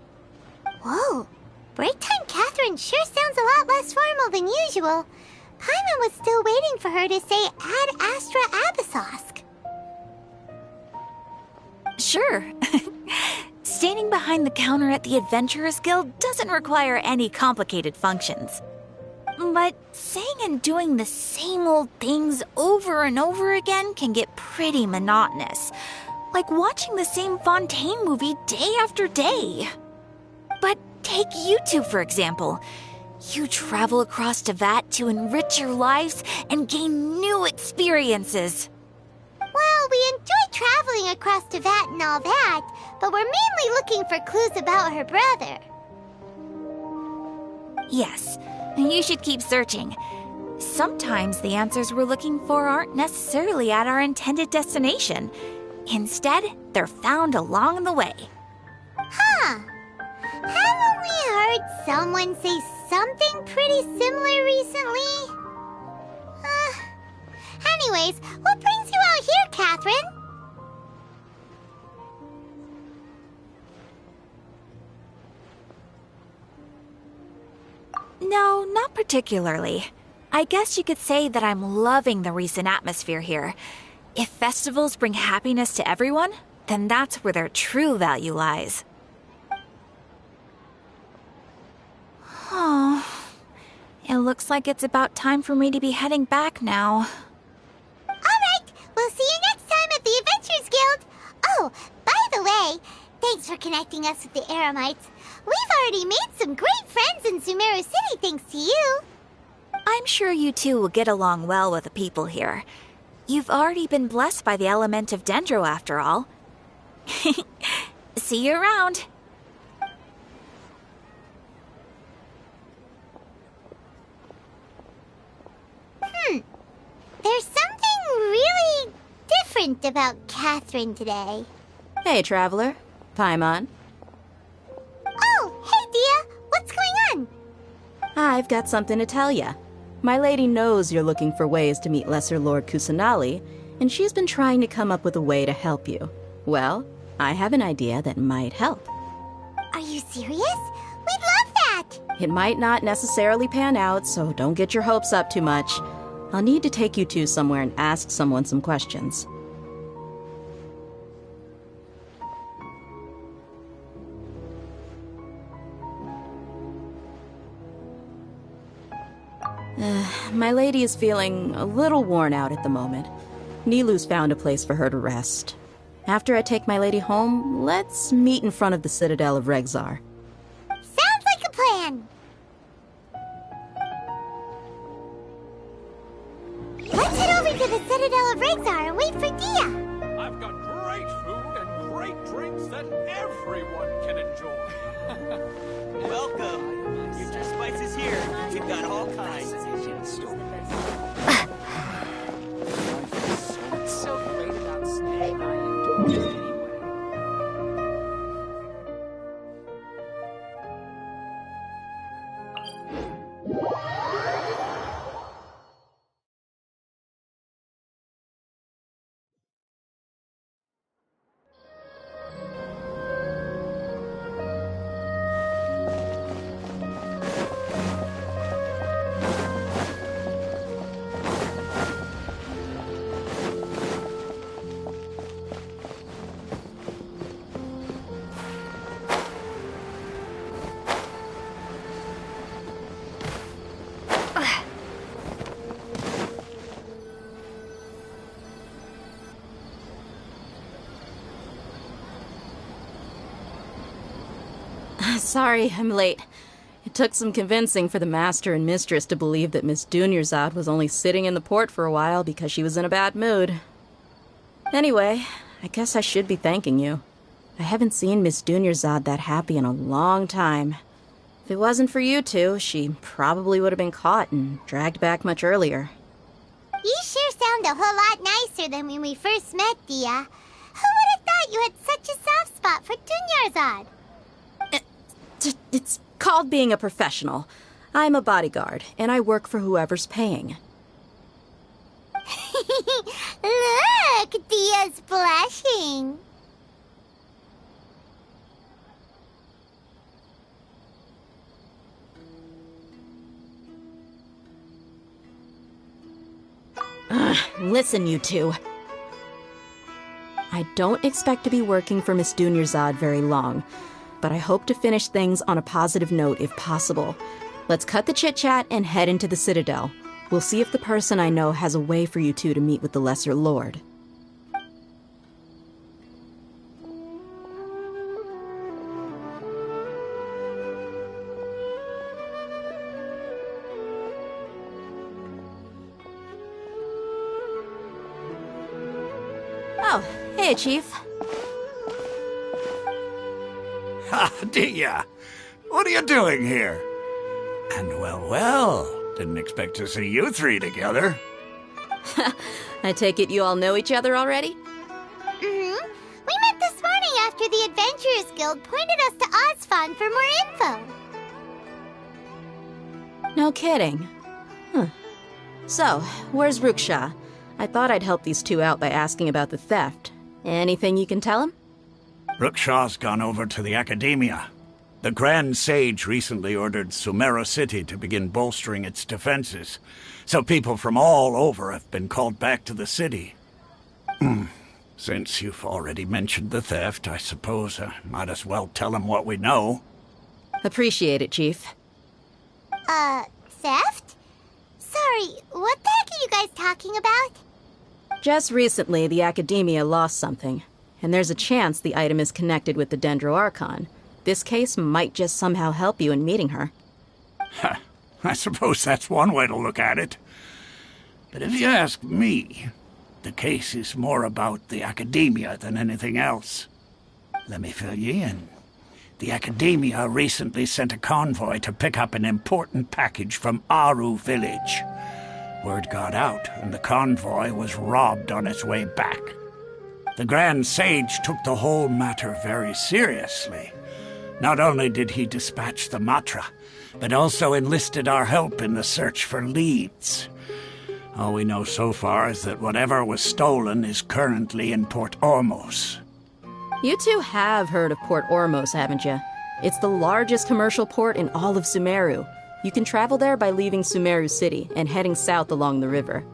Whoa. Break time Catherine sure sounds a lot less formal than usual. Paimon was still waiting for her to say Ad Astra Abyssosk. Sure. Standing behind the counter at the Adventurers Guild doesn't require any complicated functions. But saying and doing the same old things over and over again can get pretty monotonous. Like watching the same Fontaine movie day after day. But take you two, for example. You travel across Tevat to enrich your lives and gain new experiences. Well, we enjoy traveling across Tevat and all that, but we're mainly looking for clues about her brother. Yes, you should keep searching. Sometimes the answers we're looking for aren't necessarily at our intended destination. Instead, they're found along the way. Huh. Haven't we heard someone say something pretty similar recently? Anyways, what brings you out here, Catherine? No, not particularly. I guess you could say that I'm loving the recent atmosphere here. If festivals bring happiness to everyone, then that's where their true value lies. Oh, it looks like it's about time for me to be heading back now. Alright, we'll see you next time at the Adventurers Guild. Oh, by the way, thanks for connecting us with the Eremites. We've already made some great friends in Sumeru City thanks to you. I'm sure you two will get along well with the people here. You've already been blessed by the element of Dendro after all. See you around. There's something really different about Catherine today. Hey, Traveler. Paimon. Oh, hey, Dia. What's going on? I've got something to tell ya. My lady knows you're looking for ways to meet Lesser Lord Kusanali, and she's been trying to come up with a way to help you. Well, I have an idea that might help. Are you serious? We'd love that! It might not necessarily pan out, so don't get your hopes up too much. I'll need to take you two somewhere and ask someone some questions. My lady is feeling a little worn out at the moment. Nilu's found a place for her to rest. After I take my lady home, let's meet in front of the Citadel of Regzar. Sounds like a plan! Let's head over to the Citadel of Regzar and wait for Dia! I've got great food and great drinks that everyone can enjoy. Welcome. Future Spice is here. We've got all kinds. What's so great about staying anyway? Sorry, I'm late. It took some convincing for the master and mistress to believe that Miss Dunyarzad was only sitting in the port for a while because she was in a bad mood. Anyway, I guess I should be thanking you. I haven't seen Miss Dunyarzad that happy in a long time. If it wasn't for you two, she probably would have been caught and dragged back much earlier. You sure sound a whole lot nicer than when we first met, Dia. Who would have thought you had such a soft spot for Dunyarzad? It's called being a professional. I'm a bodyguard, and I work for whoever's paying. Look, Dia's blushing. Listen, you two. I don't expect to be working for Miss Dunyarzad very long, but I hope to finish things on a positive note if possible. Let's cut the chit-chat and head into the Citadel. We'll see if the person I know has a way for you two to meet with the Lesser Lord. Oh, hey, Chief. Ha, Dia! What are you doing here? And well, didn't expect to see you three together. I take it you all know each other already? Mm-hmm. We met this morning after the Adventurers Guild pointed us to Ozfon for more info. No kidding. Huh. So, where's Ruksha? I thought I'd help these two out by asking about the theft. Anything you can tell him? Ruksha's gone over to the Academia. The Grand Sage recently ordered Sumeru City to begin bolstering its defenses, so people from all over have been called back to the city. Since you've already mentioned the theft, I suppose I might as well tell him what we know. Appreciate it, Chief. Theft? Sorry, what the heck are you guys talking about? Just recently, the Academia lost something, and there's a chance the item is connected with the Dendro Archon. This case might just somehow help you in meeting her. I suppose that's one way to look at it. But if you ask me, the case is more about the Academia than anything else. Let me fill you in. The Academia recently sent a convoy to pick up an important package from Aru village. Word got out, and the convoy was robbed on its way back. The Grand Sage took the whole matter very seriously. Not only did he dispatch the Matra, but also enlisted our help in the search for leads. All we know so far is that whatever was stolen is currently in Port Ormos. You two have heard of Port Ormos, haven't you? It's the largest commercial port in all of Sumeru. You can travel there by leaving Sumeru City and heading south along the river.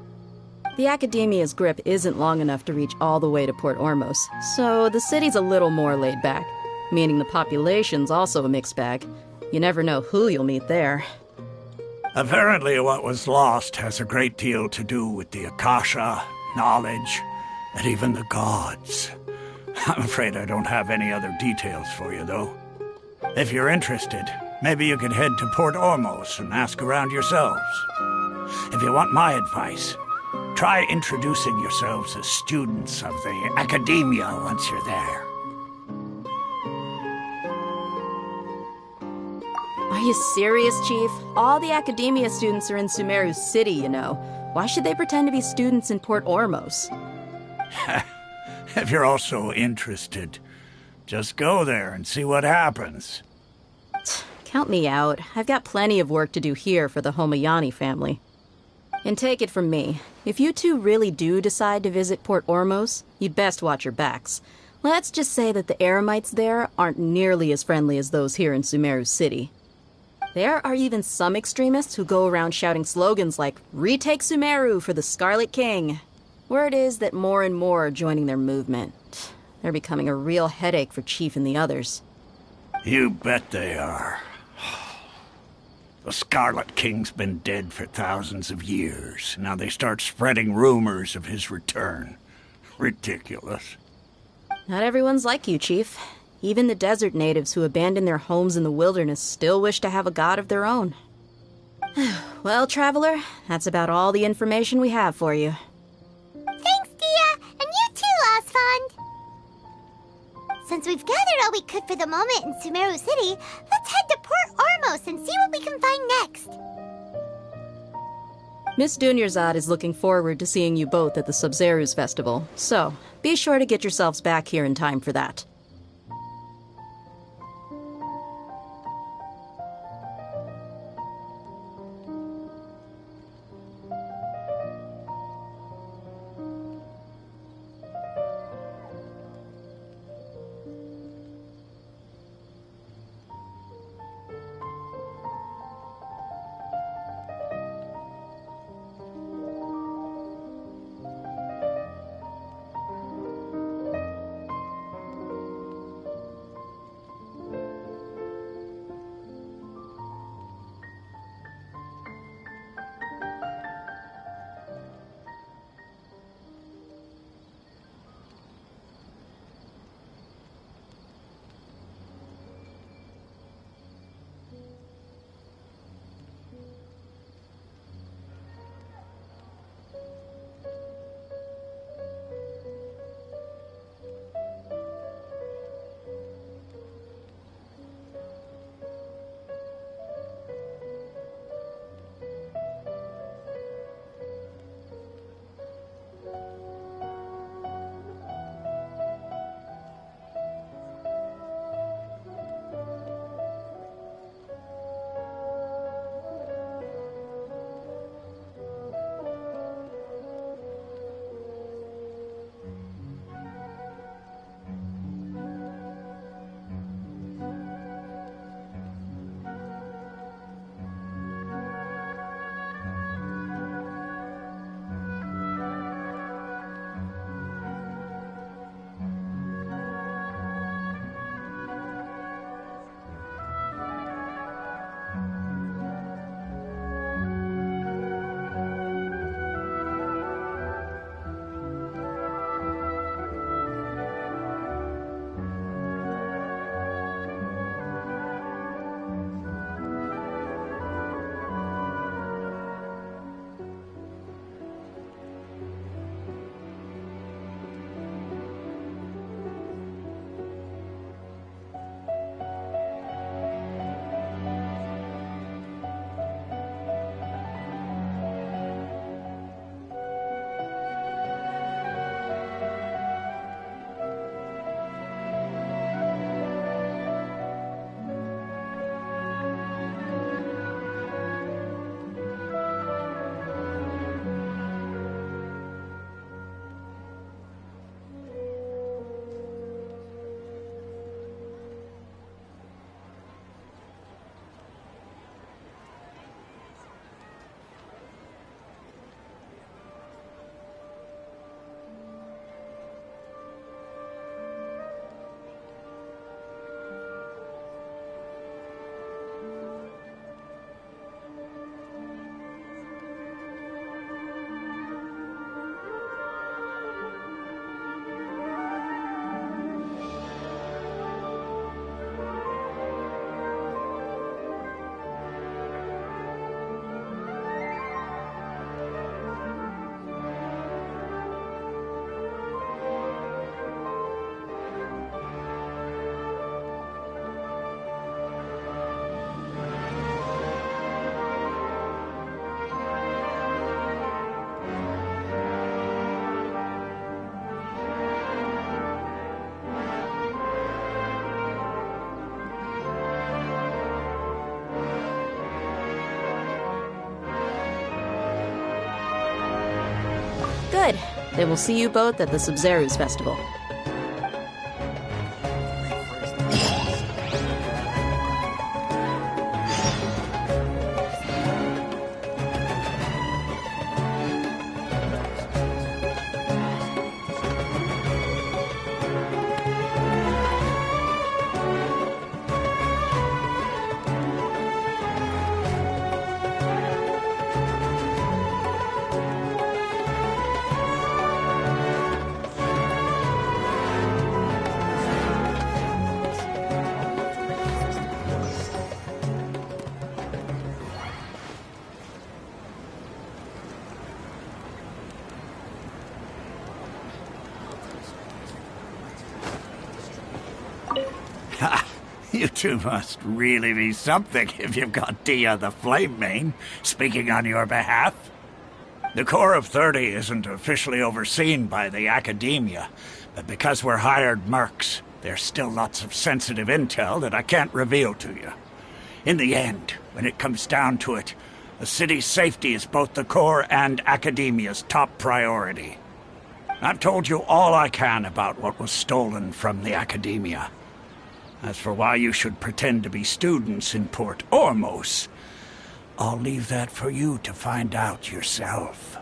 The Academia's grip isn't long enough to reach all the way to Port Ormos, so the city's a little more laid back, meaning the population's also a mixed bag. You never know who you'll meet there. Apparently what was lost has a great deal to do with the Akasha, knowledge, and even the gods. I'm afraid I don't have any other details for you, though. If you're interested, maybe you could head to Port Ormos and ask around yourselves. If you want my advice, try introducing yourselves as students of the Academia once you're there. Are you serious, Chief? All the Academia students are in Sumeru City, you know. Why should they pretend to be students in Port Ormos? If you're also interested, just go there and see what happens. Count me out. I've got plenty of work to do here for the Homayani family. And take it from me, if you two really do decide to visit Port Ormos, you'd best watch your backs. Let's just say that the Eremites there aren't nearly as friendly as those here in Sumeru City. There are even some extremists who go around shouting slogans like, "Retake Sumeru for the Scarlet King." Word is that more and more are joining their movement. They're becoming a real headache for Chief and the others. You bet they are. The Scarlet King's been dead for thousands of years. Now they start spreading rumors of his return. Ridiculous. Not everyone's like you, Chief. Even the desert natives who abandoned their homes in the wilderness still wish to have a god of their own. Well, traveler, that's about all the information we have for you. Thanks, Dia! And you too, Osfond! Since we've gathered all we could for the moment in Sumeru City, let's head to Port Ormos and see what we can find next. Miss Dunyarzad is looking forward to seeing you both at the Sub-Zeru's festival, so be sure to get yourselves back here in time for that. Good. They will see you both at the Sub-Zeru's festival. You two must really be something if you've got Dia the Flame Mane speaking on your behalf. The Corps of 30 isn't officially overseen by the Academia, but because we're hired mercs, there's still lots of sensitive intel that I can't reveal to you. In the end, when it comes down to it, the city's safety is both the Corps and Academia's top priority. I've told you all I can about what was stolen from the Academia. As for why you should pretend to be students in Port Ormos, I'll leave that for you to find out yourself.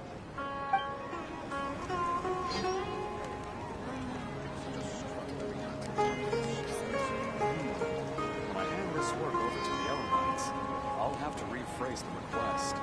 When I hand this work over to the Elamites, I'll have to rephrase the request.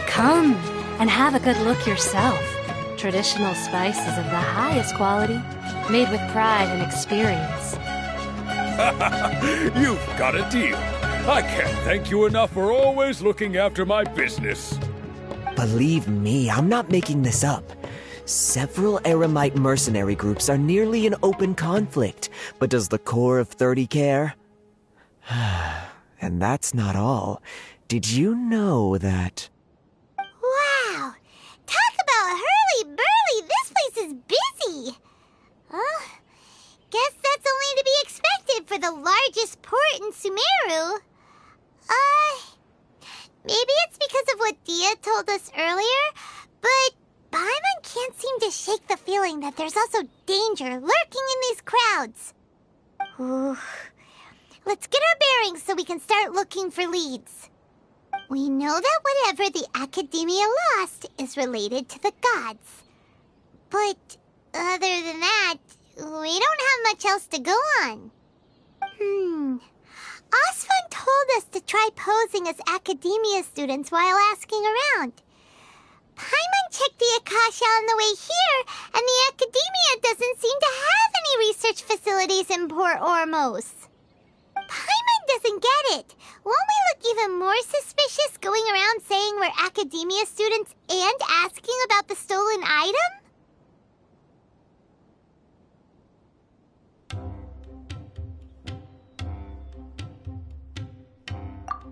Come and have a good look yourself. Traditional spices of the highest quality, made with pride and experience. You've got a deal. I can't thank you enough for always looking after my business. Believe me, I'm not making this up. Several Eremite mercenary groups are nearly in open conflict, but does the Corps of 30 care? And that's not all. Did you know that... Wow! Talk about hurly-burly! This place is busy! Guess that's only to be expected for the largest port in Sumeru. Maybe it's because of what Dia told us earlier, but Paimon can't seem to shake the feeling that there's also danger lurking in these crowds. Ooh. Let's get our bearings so we can start looking for leads. We know that whatever the Academia lost is related to the gods. But other than that, we don't have much else to go on. Osfun told us to try posing as Academia students while asking around. Paimon checked the Akasha on the way here, and the Academia doesn't seem to have any research facilities in Port Ormos. Paimon doesn't get it. Won't we look even more suspicious going around saying we're Academia students and asking about the stolen item?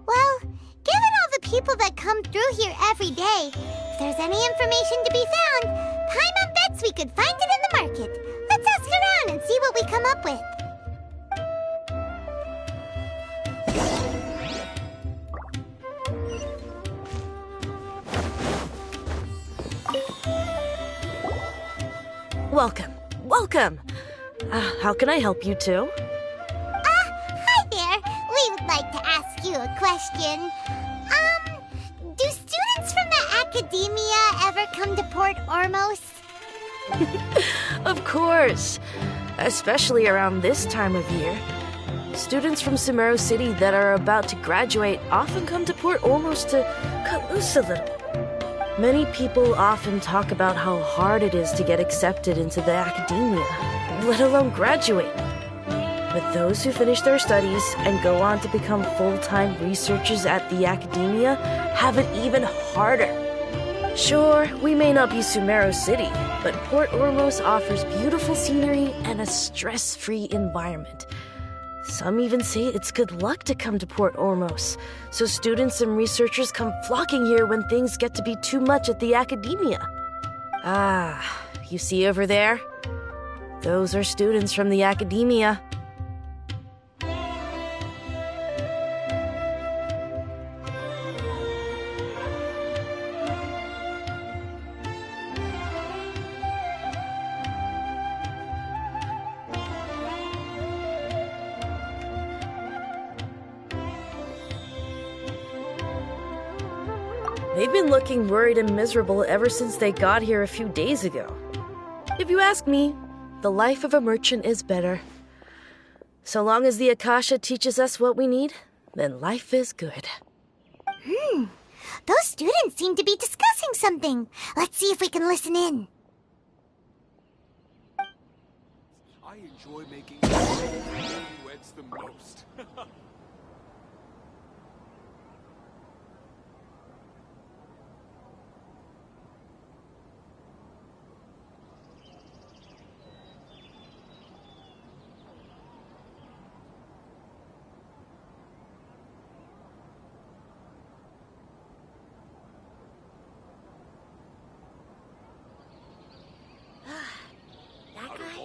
Well, given all the people that come through here every day, if there's any information to be found, Paimon bets we could find it in the market. Let's ask around and see what we come up with. Welcome. Welcome. How can I help you two? Hi there. We would like to ask you a question. Do students from ever come to Port Ormos? Of course. Especially around this time of year. Students from Sumeru City that are about to graduate often come to Port Ormos to cut loose a little. Many people often talk about how hard it is to get accepted into the academia, let alone graduate. But those who finish their studies and go on to become full-time researchers at the academia have it even harder. Sure, we may not be Sumeru City, but Port Ormos offers beautiful scenery and a stress-free environment. Some even say it's good luck to come to Port Ormos, so students and researchers come flocking here when things get to be too much at the academia. Ah, you see over there? Those are students from the academia. They've been looking worried and miserable ever since they got here a few days ago. If you ask me, the life of a merchant is better. So long as the Akasha teaches us what we need, then life is good. Those students seem to be discussing something. Let's see if we can listen in. I enjoy making newlyweds the most.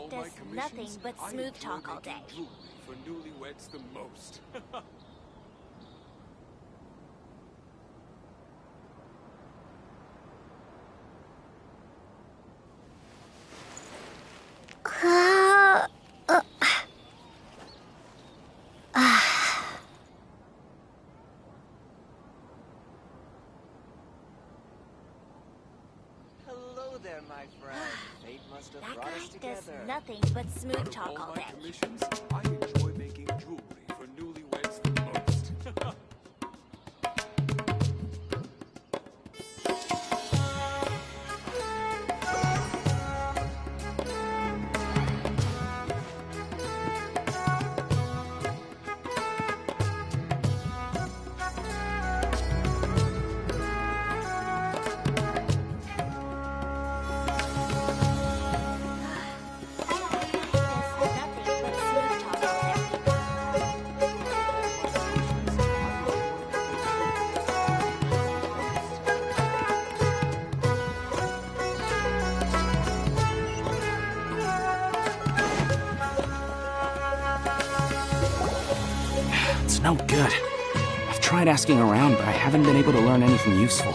Does nothing but smooth talk all day. For newlyweds the most. Hello there, my friend. Fate must have brought us together. Does nothing but smooth talk all day. Commissions, I enjoy making jewelry for newlyweds the most. No good. I've tried asking around, but I haven't been able to learn anything useful.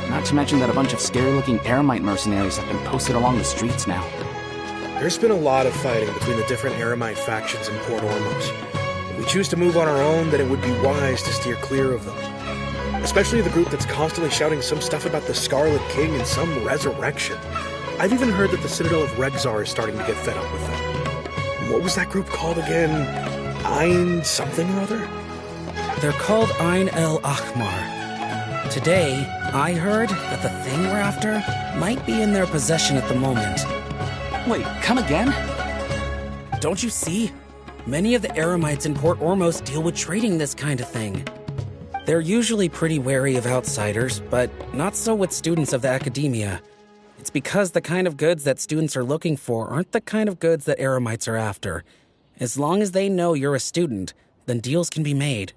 Not to mention that a bunch of scary-looking Eremite mercenaries have been posted along the streets now. There's been a lot of fighting between the different Eremite factions in Port Ormos. If we choose to move on our own, then it would be wise to steer clear of them. Especially the group that's constantly shouting some stuff about the Scarlet King and some resurrection. I've even heard that the Citadel of Regzar is starting to get fed up with them. What was that group called again? Ein something or other? They're called Ein El Ahmar. Today, I heard that the thing we're after might be in their possession at the moment. Wait, come again? Don't you see? Many of the Eremites in Port Ormos deal with trading this kind of thing. They're usually pretty wary of outsiders, but not so with students of the academia. It's because the kind of goods that students are looking for aren't the kind of goods that Eremites are after. As long as they know you're a student, then deals can be made.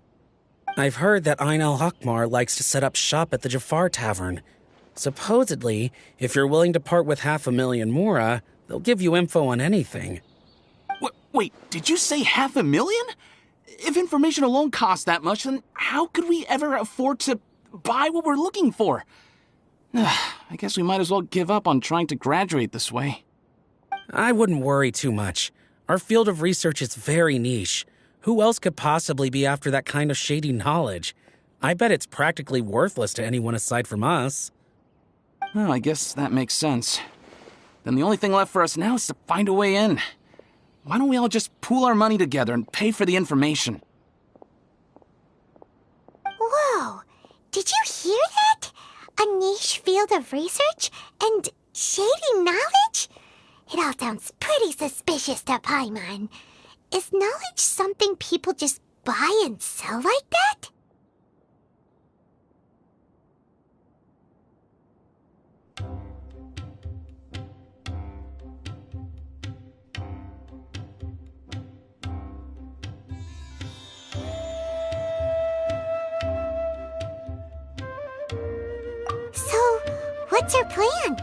I've heard that Ein al-Hakmar likes to set up shop at the Jafar Tavern. Supposedly, if you're willing to part with 500,000 mora, they'll give you info on anything. Wait, did you say 500,000? If information alone costs that much, then how could we ever afford to buy what we're looking for? I guess we might as well give up on trying to graduate this way. I wouldn't worry too much. Our field of research is very niche. Who else could possibly be after that kind of shady knowledge? I bet it's practically worthless to anyone aside from us. Well, I guess that makes sense. Then the only thing left for us now is to find a way in. Why don't we all just pool our money together and pay for the information? Whoa! Did you hear that? A niche field of research and shady knowledge? It all sounds pretty suspicious to Paimon. Is knowledge something people just buy and sell like that? So, what's our plan?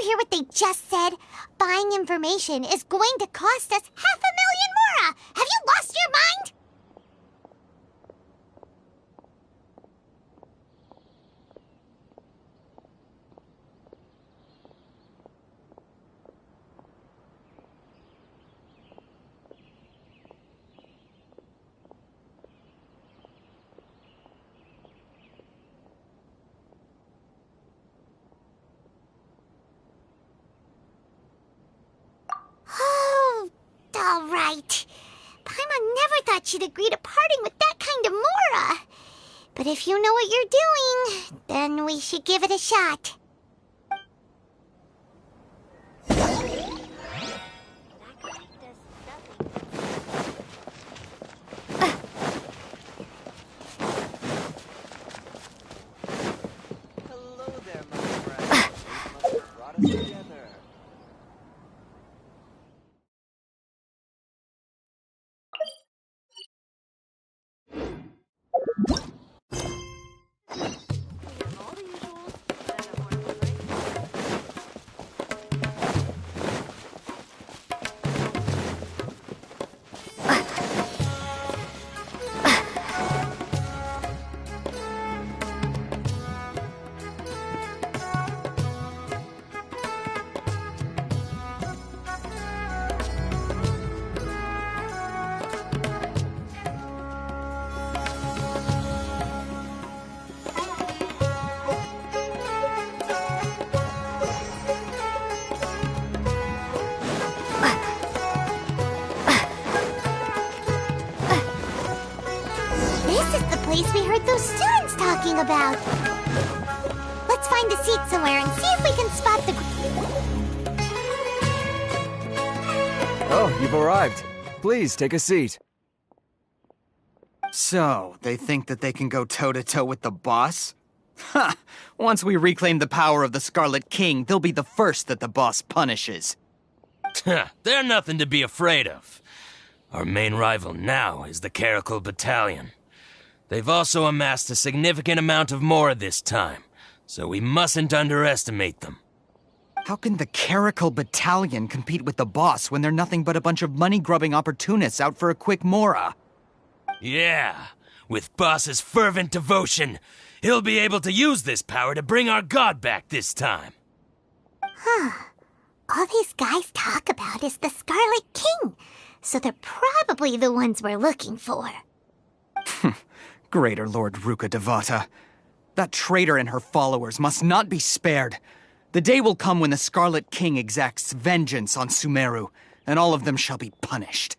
Hear what they just said? Buying information is going to cost us 500,000 mora! Have you lost your mind? All right. Paimon never thought she'd agree to parting with that kind of mora. But if you know what you're doing, then we should give it a shot. Hello there, my friend. You must have brought us together. place we heard those students talking about. Let's find a seat somewhere and see if we can spot the... Oh, you've arrived. Please, take a seat. So, they think that they can go toe-to-toe with the boss? Ha! Once we reclaim the power of the Scarlet King, they'll be the first that the boss punishes. They're nothing to be afraid of. Our main rival now is the Caracal Battalion. They've also amassed a significant amount of Mora this time, so we mustn't underestimate them. How can the Caracal Battalion compete with the boss when they're nothing but a bunch of money-grubbing opportunists out for a quick mora? Yeah, with Boss's fervent devotion, he'll be able to use this power to bring our god back this time. Huh. All these guys talk about is the Scarlet King, so they're probably the ones we're looking for. Greater Lord Ruka Devata. That traitor and her followers must not be spared. The day will come when the Scarlet King exacts vengeance on Sumeru, and all of them shall be punished.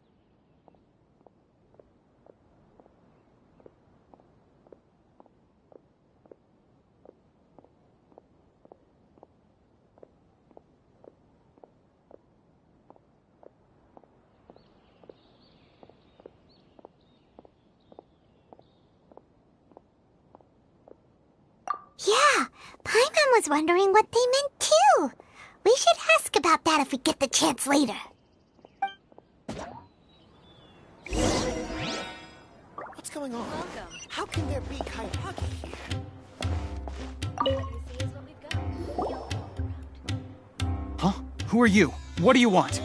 Yeah, Paimon was wondering what they meant too. We should ask about that if we get the chance later. What's going on? How can there be Kairagi here? Huh? Who are you? What do you want?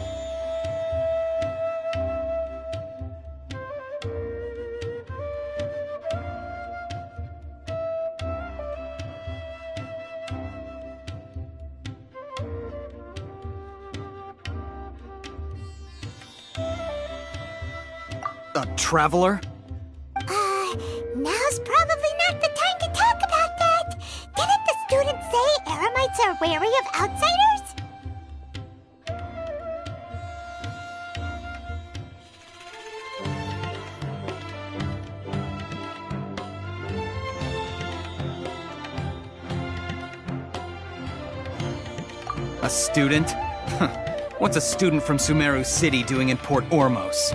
A traveler? Now's probably not the time to talk about that. Didn't the students say Eremites are wary of outsiders? A student? What's a student from Sumeru City doing in Port Ormos?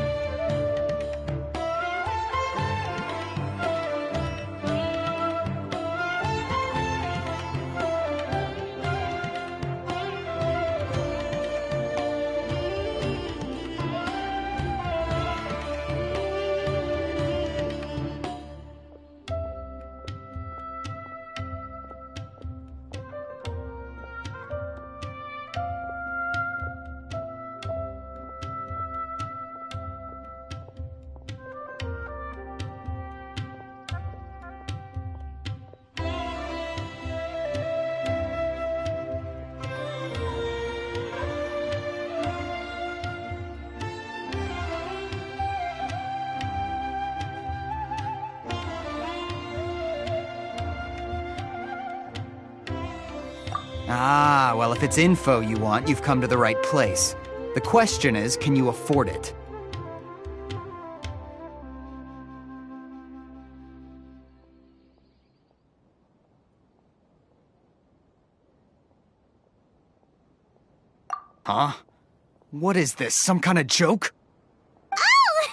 Ah, well, if it's info you want, you've come to the right place. The question is, can you afford it? Huh? What is this, some kind of joke? Oh!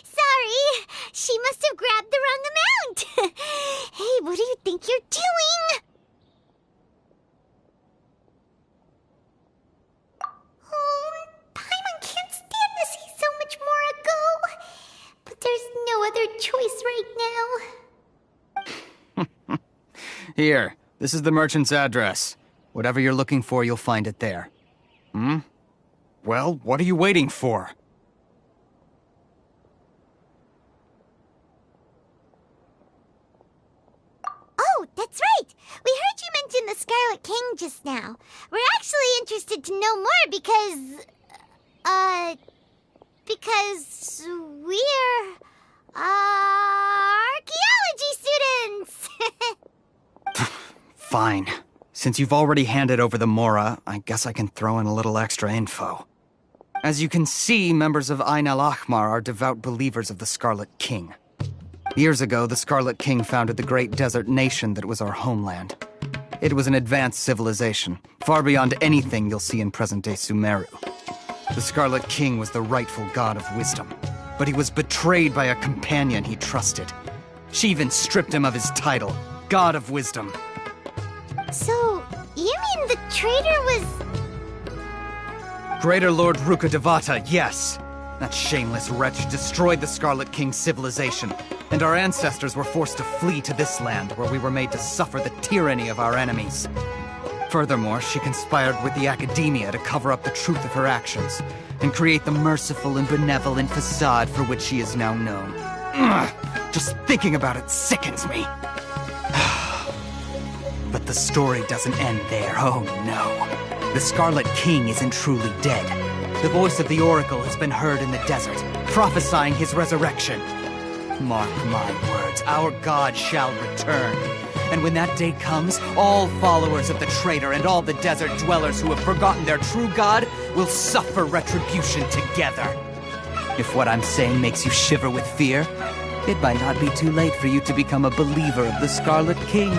Sorry. She must have grabbed the wrong amount. Hey, what do you think you're doing? Paimon can't stand to see so much more go. But there's no other choice right now. Here, this is the merchant's address. Whatever you're looking for, you'll find it there. Hmm? Well, what are you waiting for? Oh, that's right! We heard you mention the Scarlet King just now. We're actually interested to know more because we're, archaeology students! Fine. Since you've already handed over the Mora, I guess I can throw in a little extra info. As you can see, members of Ain al-Ahmar are devout believers of the Scarlet King. Years ago, the Scarlet King founded the great desert nation that was our homeland. It was an advanced civilization, far beyond anything you'll see in present-day Sumeru. The Scarlet King was the rightful god of wisdom, but he was betrayed by a companion he trusted. She even stripped him of his title, God of Wisdom. So, you mean the traitor was... Greater Lord Ruka Devata, yes! That shameless wretch destroyed the Scarlet King's civilization, and our ancestors were forced to flee to this land where we were made to suffer the tyranny of our enemies. Furthermore, she conspired with the Academia to cover up the truth of her actions and create the merciful and benevolent facade for which she is now known. Ugh, just thinking about it sickens me. But the story doesn't end there, oh no. The Scarlet King isn't truly dead. The voice of the Oracle has been heard in the desert, prophesying his resurrection. Mark my words, our god shall return. And when that day comes, all followers of the traitor and all the desert dwellers who have forgotten their true god will suffer retribution together. If what I'm saying makes you shiver with fear, it might not be too late for you to become a believer of the Scarlet King.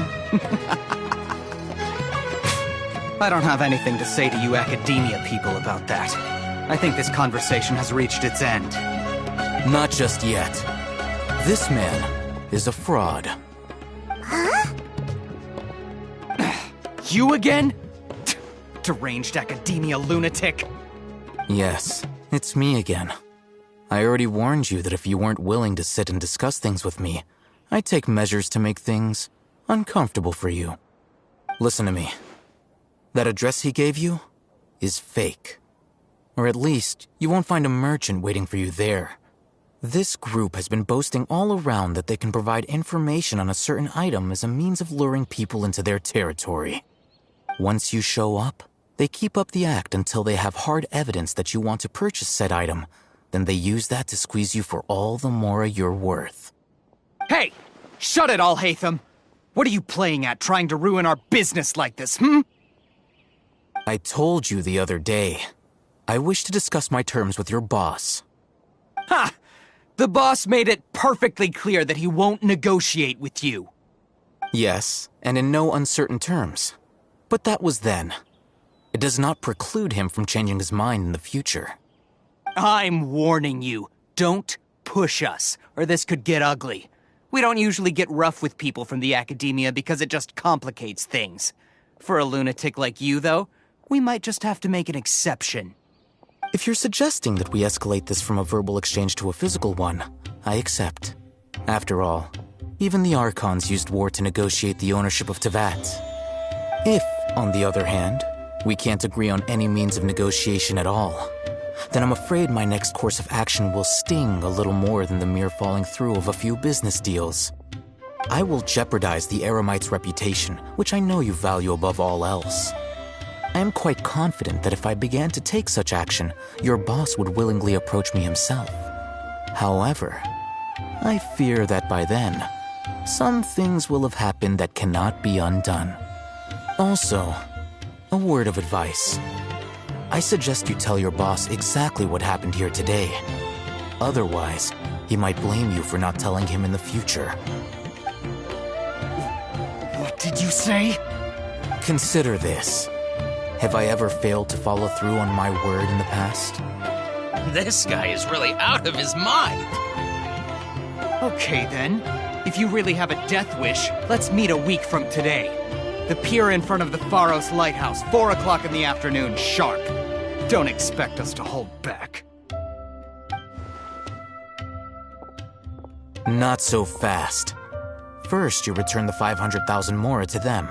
I don't have anything to say to you Academia people about that. I think this conversation has reached its end. Not just yet. This man is a fraud. Huh? You again? Deranged Academia lunatic. Yes, it's me again. I already warned you that if you weren't willing to sit and discuss things with me, I'd take measures to make things uncomfortable for you. Listen to me. That address he gave you is fake. Or at least, you won't find a merchant waiting for you there. This group has been boasting all around that they can provide information on a certain item as a means of luring people into their territory. Once you show up, they keep up the act until they have hard evidence that you want to purchase said item. Then they use that to squeeze you for all the mora you're worth. Hey! Shut it all, Hatham! What are you playing at, trying to ruin our business like this, I told you the other day. I wish to discuss my terms with your boss. Ha! The boss made it perfectly clear that he won't negotiate with you. Yes, and in no uncertain terms. But that was then. It does not preclude him from changing his mind in the future. I'm warning you. Don't push us, or this could get ugly. We don't usually get rough with people from the Academia because it just complicates things. For a lunatic like you, though, we might just have to make an exception. If you're suggesting that we escalate this from a verbal exchange to a physical one, I accept. After all, even the Archons used war to negotiate the ownership of Tevat. If, on the other hand, we can't agree on any means of negotiation at all, then I'm afraid my next course of action will sting a little more than the mere falling through of a few business deals. I will jeopardize the Eremite's reputation, which I know you value above all else. I am quite confident that if I began to take such action, your boss would willingly approach me himself. However, I fear that by then, some things will have happened that cannot be undone. Also, a word of advice. I suggest you tell your boss exactly what happened here today. Otherwise, he might blame you for not telling him in the future. What did you say? Consider this. Have I ever failed to follow through on my word in the past? This guy is really out of his mind. Okay then. If you really have a death wish, let's meet a week from today. The pier in front of the Pharos Lighthouse, 4 o'clock in the afternoon, sharp. Don't expect us to hold back. Not so fast. First, you return the 500,000 mora to them.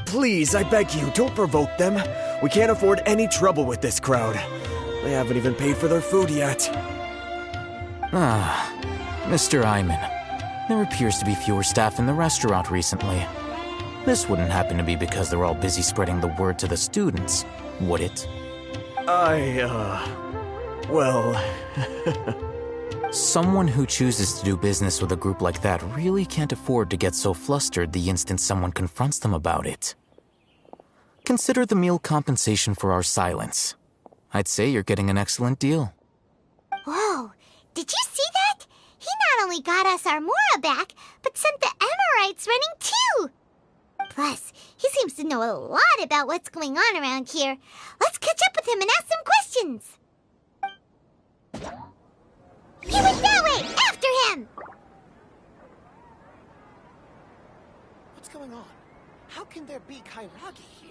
Please, I beg you, don't provoke them. We can't afford any trouble with this crowd. They haven't even paid for their food yet. Ah, Mr. Iman. There appears to be fewer staff in the restaurant recently. This wouldn't happen to be because they're all busy spreading the word to the students, would it? Well... Someone who chooses to do business with a group like that really can't afford to get so flustered the instant someone confronts them about it. Consider the meal compensation for our silence. I'd say you're getting an excellent deal. Whoa, did you see that? He not only got us our Mora back, but sent the Emirites running too! Plus, he seems to know a lot about what's going on around here. Let's catch up with him and ask some questions! He went that way! After him! What's going on? How can there be Kairagi here?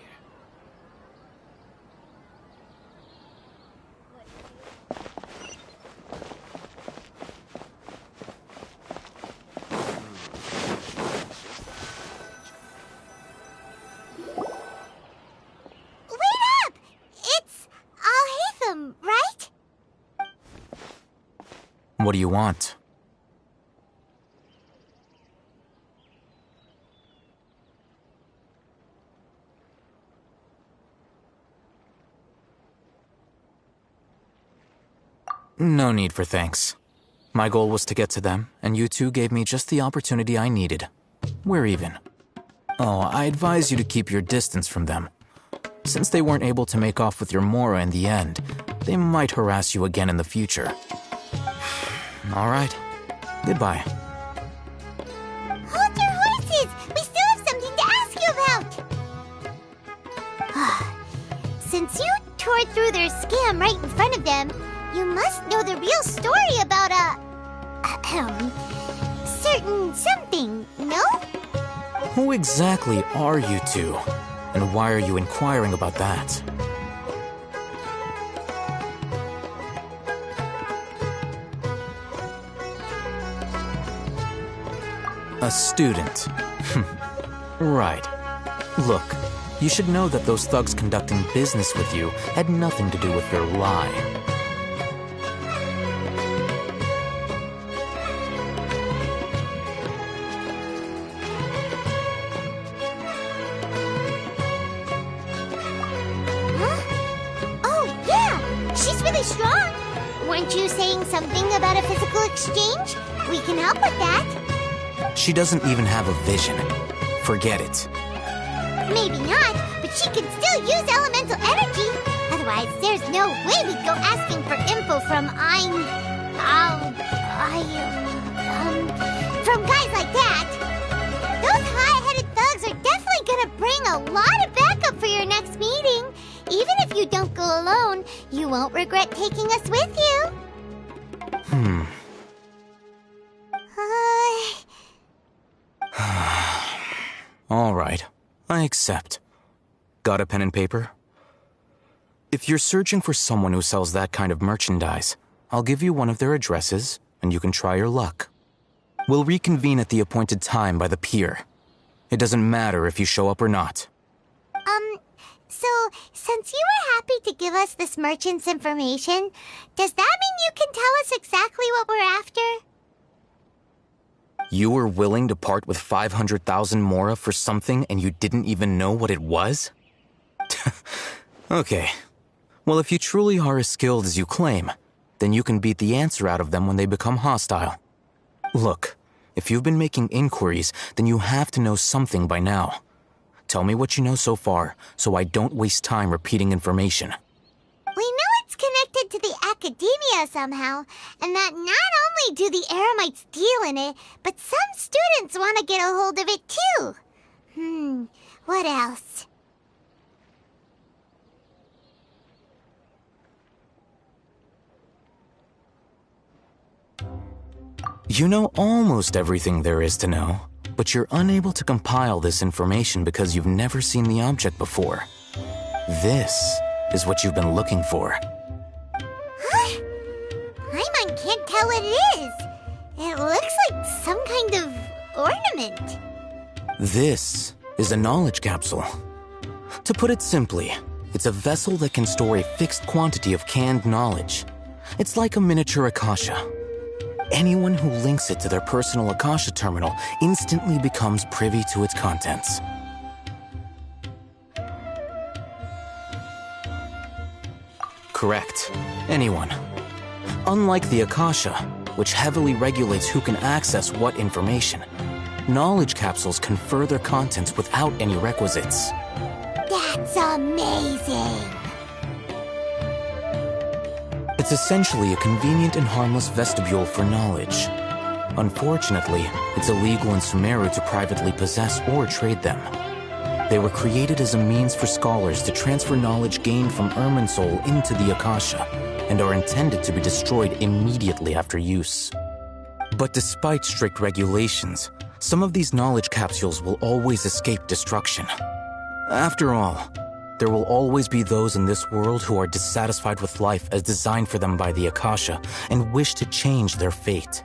What do you want? No need for thanks. My goal was to get to them, and you two gave me just the opportunity I needed. We're even. Oh, I advise you to keep your distance from them. Since they weren't able to make off with your Mora in the end, they might harass you again in the future. All right. Goodbye. Hold your horses! We still have something to ask you about! Since you tore through their scam right in front of them, you must know the real story about certain something, no? Who exactly are you two? And why are you inquiring about that? A student. Right. Look, you should know that those thugs conducting business with you had nothing to do with your lie. Strong. Weren't you saying something about a physical exchange? We can help with that. She doesn't even have a vision. Forget it. Maybe not, but she can still use elemental energy. Otherwise, there's no way we'd go asking for info from from guys like that. Those high-headed thugs are definitely gonna bring a lot of backup for your next meeting. Even if you don't go alone, you won't regret taking us with you. All right, I accept. Got a pen and paper? If you're searching for someone who sells that kind of merchandise, I'll give you one of their addresses, and you can try your luck. We'll reconvene at the appointed time by the pier. It doesn't matter if you show up or not. So, since you were happy to give us this merchant's information, does that mean you can tell us exactly what we're after? You were willing to part with 500,000 Mora for something and you didn't even know what it was? Okay. Well, if you truly are as skilled as you claim, then you can beat the answer out of them when they become hostile. Look, if you've been making inquiries, then you have to know something by now. Tell me what you know so far, so I don't waste time repeating information. We know it's connected to the academia somehow, and that not only do the Eremites deal in it, but some students want to get a hold of it too. What else? You know almost everything there is to know. But you're unable to compile this information because you've never seen the object before. This is what you've been looking for. Huh? Paimon can't tell what it is. It looks like some kind of ornament. This is a knowledge capsule. To put it simply, it's a vessel that can store a fixed quantity of canned knowledge. It's like a miniature Akasha. Anyone who links it to their personal Akasha terminal instantly becomes privy to its contents. Correct. Anyone. Unlike the Akasha, which heavily regulates who can access what information, knowledge capsules confer their contents without any requisites. That's amazing! It's essentially a convenient and harmless vestibule for knowledge. Unfortunately, it's illegal in Sumeru to privately possess or trade them. They were created as a means for scholars to transfer knowledge gained from Irminsul into the Akasha, and are intended to be destroyed immediately after use. But despite strict regulations, some of these knowledge capsules will always escape destruction. After all, there will always be those in this world who are dissatisfied with life as designed for them by the Akasha and wish to change their fate.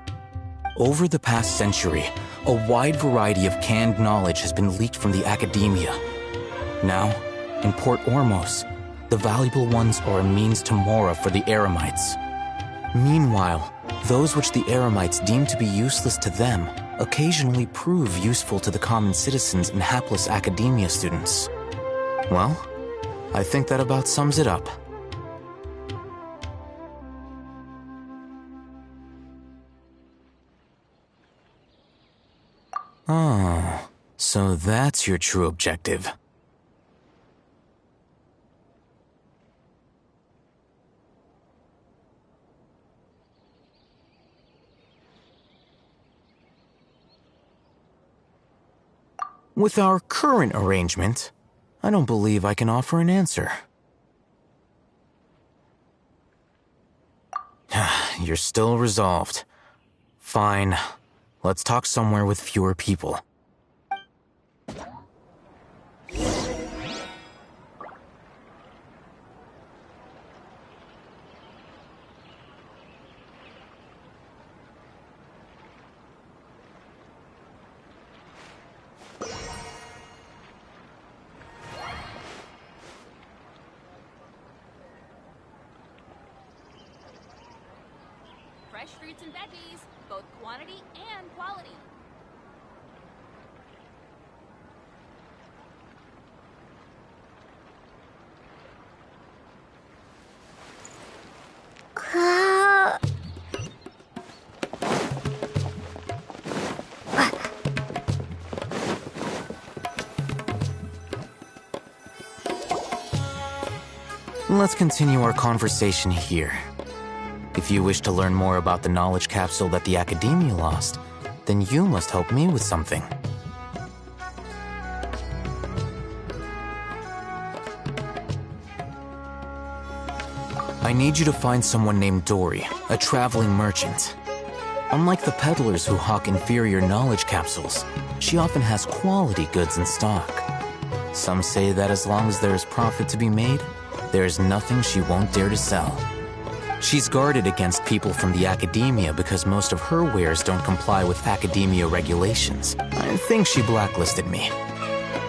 Over the past century, a wide variety of canned knowledge has been leaked from the academia. Now, in Port Ormos, the valuable ones are a means to Mora for the Eremites. Meanwhile, Those which the Eremites deem to be useless to them occasionally prove useful to the common citizens and hapless academia students. Well, I think that about sums it up. Oh, so that's your true objective. With our current arrangement, I don't believe I can offer an answer. You're still resolved. Fine. Let's talk somewhere with fewer people. Fresh fruits and veggies, both quantity and quality. Let's continue our conversation here. If you wish to learn more about the knowledge capsule that the Academia lost, then you must help me with something. I need you to find someone named Dory, a traveling merchant. Unlike the peddlers who hawk inferior knowledge capsules, she often has quality goods in stock. Some say that as long as there is profit to be made, there is nothing she won't dare to sell. She's guarded against people from the Academia because most of her wares don't comply with Academia regulations. I think she blacklisted me.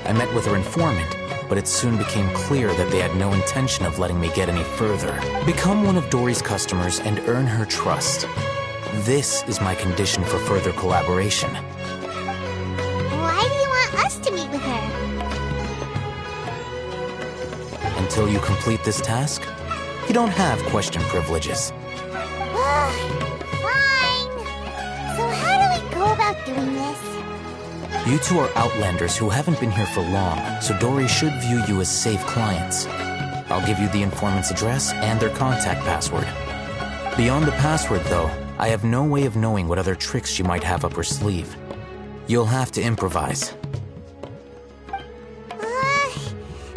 I met with her informant, but it soon became clear that they had no intention of letting me get any further. Become one of Dory's customers and earn her trust. This is my condition for further collaboration. Why do you want us to meet with her? Until you complete this task, you don't have question privileges. Fine. So how do we go about doing this? You two are outlanders who haven't been here for long, so Dory should view you as safe clients. I'll give you the informant's address and their contact password. Beyond the password, though, I have no way of knowing what other tricks she might have up her sleeve. You'll have to improvise.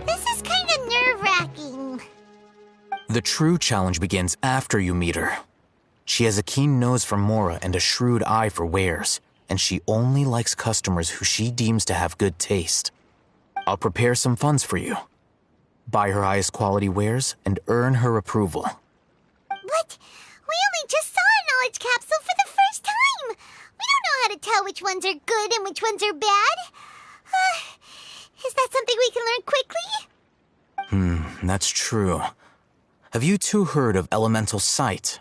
This is kind of nerve-wracking. The true challenge begins after you meet her. She has a keen nose for Mora and a shrewd eye for wares, and she only likes customers who she deems to have good taste. I'll prepare some funds for you. Buy her highest quality wares and earn her approval. But we only just saw a knowledge capsule for the first time. We don't know how to tell which ones are good and which ones are bad. Is that something we can learn quickly? That's true. Have you two heard of elemental sight?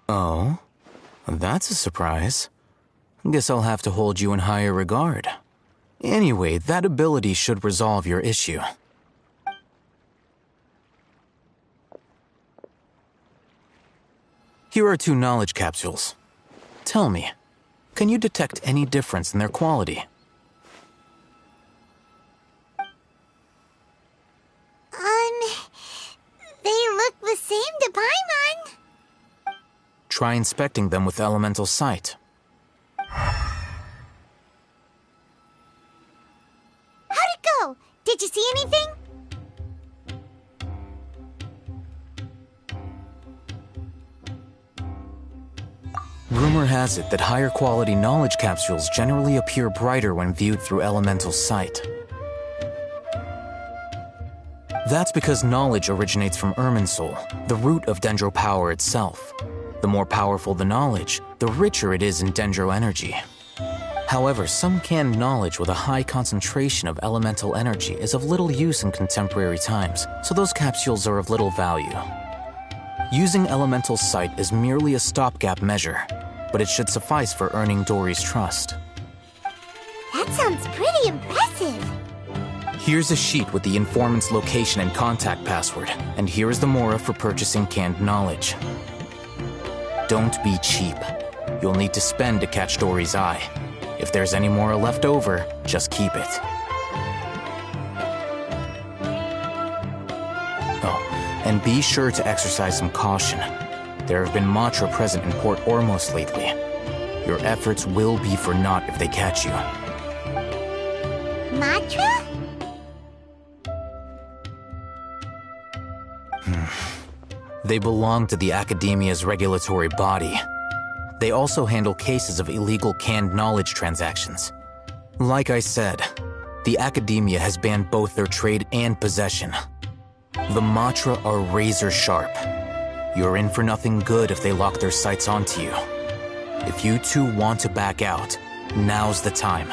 Oh, that's a surprise. Guess I'll have to hold you in higher regard. Anyway, that ability should resolve your issue. Here are 2 knowledge capsules. Tell me, can you detect any difference in their quality? They look the same to Paimon. Try inspecting them with elemental sight. How'd it go? Did you see anything? Rumor has it that higher quality knowledge capsules generally appear brighter when viewed through elemental sight. That's because knowledge originates from Irminsul, the root of Dendro power itself. The more powerful the knowledge, the richer it is in Dendro energy. However, some canned knowledge with a high concentration of elemental energy is of little use in contemporary times, so those capsules are of little value. Using Elemental's sight is merely a stopgap measure, but it should suffice for earning Dory's trust. That sounds pretty impressive. Here's a sheet with the informant's location and contact password, and here is the Mora for purchasing canned knowledge. Don't be cheap. You'll need to spend to catch Dory's eye. If there's any Mora left over, just keep it. Oh, and be sure to exercise some caution. There have been Matra present in Port Ormos lately. Your efforts will be for naught if they catch you. Matra? They belong to the Academia's regulatory body. They also handle cases of illegal canned knowledge transactions. Like I said, the Academia has banned both their trade and possession. The Matra are razor sharp. You're in for nothing good if they lock their sights onto you. If you two want to back out, now's the time.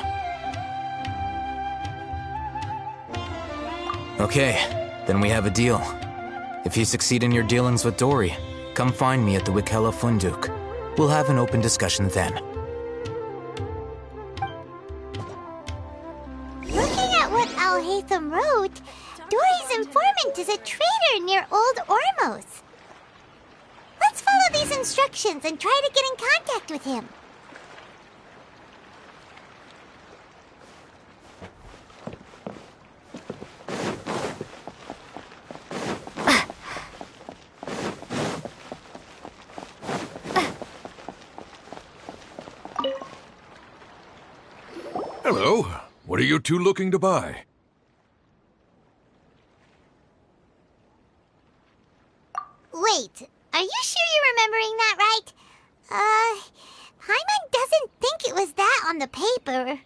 Okay, then we have a deal. If you succeed in your dealings with Dory, come find me at the Wikela Funduk. We'll have an open discussion then. Looking at what Al-Haytham wrote, Dory's informant is a traitor near Old Ormos. Let's follow these instructions and try to get in contact with him. Hello. What are you two looking to buy? Wait, are you sure you're remembering that right? Paimon doesn't think it was that on the paper.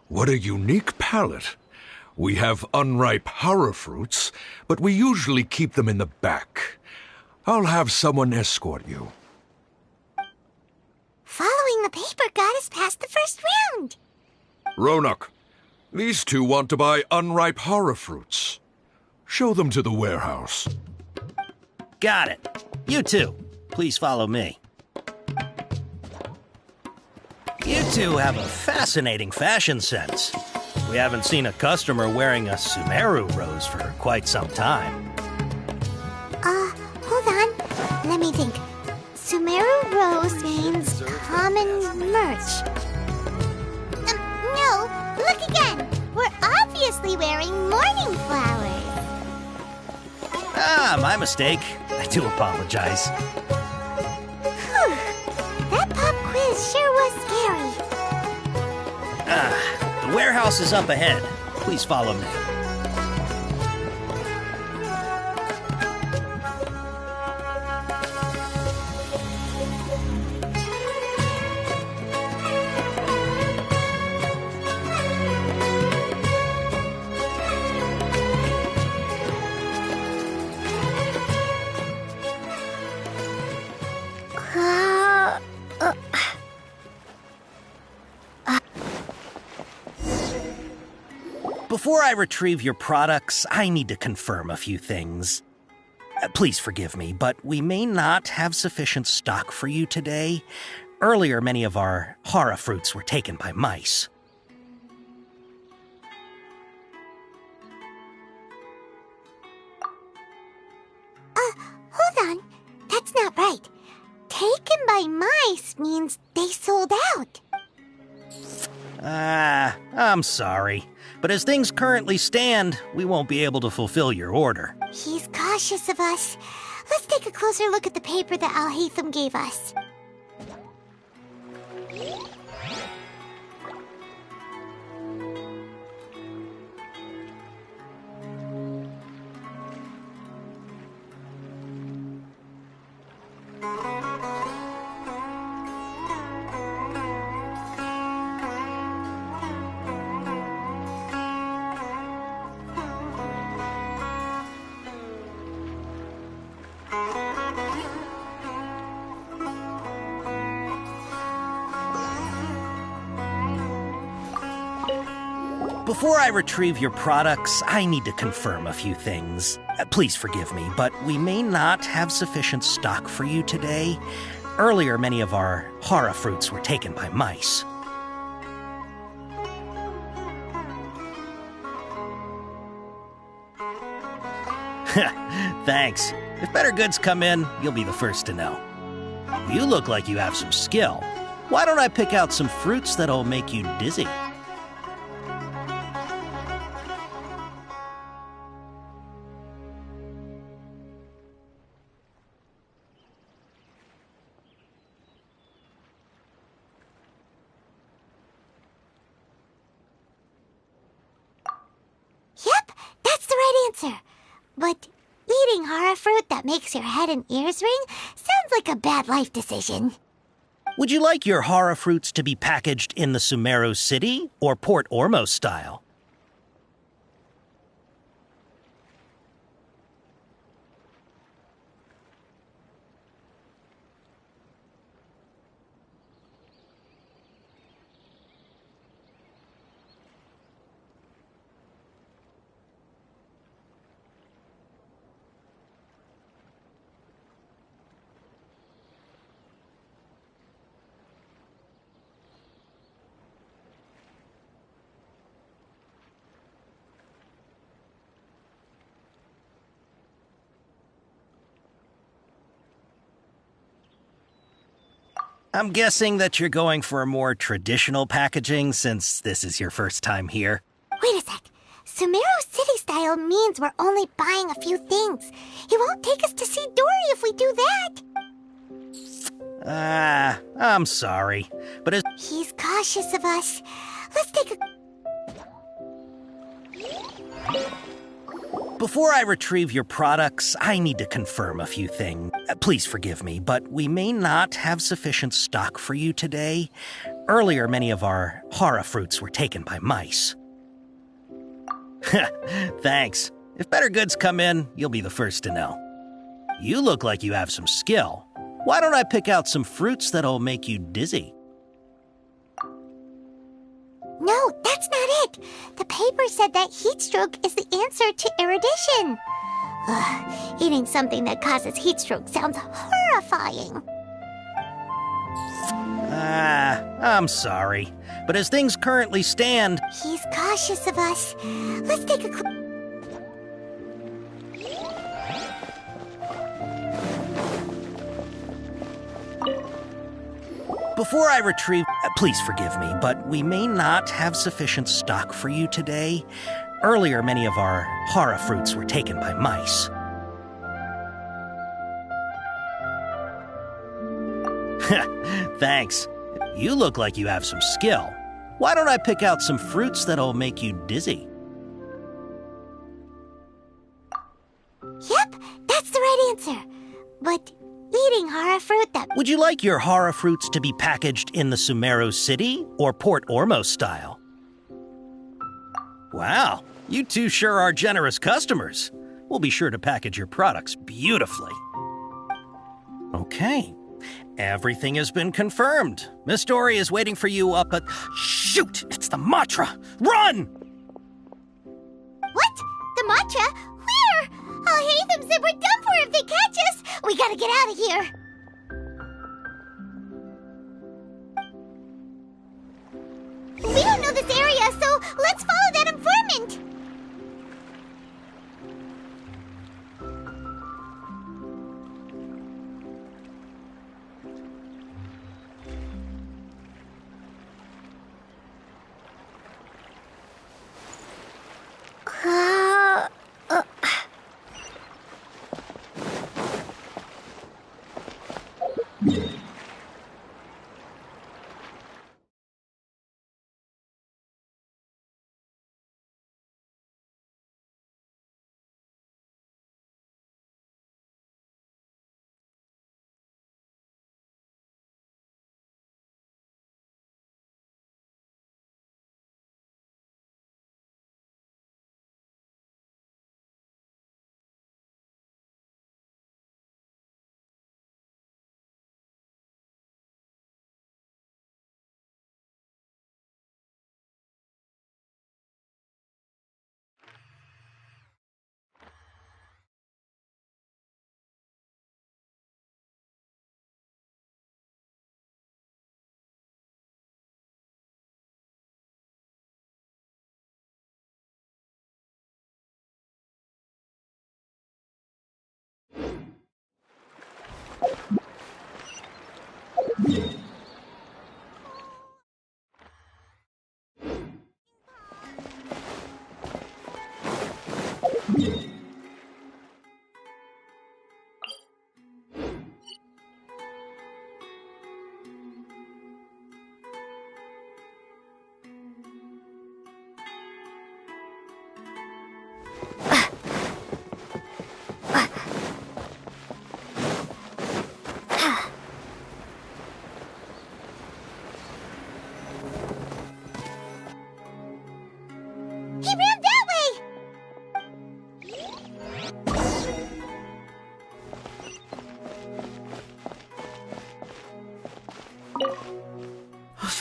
What a unique palate. We have unripe hara fruits, but we usually keep them in the back. I'll have someone escort you. Following the paper got us past the first round. Ronak, these two want to buy unripe hara fruits. Show them to the warehouse. Got it. You two, please follow me. You two have a fascinating fashion sense. We haven't seen a customer wearing a Sumeru rose for quite some time. Hold on. Let me think. Sumeru rose means common merch. No, look again. We're obviously wearing morning flowers. Ah, my mistake. I do apologize. Whew. That pop quiz sure was scary. The warehouse is up ahead. Please follow me. Before I retrieve your products, I need to confirm a few things. Please forgive me, but we may not have sufficient stock for you today. Earlier, many of our hara fruits were taken by mice. Hold on. That's not right. Taken by mice means they sold out. I'm sorry. But as things currently stand, we won't be able to fulfill your order. He's cautious of us. Let's take a closer look at the paper that Al-Haytham gave us. Before I retrieve your products, I need to confirm a few things. Please forgive me, but we may not have sufficient stock for you today. Earlier, many of our hara fruits were taken by mice. Thanks. If better goods come in, you'll be the first to know. You look like you have some skill. Why don't I pick out some fruits that'll make you dizzy? Yep, that's the right answer. But eating hara fruit that makes your head and ears ring sounds like a bad life decision. Would you like your hara fruits to be packaged in the Sumeru City or Port Ormos style? I'm guessing that you're going for a more traditional packaging since this is your first time here. Wait a sec. Sumeru City style means we're only buying a few things. He won't take us to see Dory if we do that. I'm sorry, but as... He's cautious of us. Let's take a... Before I retrieve your products, I need to confirm a few things. Please forgive me, but we may not have sufficient stock for you today. Earlier, many of our hara fruits were taken by mice. Thanks. If better goods come in, you'll be the first to know. You look like you have some skill. Why don't I pick out some fruits that'll make you dizzy? No, that's not it. The paper said that heat stroke is the answer to erudition. Ugh, eating something that causes heat stroke sounds horrifying. I'm sorry, but as things currently stand... He's cautious of us. Let's take a Before I retrieve... Please forgive me, but we may not have sufficient stock for you today. Earlier, many of our hara fruits were taken by mice. Thanks. You look like you have some skill. Why don't I pick out some fruits that'll make you dizzy? Yep, that's the right answer. But eating hara fruit that... Would you like your hara fruits to be packaged in the Sumeru City or Port Ormos style? Wow, you two sure are generous customers. We'll be sure to package your products beautifully. Okay, everything has been confirmed. Miss Dory is waiting for you up at... Shoot, it's the Matra! Run! What? The Matra? Where? I'll hate them said we're done for if they catch us. We gotta get out of here. We don't know this area, so let's follow that informant.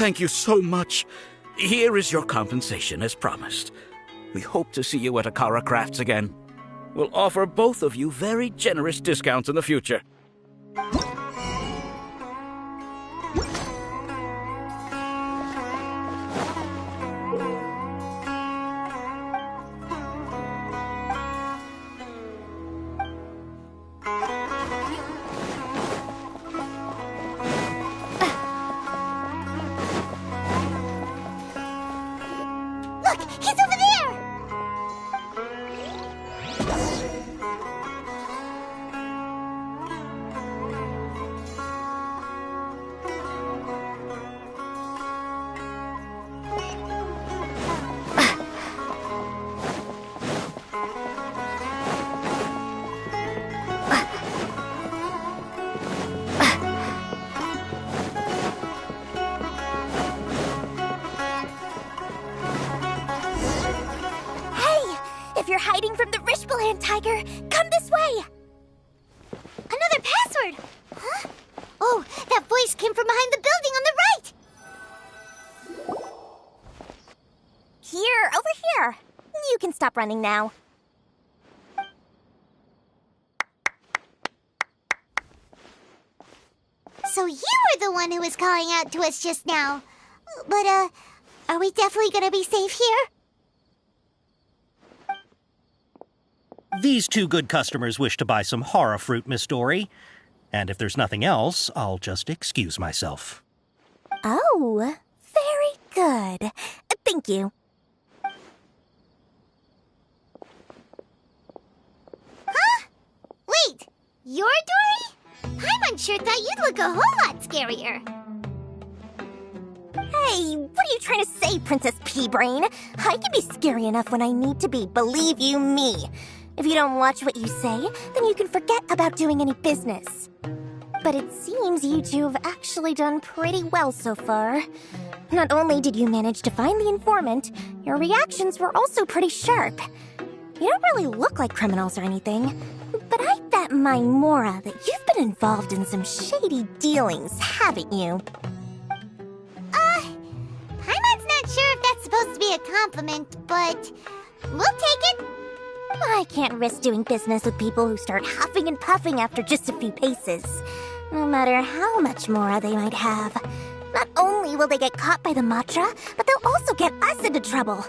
Thank you so much. Here is your compensation as promised. We hope to see you at Akara Crafts again. We'll offer both of you very generous discounts in the future. Hiding from the Rishbaland tiger! Come this way! Another password! Huh? Oh, that voice came from behind the building on the right! Here, over here. You can stop running now. So you were the one who was calling out to us just now. But, are we definitely gonna be safe here? These two good customers wish to buy some horror fruit, Miss Dory. And if there's nothing else, I'll just excuse myself. Oh, very good. Thank you. Huh? Wait, you're Dory? Paimon sure thought you'd look a whole lot scarier. Hey, what are you trying to say, Princess Pea-Brain? I can be scary enough when I need to be, believe you me. If you don't watch what you say, then you can forget about doing any business. But it seems you two have actually done pretty well so far. Not only did you manage to find the informant, your reactions were also pretty sharp. You don't really look like criminals or anything, but I bet my Mora that you've been involved in some shady dealings, haven't you? Paimon's not sure if that's supposed to be a compliment, but we'll take it. I can't risk doing business with people who start huffing and puffing after just a few paces, no matter how much Mora they might have. Not only will they get caught by the Matra, but they'll also get us into trouble.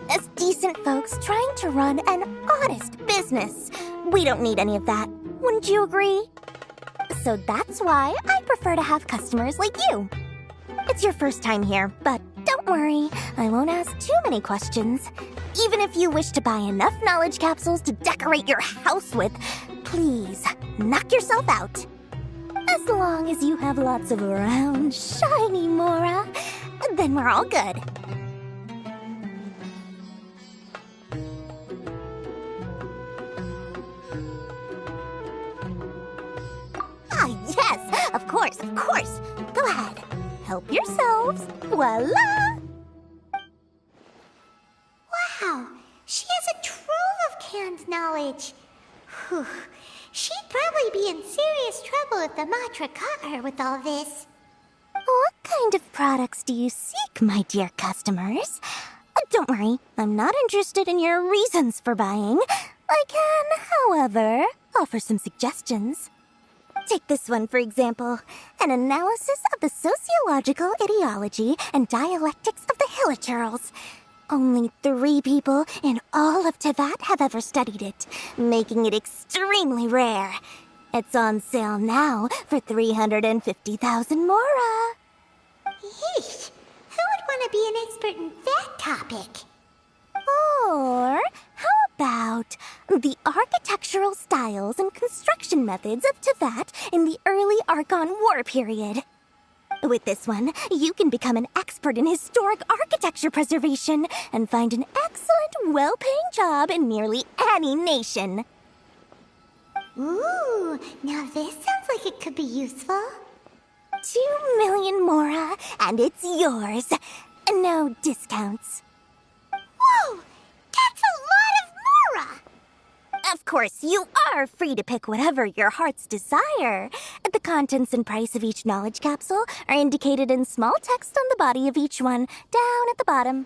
As decent folks trying to run an honest business, we don't need any of that. Wouldn't you agree? So that's why I prefer to have customers like you. It's your first time here, but don't worry, I won't ask too many questions. Even if you wish to buy enough knowledge capsules to decorate your house with, please, knock yourself out. As long as you have lots of round, shiny Mora, then we're all good. Ah, yes, of course. Go ahead. Help yourselves. Voila! Wow, she has a trove of canned knowledge. Whew. She'd probably be in serious trouble if the Matra caught her with all this. What kind of products do you seek, my dear customers? Don't worry, I'm not interested in your reasons for buying. I can, however, offer some suggestions. Take this one, for example. An analysis of the sociological ideology and dialectics of the Hilichurls. Only 3 people in all of Tevat have ever studied it, making it extremely rare. It's on sale now for 350,000 Mora. Yeesh, who would want to be an expert in that topic? Or how about the architectural styles and construction methods of Tevat in the early Archon War period? With this one, you can become an expert in historic architecture preservation and find an excellent, well-paying job in nearly any nation. Ooh, now this sounds like it could be useful. 2 million Mora, and it's yours. No discounts. Whoa! That's a lot of Mora! Of course, you are free to pick whatever your heart's desire. The contents and price of each knowledge capsule are indicated in small text on the body of each one, down at the bottom.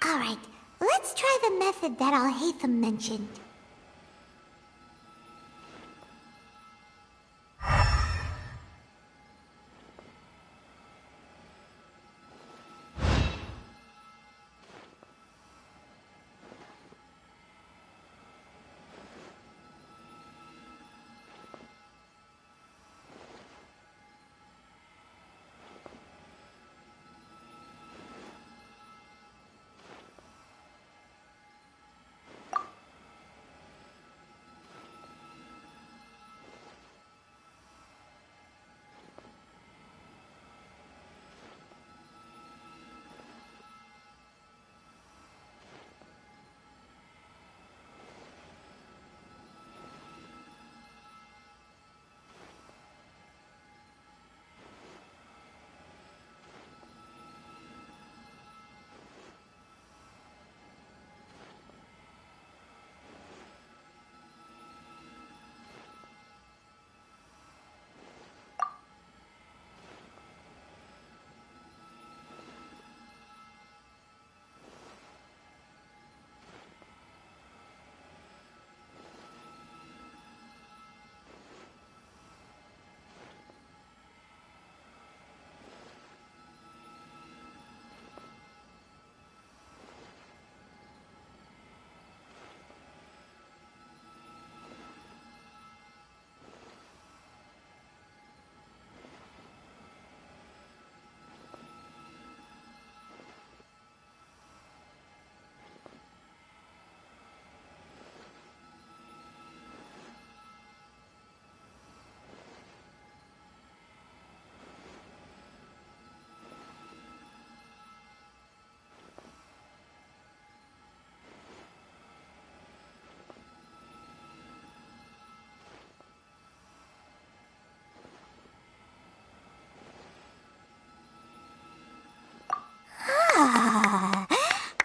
Alright, let's try the method that Alhaitham mentioned.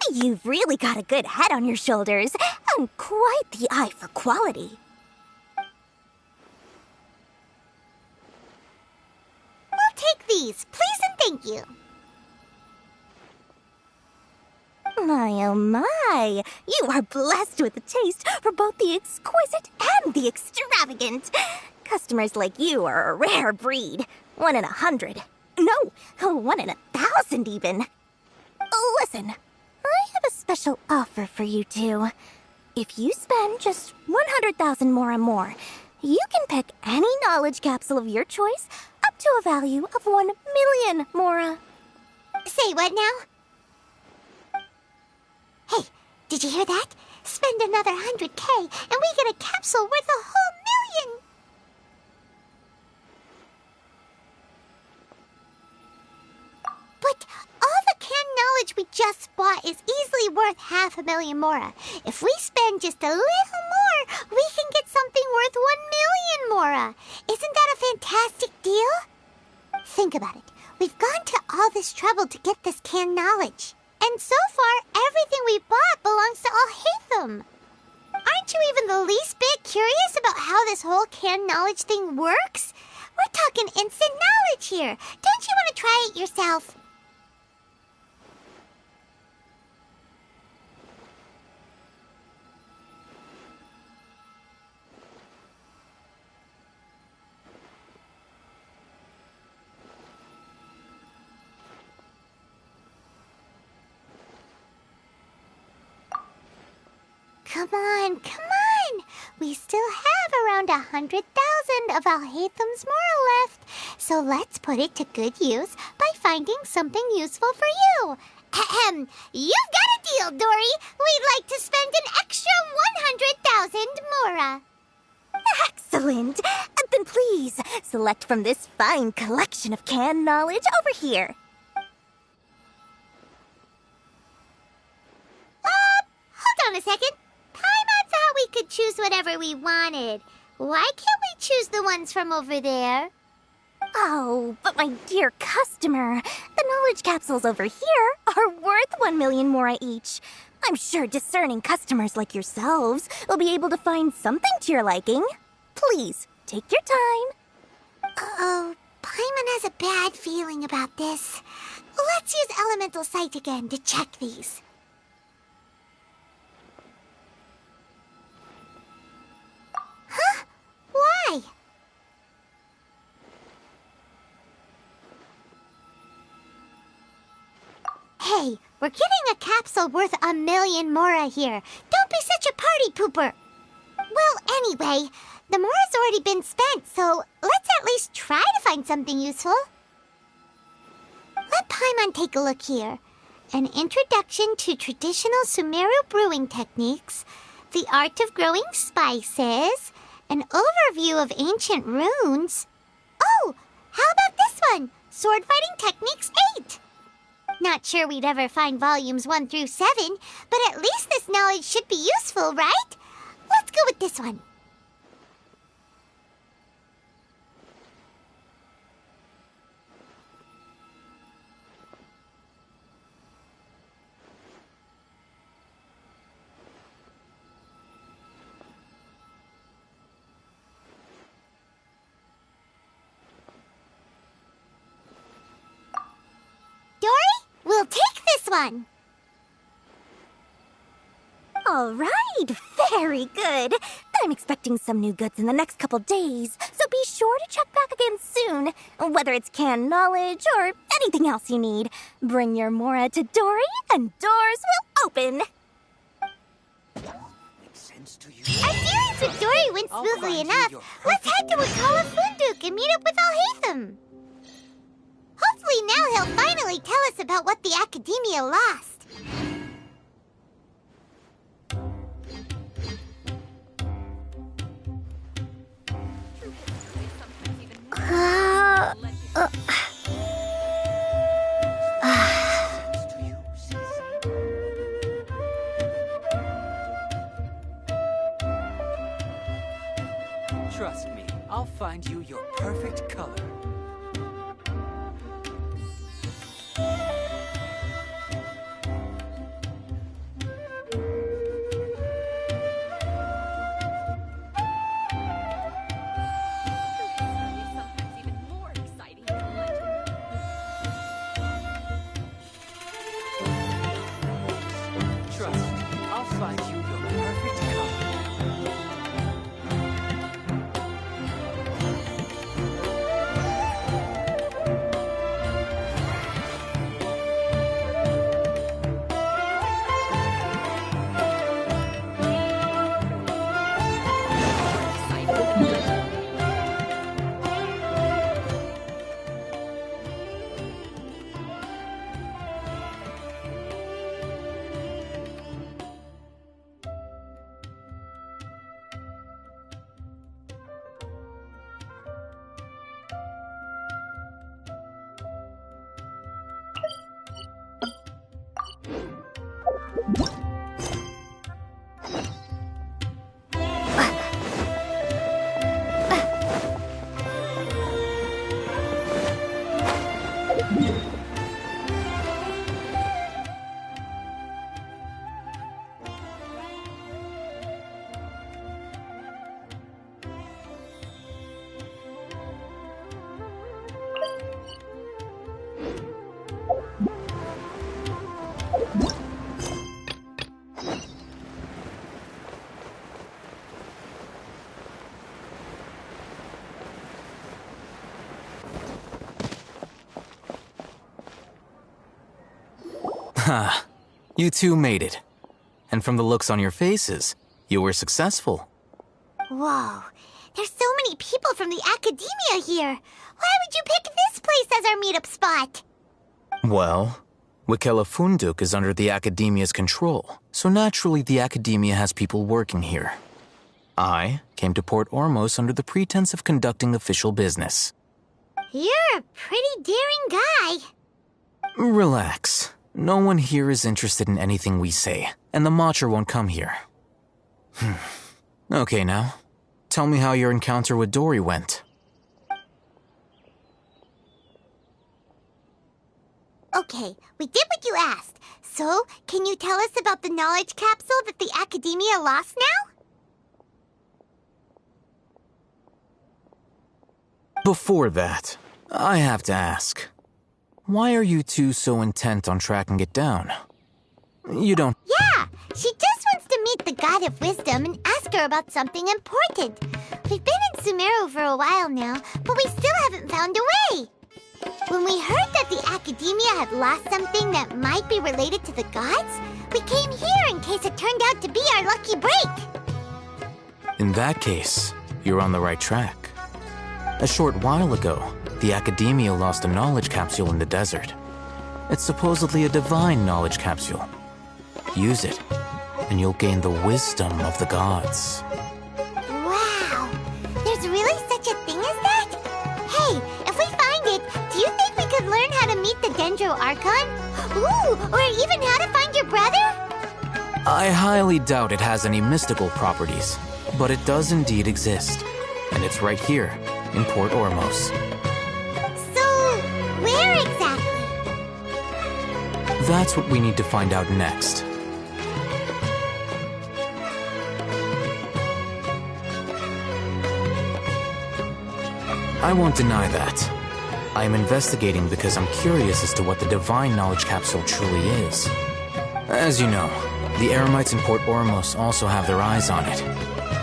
You've really got a good head on your shoulders, and quite the eye for quality. We'll take these, please and thank you. My oh my, you are blessed with a taste for both the exquisite and the extravagant. Customers like you are a rare breed. 1 in 100. No, 1 in 1,000 even. Listen, I have a special offer for you two. If you spend just 100,000 more, you can pick any knowledge capsule of your choice up to a value of 1 million mora. Say what now? Hey, did you hear that? Spend another 100K and we get a capsule worth a whole million! But all the canned knowledge we just bought is easily worth 500,000 mora. If we spend just a little more, we can get something worth 1 million mora. Isn't that a fantastic deal? Think about it. We've gone to all this trouble to get this canned knowledge. And so far, everything we bought belongs to Alhaitham. Aren't you even the least bit curious about how this whole canned knowledge thing works? We're talking instant knowledge here. Don't you want to try it yourself? Come on, come on! We still have around 100,000 of Alhaitham's mora left, so let's put it to good use by finding something useful for you. Ahem, you've got a deal, Dory! We'd like to spend an extra 100,000 mora. Excellent! Then please, select from this fine collection of canned knowledge over here. Hold on a second. Paimon thought we could choose whatever we wanted. Why can't we choose the ones from over there? Oh, but my dear customer, the knowledge capsules over here are worth 1 million mora each. I'm sure discerning customers like yourselves will be able to find something to your liking. Please, take your time. Uh-oh, Paimon has a bad feeling about this. Let's use Elemental Sight again to check these. Huh? Why? Hey, we're getting a capsule worth 1,000,000 Mora here. Don't be such a party pooper. Well, anyway, the Mora's already been spent, so let's at least try to find something useful. Let Paimon take a look here. An introduction to traditional Sumeru brewing techniques, the art of growing spices, an overview of ancient runes. Oh, how about this one? Sword Fighting Techniques 8. Not sure we'd ever find volumes 1 through 7, but at least this knowledge should be useful, right? Let's go with this one. Dory, we'll take this one. All right, very good. I'm expecting some new goods in the next couple days, so be sure to check back again soon. Whether it's canned knowledge or anything else you need, bring your Mora to Dory and doors will open. Our dealings with Dory went smoothly enough. Let's head to Wakala Funduk and meet up with Alhaitham. Hopefully now he'll finally tell us about what the Academia lost. Trust me, I'll find you your perfect color. Trust me, I'll find you your perfect color. Ha, you two made it. And from the looks on your faces, you were successful. Whoa, there's so many people from the Academia here. Why would you pick this place as our meetup spot? Well, Wakela Funduk is under the Academia's control, so naturally the Academia has people working here. I came to Port Ormos under the pretense of conducting official business. You're a pretty daring guy. Relax. No one here is interested in anything we say, and the Matcha won't come here. Okay now, tell me how your encounter with Dory went. Okay, we did what you asked. So, can you tell us about the knowledge capsule that the Academia lost now? Before that, I have to ask, why are you two so intent on tracking it down? You don't... Yeah, she just wants to meet the God of Wisdom and ask her about something important. We've been in Sumeru for a while now, but we still haven't found a way. When we heard that the Academia had lost something that might be related to the gods, we came here in case it turned out to be our lucky break. In that case, you're on the right track. A short while ago, the Academia lost a knowledge capsule in the desert. It's supposedly a divine knowledge capsule. Use it, and you'll gain the wisdom of the gods. Wow! There's really such a thing as that? Hey, if we find it, do you think we could learn how to meet the Dendro Archon? Ooh, or even how to find your brother? I highly doubt it has any mystical properties, but it does indeed exist. And it's right here, in Port Ormos. So, where exactly? That's what we need to find out next. I won't deny that. I am investigating because I'm curious as to what the divine knowledge capsule truly is. As you know, the Eremites in Port Ormos also have their eyes on it.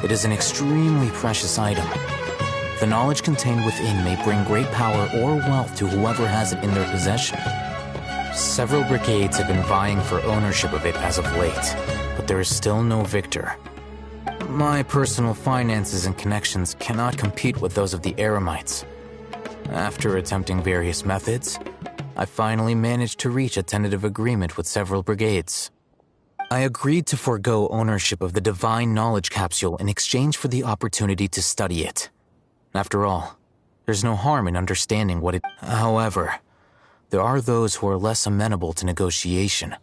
It is an extremely precious item. The knowledge contained within may bring great power or wealth to whoever has it in their possession. Several brigades have been vying for ownership of it as of late, but there is still no victor. My personal finances and connections cannot compete with those of the Eremites. After attempting various methods, I finally managed to reach a tentative agreement with several brigades. I agreed to forego ownership of the divine knowledge capsule in exchange for the opportunity to study it. After all, there's no harm in understanding what it... However, there are those who are less amenable to negotiation,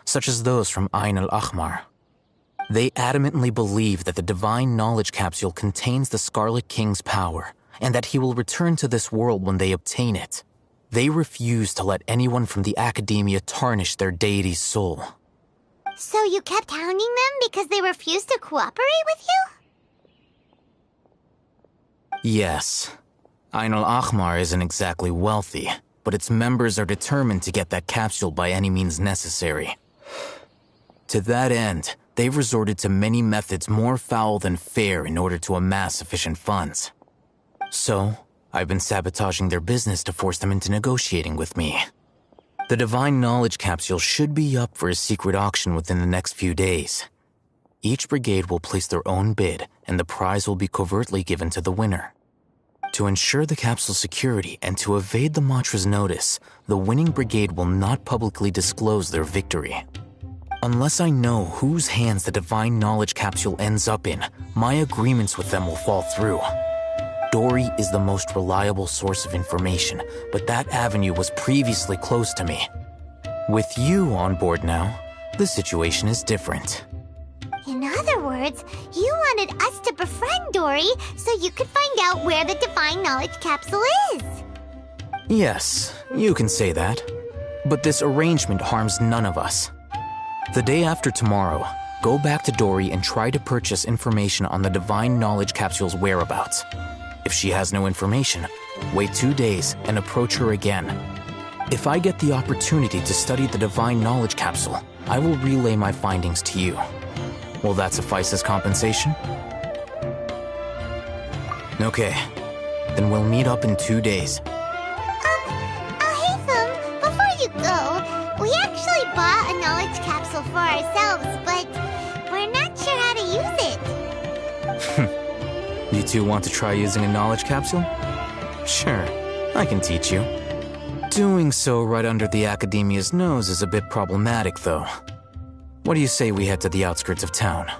such as those from Ain al-Ahmar. They adamantly believe that the divine knowledge capsule contains the Scarlet King's power, and that he will return to this world when they obtain it. They refuse to let anyone from the Academia tarnish their deity's soul. So you kept hounding them because they refused to cooperate with you? Yes. Ain al-Ahmar isn't exactly wealthy, but its members are determined to get that capsule by any means necessary. To that end, they've resorted to many methods more foul than fair in order to amass sufficient funds. So, I've been sabotaging their business to force them into negotiating with me. The divine knowledge capsule should be up for a secret auction within the next few days. Each brigade will place their own bid, and the prize will be covertly given to the winner. To ensure the capsule's security and to evade the Matra's notice, the winning brigade will not publicly disclose their victory. Unless I know whose hands the divine knowledge capsule ends up in, my agreements with them will fall through. Dory is the most reliable source of information, but that avenue was previously closed to me. With you on board now, the situation is different. In other words, you wanted us to befriend Dory so you could find out where the divine knowledge capsule is. Yes, you can say that. But this arrangement harms none of us. The day after tomorrow, go back to Dory and try to purchase information on the divine knowledge capsule's whereabouts. If she has no information, wait 2 days and approach her again. If I get the opportunity to study the divine knowledge capsule, I will relay my findings to you. Will that suffice as compensation? Okay, then we'll meet up in 2 days. Haytham, before you go, we actually bought a knowledge capsule for ourselves, but we're not sure how to use it. You two want to try using a knowledge capsule? Sure, I can teach you. Doing so right under the Academia's nose is a bit problematic, though. What do you say we head to the outskirts of town?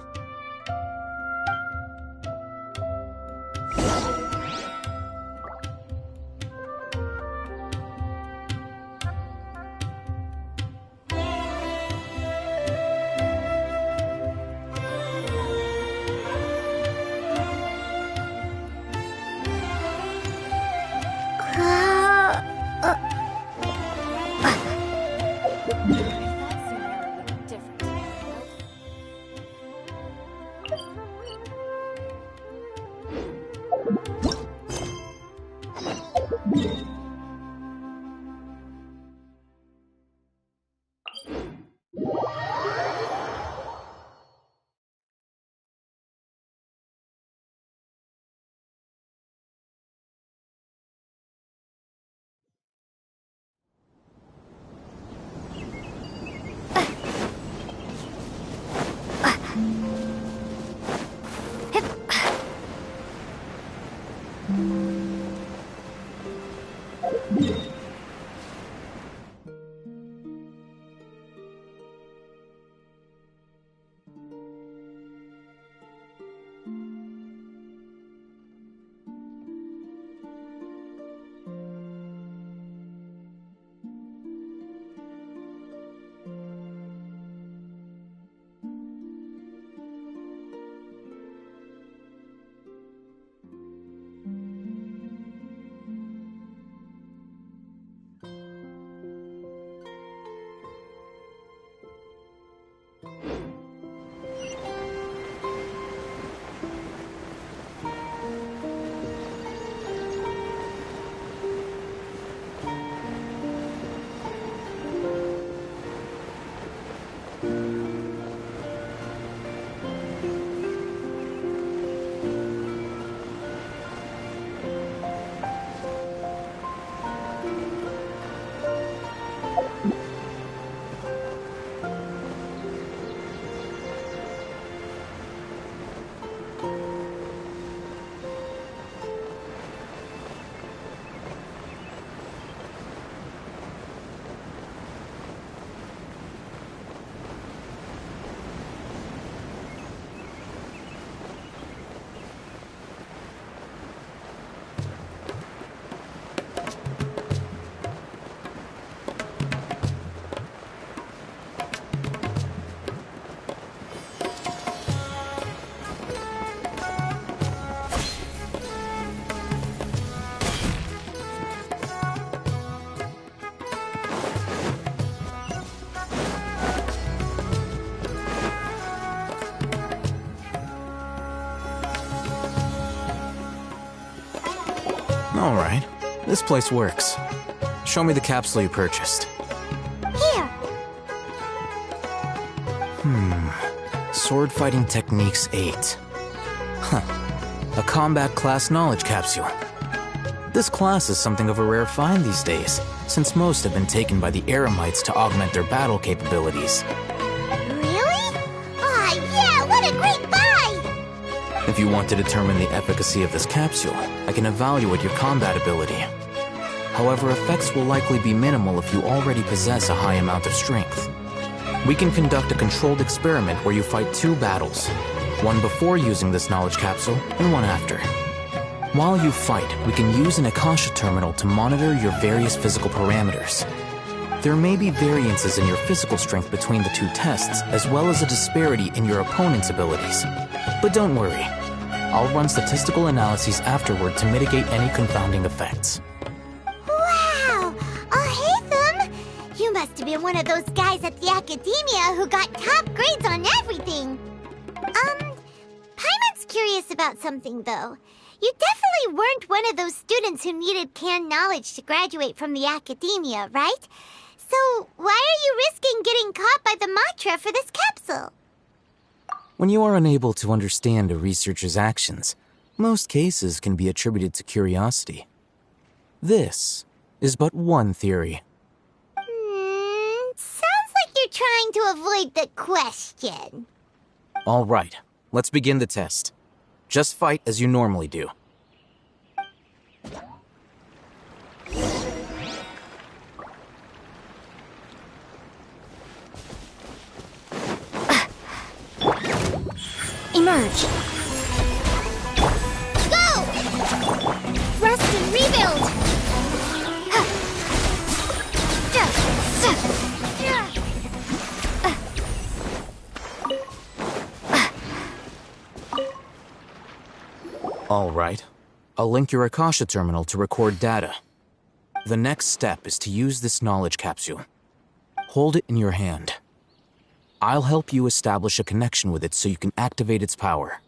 Alright, this place works. Show me the capsule you purchased. Here. Sword Fighting Techniques 8. Huh. A combat class knowledge capsule. This class is something of a rare find these days, since most have been taken by the Eremites to augment their battle capabilities. Really? Aw, yeah, what a great buy! If you want to determine the efficacy of this capsule, I can evaluate your combat ability. However, effects will likely be minimal if you already possess a high amount of strength. We can conduct a controlled experiment where you fight 2 battles, one before using this knowledge capsule and one after. While you fight, we can use an Akasha terminal to monitor your various physical parameters. There may be variances in your physical strength between the 2 tests, as well as a disparity in your opponent's abilities. But don't worry, I'll run statistical analyses afterward to mitigate any confounding effects. Wow! Oh, hey, Thumb! You must have been one of those guys at the Academia who got top grades on everything! Paimon's curious about something, though. You definitely weren't one of those students who needed canned knowledge to graduate from the Academia, right? So, why are you risking getting caught by the Matra for this capsule? When you are unable to understand a researcher's actions, most cases can be attributed to curiosity. This is but one theory. Sounds like you're trying to avoid the question. All right, let's begin the test. Just fight as you normally do. Emerge. Go! Rest and rebuild! All right. I'll link your Akasha terminal to record data. The next step is to use this knowledge capsule. Hold it in your hand. I'll help you establish a connection with it so you can activate its power.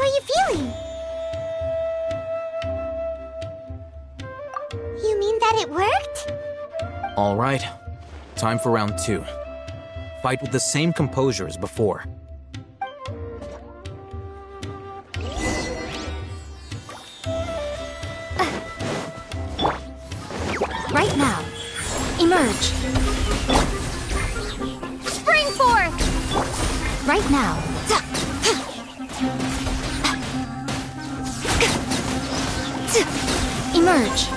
you feeling? You mean that it worked? All right. Time for round 2. Fight with the same composure as before. Right now. Emerge. Spring forth! Right now. Emerge.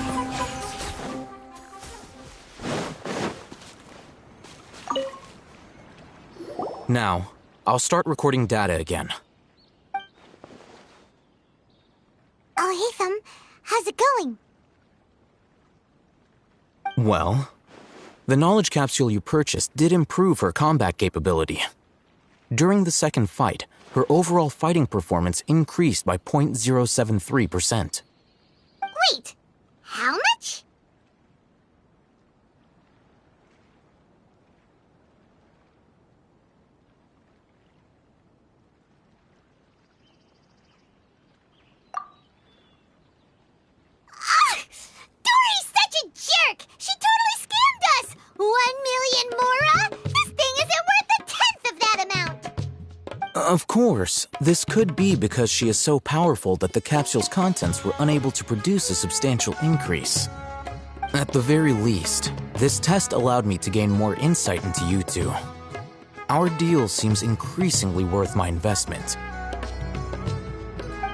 Now, I'll start recording data again. Oh, hey, Thumb. How's it going? Well, the knowledge capsule you purchased did improve her combat capability. During the second fight, her overall fighting performance increased by 0.073%. Wait, how much? Dory's such a jerk! She totally scammed us! 1 million Mora? This thing isn't worth a tenth of that amount! Of course, this could be because she is so powerful that the capsule's contents were unable to produce a substantial increase. At the very least, this test allowed me to gain more insight into you two. Our deal seems increasingly worth my investment.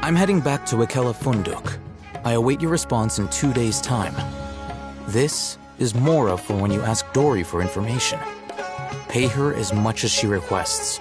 I'm heading back to Akela Funduk. I await your response in 2 days' time. This is Mora for when you ask Dory for information. Pay her as much as she requests.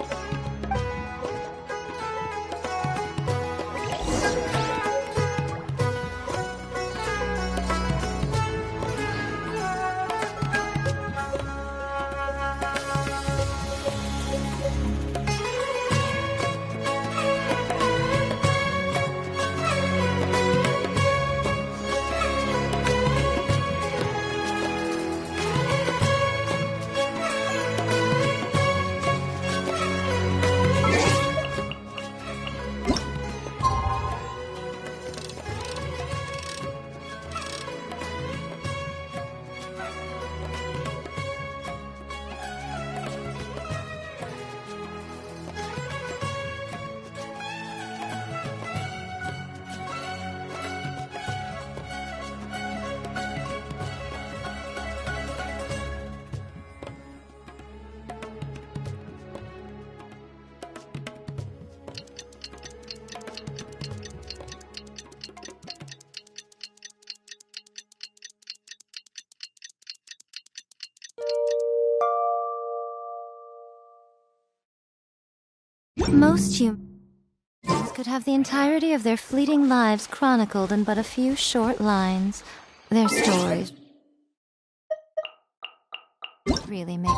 Most humans could have the entirety of their fleeting lives chronicled in but a few short lines. Their stories really make...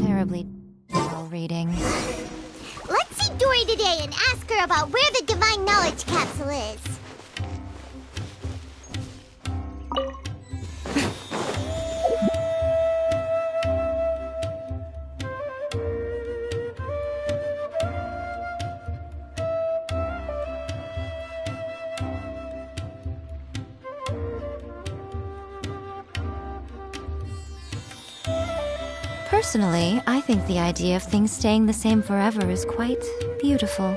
terribly dull reading. Let's see Dory today and ask her about where the Divine Knowledge Capsule is. Personally, I think the idea of things staying the same forever is quite beautiful.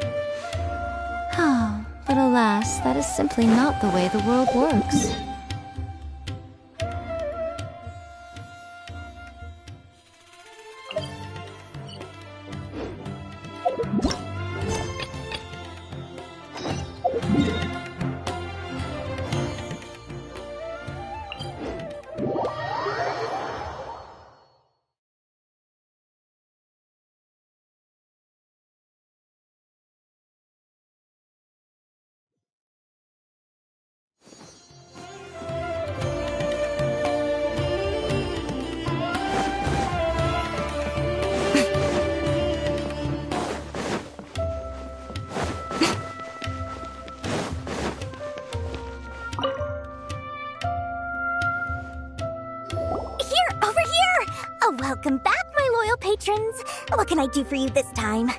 But alas, that is simply not the way the world works. Here, over here! Oh, welcome back, my loyal patrons. What can I do for you this time?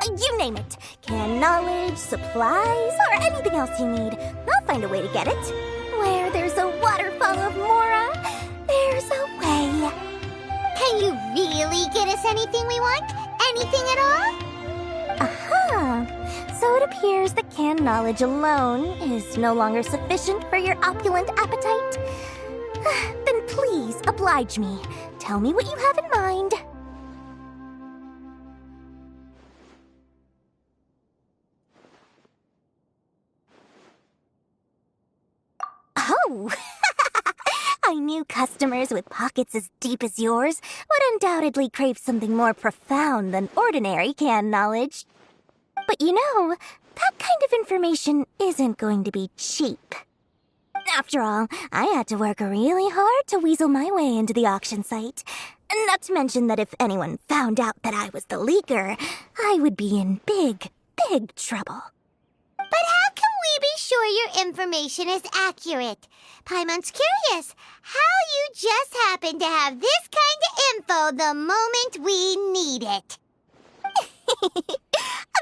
You name it. Can knowledge, supplies, or anything else you need. I'll find a way to get it. Where there's a waterfall of Mora, there's a way. Can you really get us anything we want? Anything at all? Aha! So it appears that canned knowledge alone is no longer sufficient for your opulent appetite. Then please, oblige me. Tell me what you have in mind. Oh! I knew customers with pockets as deep as yours would undoubtedly crave something more profound than ordinary canned knowledge. But you know, that kind of information isn't going to be cheap. After all, I had to work really hard to weasel my way into the auction site. Not to mention that if anyone found out that I was the leaker, I would be in big, big trouble. But how can we be sure your information is accurate? Paimon's curious how you just happen to have this kind of info the moment we need it.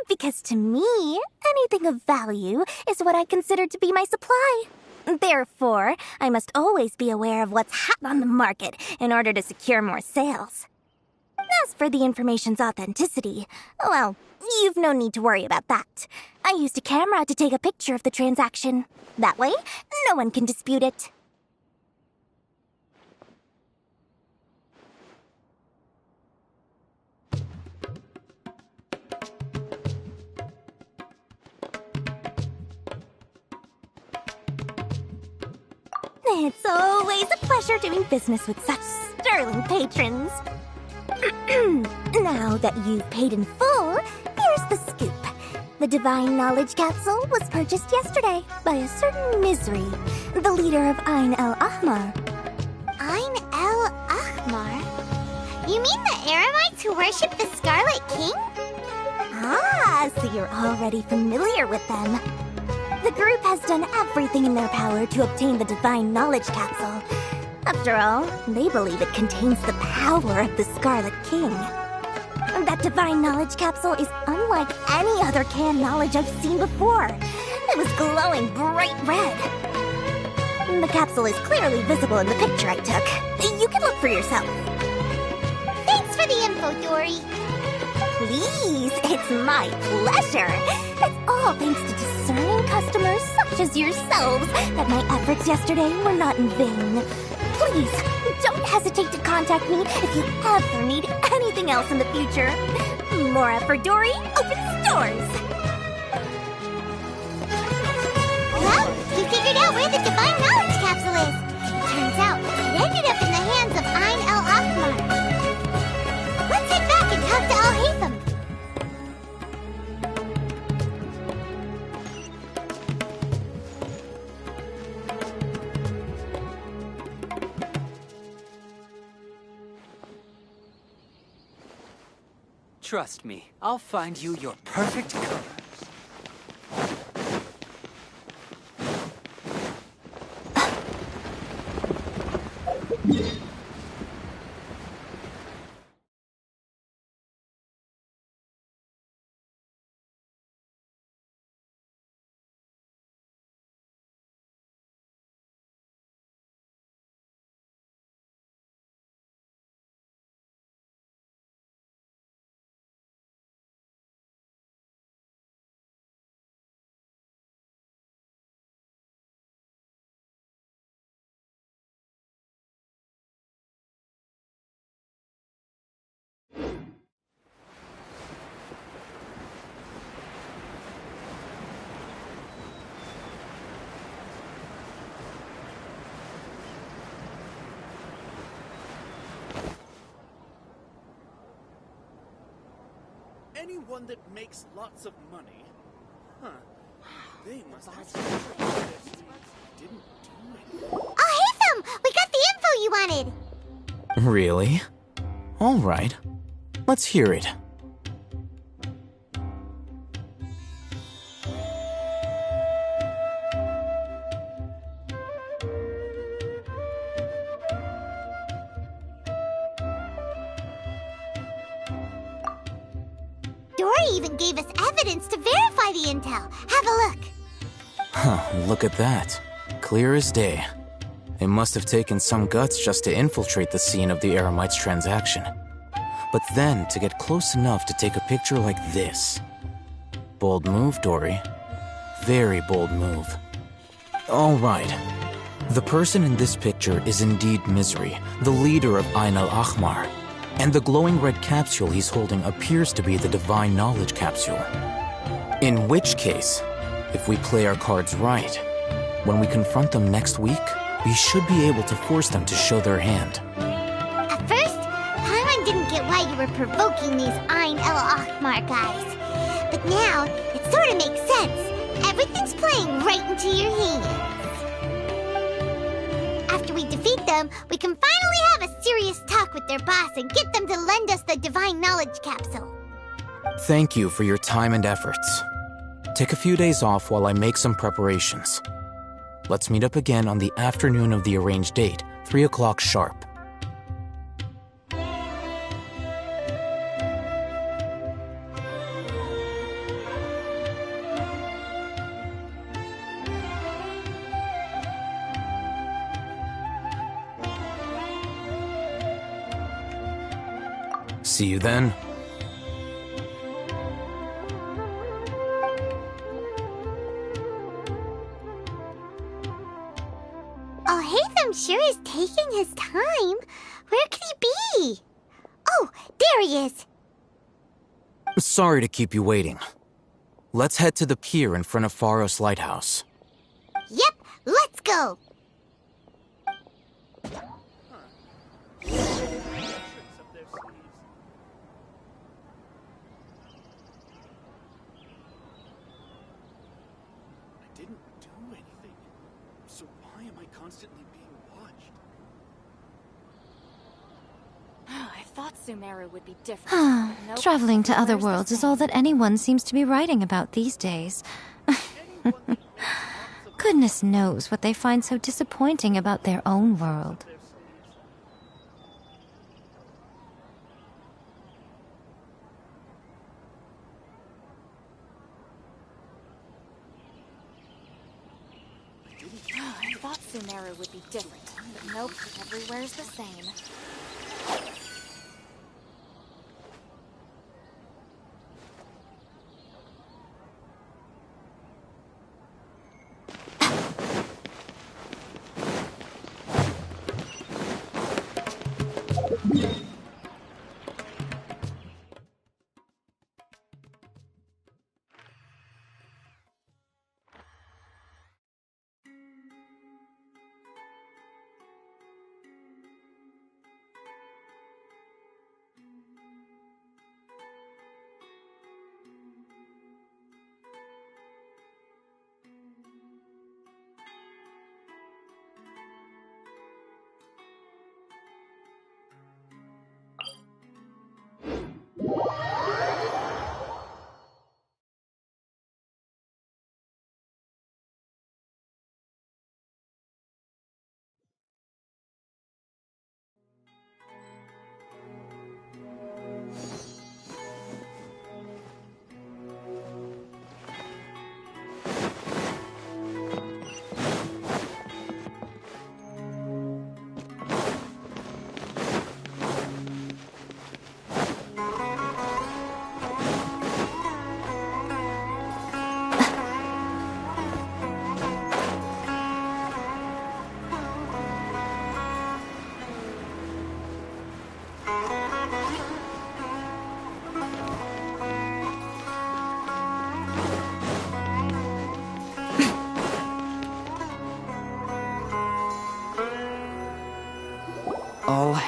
Because to me, anything of value is what I consider to be my supply. Therefore, I must always be aware of what's hot on the market in order to secure more sales. As for the information's authenticity, well, you've no need to worry about that. I used a camera to take a picture of the transaction. That way, no one can dispute it. It's always a pleasure doing business with such sterling patrons. Now that you've paid in full, here's the scoop. The Divine Knowledge Capsule was purchased yesterday by a certain Misery, the leader of Ain el-Ahmar. Ain el-Ahmar? You mean the Eremites who worship the Scarlet King? Ah, so you're already familiar with them. The group has done everything in their power to obtain the Divine Knowledge Capsule. After all, they believe it contains the power of the Scarlet King. That Divine Knowledge Capsule is unlike any other canned knowledge I've seen before. It was glowing bright red. The capsule is clearly visible in the picture I took. You can look for yourself. Thanks for the info, Dory. Please, it's my pleasure. It's all thanks to discerning customers such as yourselves that my efforts yesterday were not in vain. Please, don't hesitate to contact me if you ever need anything else in the future. Mora for Dory opens doors. Well, we figured out where the Divine Knowledge Capsule is. Turns out, it ended up in the hands of Ain el-Ahmar. Let's head back and talk to Al-Haytham. Trust me, I'll find you your perfect color. Anyone that makes lots of money, huh? They must have didn't do it. Al-Haytham! We got the info you wanted! Really? All right. Let's hear it. even gave us evidence to verify the intel. Have a look. Huh, look at that. Clear as day. It must have taken some guts just to infiltrate the scene of the Eremites' transaction. But then to get close enough to take a picture like this. Bold move, Dory. Very bold move. All right. The person in this picture is indeed Misery, the leader of Ain al-Ahmar. And the glowing red capsule he's holding appears to be the Divine Knowledge capsule. In which case, if we play our cards right, when we confront them next week, we should be able to force them to show their hand. At first, Paimon didn't get why you were provoking these Ain al-Ahmar guys. But now, it sort of makes sense. Everything's playing right into your hands. After we defeat them, we can finally have a serious talk with their boss and get them to lend us the Divine Knowledge capsule. Thank you for your time and efforts. Take a few days off while I make some preparations. Let's meet up again on the afternoon of the arranged date, 3 o'clock sharp. See you then. Oh, Hatham sure is taking his time. Where could he be? Oh, there he is. Sorry to keep you waiting. Let's head to the pier in front of Pharos Lighthouse. Yep, let's go. I thought Sumeru would be different. Nope. Traveling to other worlds is all that anyone seems to be writing about these days. Goodness knows what they find so disappointing about their own world. I thought Sumeru would be different, but nope, everywhere's the same.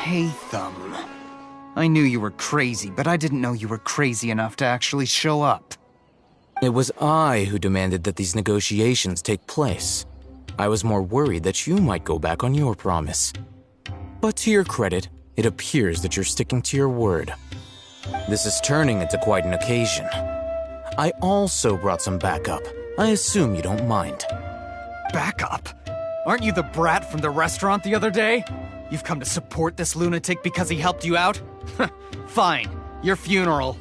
Hatham. I knew you were crazy, but I didn't know you were crazy enough to actually show up. It was I who demanded that these negotiations take place. I was more worried that you might go back on your promise. But to your credit, it appears that you're sticking to your word. This is turning into quite an occasion. I also brought some backup. I assume you don't mind. Backup? Aren't you the brat from the restaurant the other day? You've come to support this lunatic because he helped you out? Fine. Your funeral.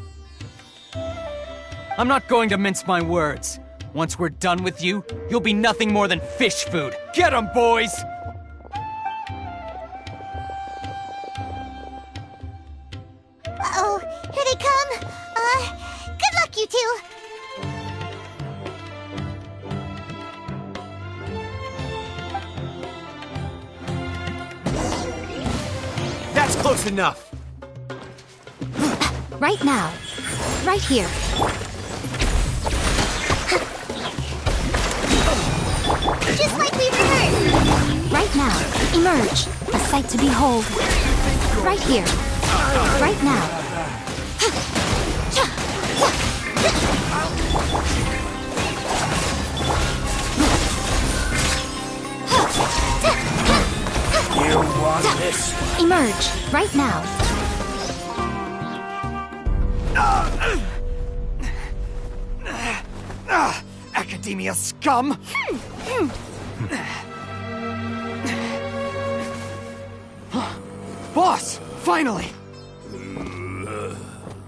I'm not going to mince my words. Once we're done with you, you'll be nothing more than fish food. Get 'em, boys! Uh-oh, here they come. Good luck, you two. That's close enough. Right now. Right here. Just like we rehearsed. Right now. Emerge. A sight to behold. Right here. Right now. You want this? Emerge. Right now. Academia scum! Boss! Finally!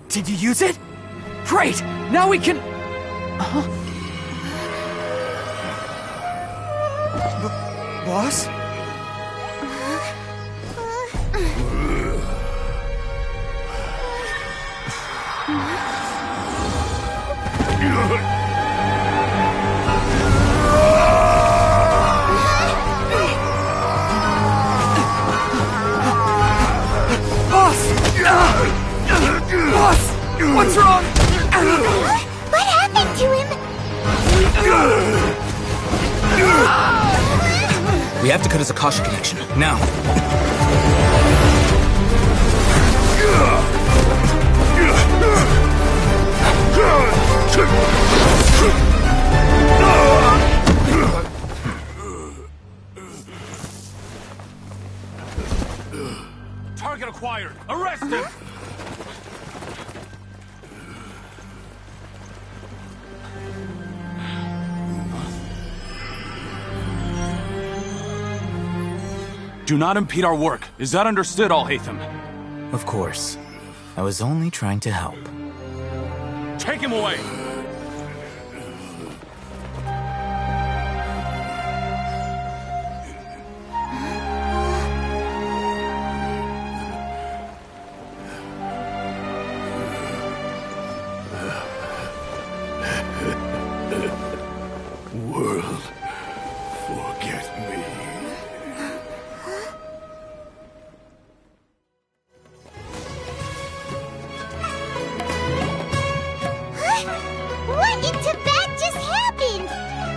Did you use it? Great! Now we can... Boss? Boss! What's wrong? What happened to him? We have to cut his Akasha connection, now. Target acquired. Arrest him. Do not impede our work. Is that understood, Al-Haytham? Of course. I was only trying to help. Take him away. World, forget me. What in Tibet just happened?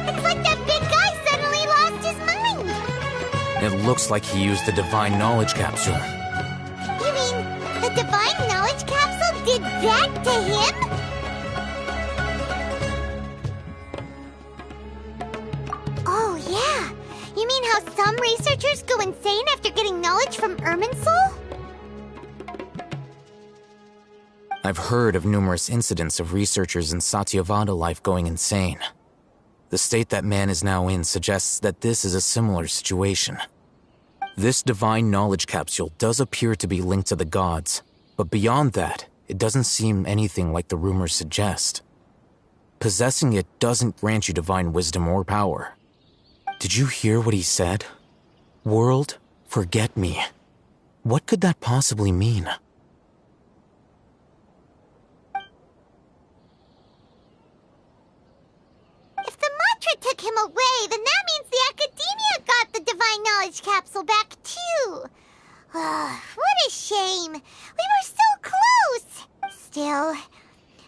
It's like that big guy suddenly lost his mind. It looks like he used the Divine Knowledge Capsule. You mean the Divine Knowledge Capsule did that to him? Oh, yeah. You mean how some researchers go insane after getting knowledge from Irminsul? I've heard of numerous incidents of researchers in Satyavada life going insane. The state that man is now in suggests that this is a similar situation. This Divine Knowledge Capsule does appear to be linked to the gods, but beyond that, it doesn't seem anything like the rumors suggest. Possessing it doesn't grant you divine wisdom or power. Did you hear what he said? World, forget me. What could that possibly mean? If the mantra took him away, then that means the Academia got the Divine Knowledge Capsule back, too. What a shame. We were so close. Still,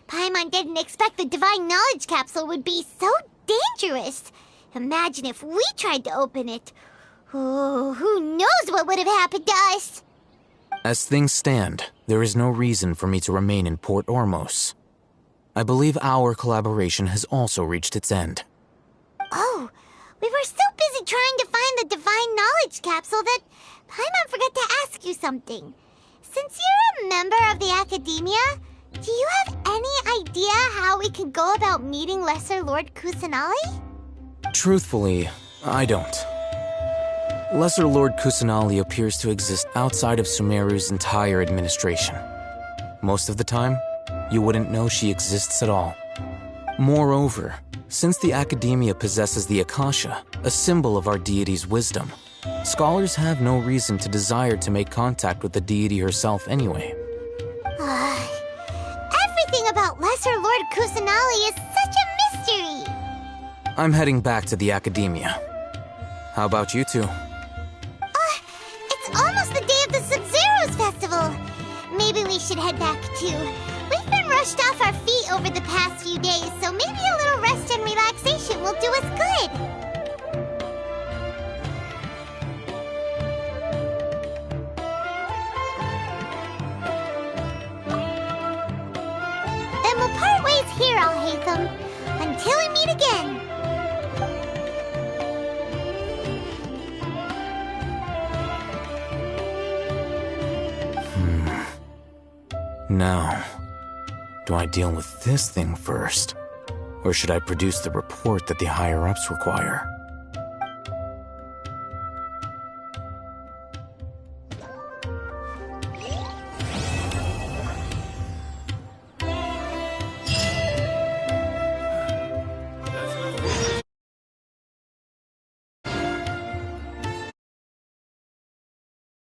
Paimon didn't expect the Divine Knowledge Capsule would be so dangerous. Imagine if we tried to open it. Oh, who knows what would have happened to us? As things stand, there is no reason for me to remain in Port Ormos. I believe our collaboration has also reached its end. Oh, we were so busy trying to find the Divine Knowledge Capsule that Paimon forgot to ask you something. Since you're a member of the Academia, do you have any idea how we can go about meeting Lesser Lord Kusanali? Truthfully, I don't. Lesser Lord Kusanali appears to exist outside of Sumeru's entire administration. Most of the time, you wouldn't know she exists at all. Moreover, since the Academia possesses the Akasha, a symbol of our deity's wisdom, scholars have no reason to desire to make contact with the deity herself anyway. Everything about Lesser Lord Kusanali is such a mystery! I'm heading back to the Academia. How about you two? It's almost the day of the Sub-Zero's festival. Maybe we should head back too. We've been rushed off our feet over the past few days, so maybe a little rest and relaxation will do us good. Then we'll part ways here, Al-Haytham. Until we meet again. Now, do I deal with this thing first? Or should I produce the report that the higher-ups require?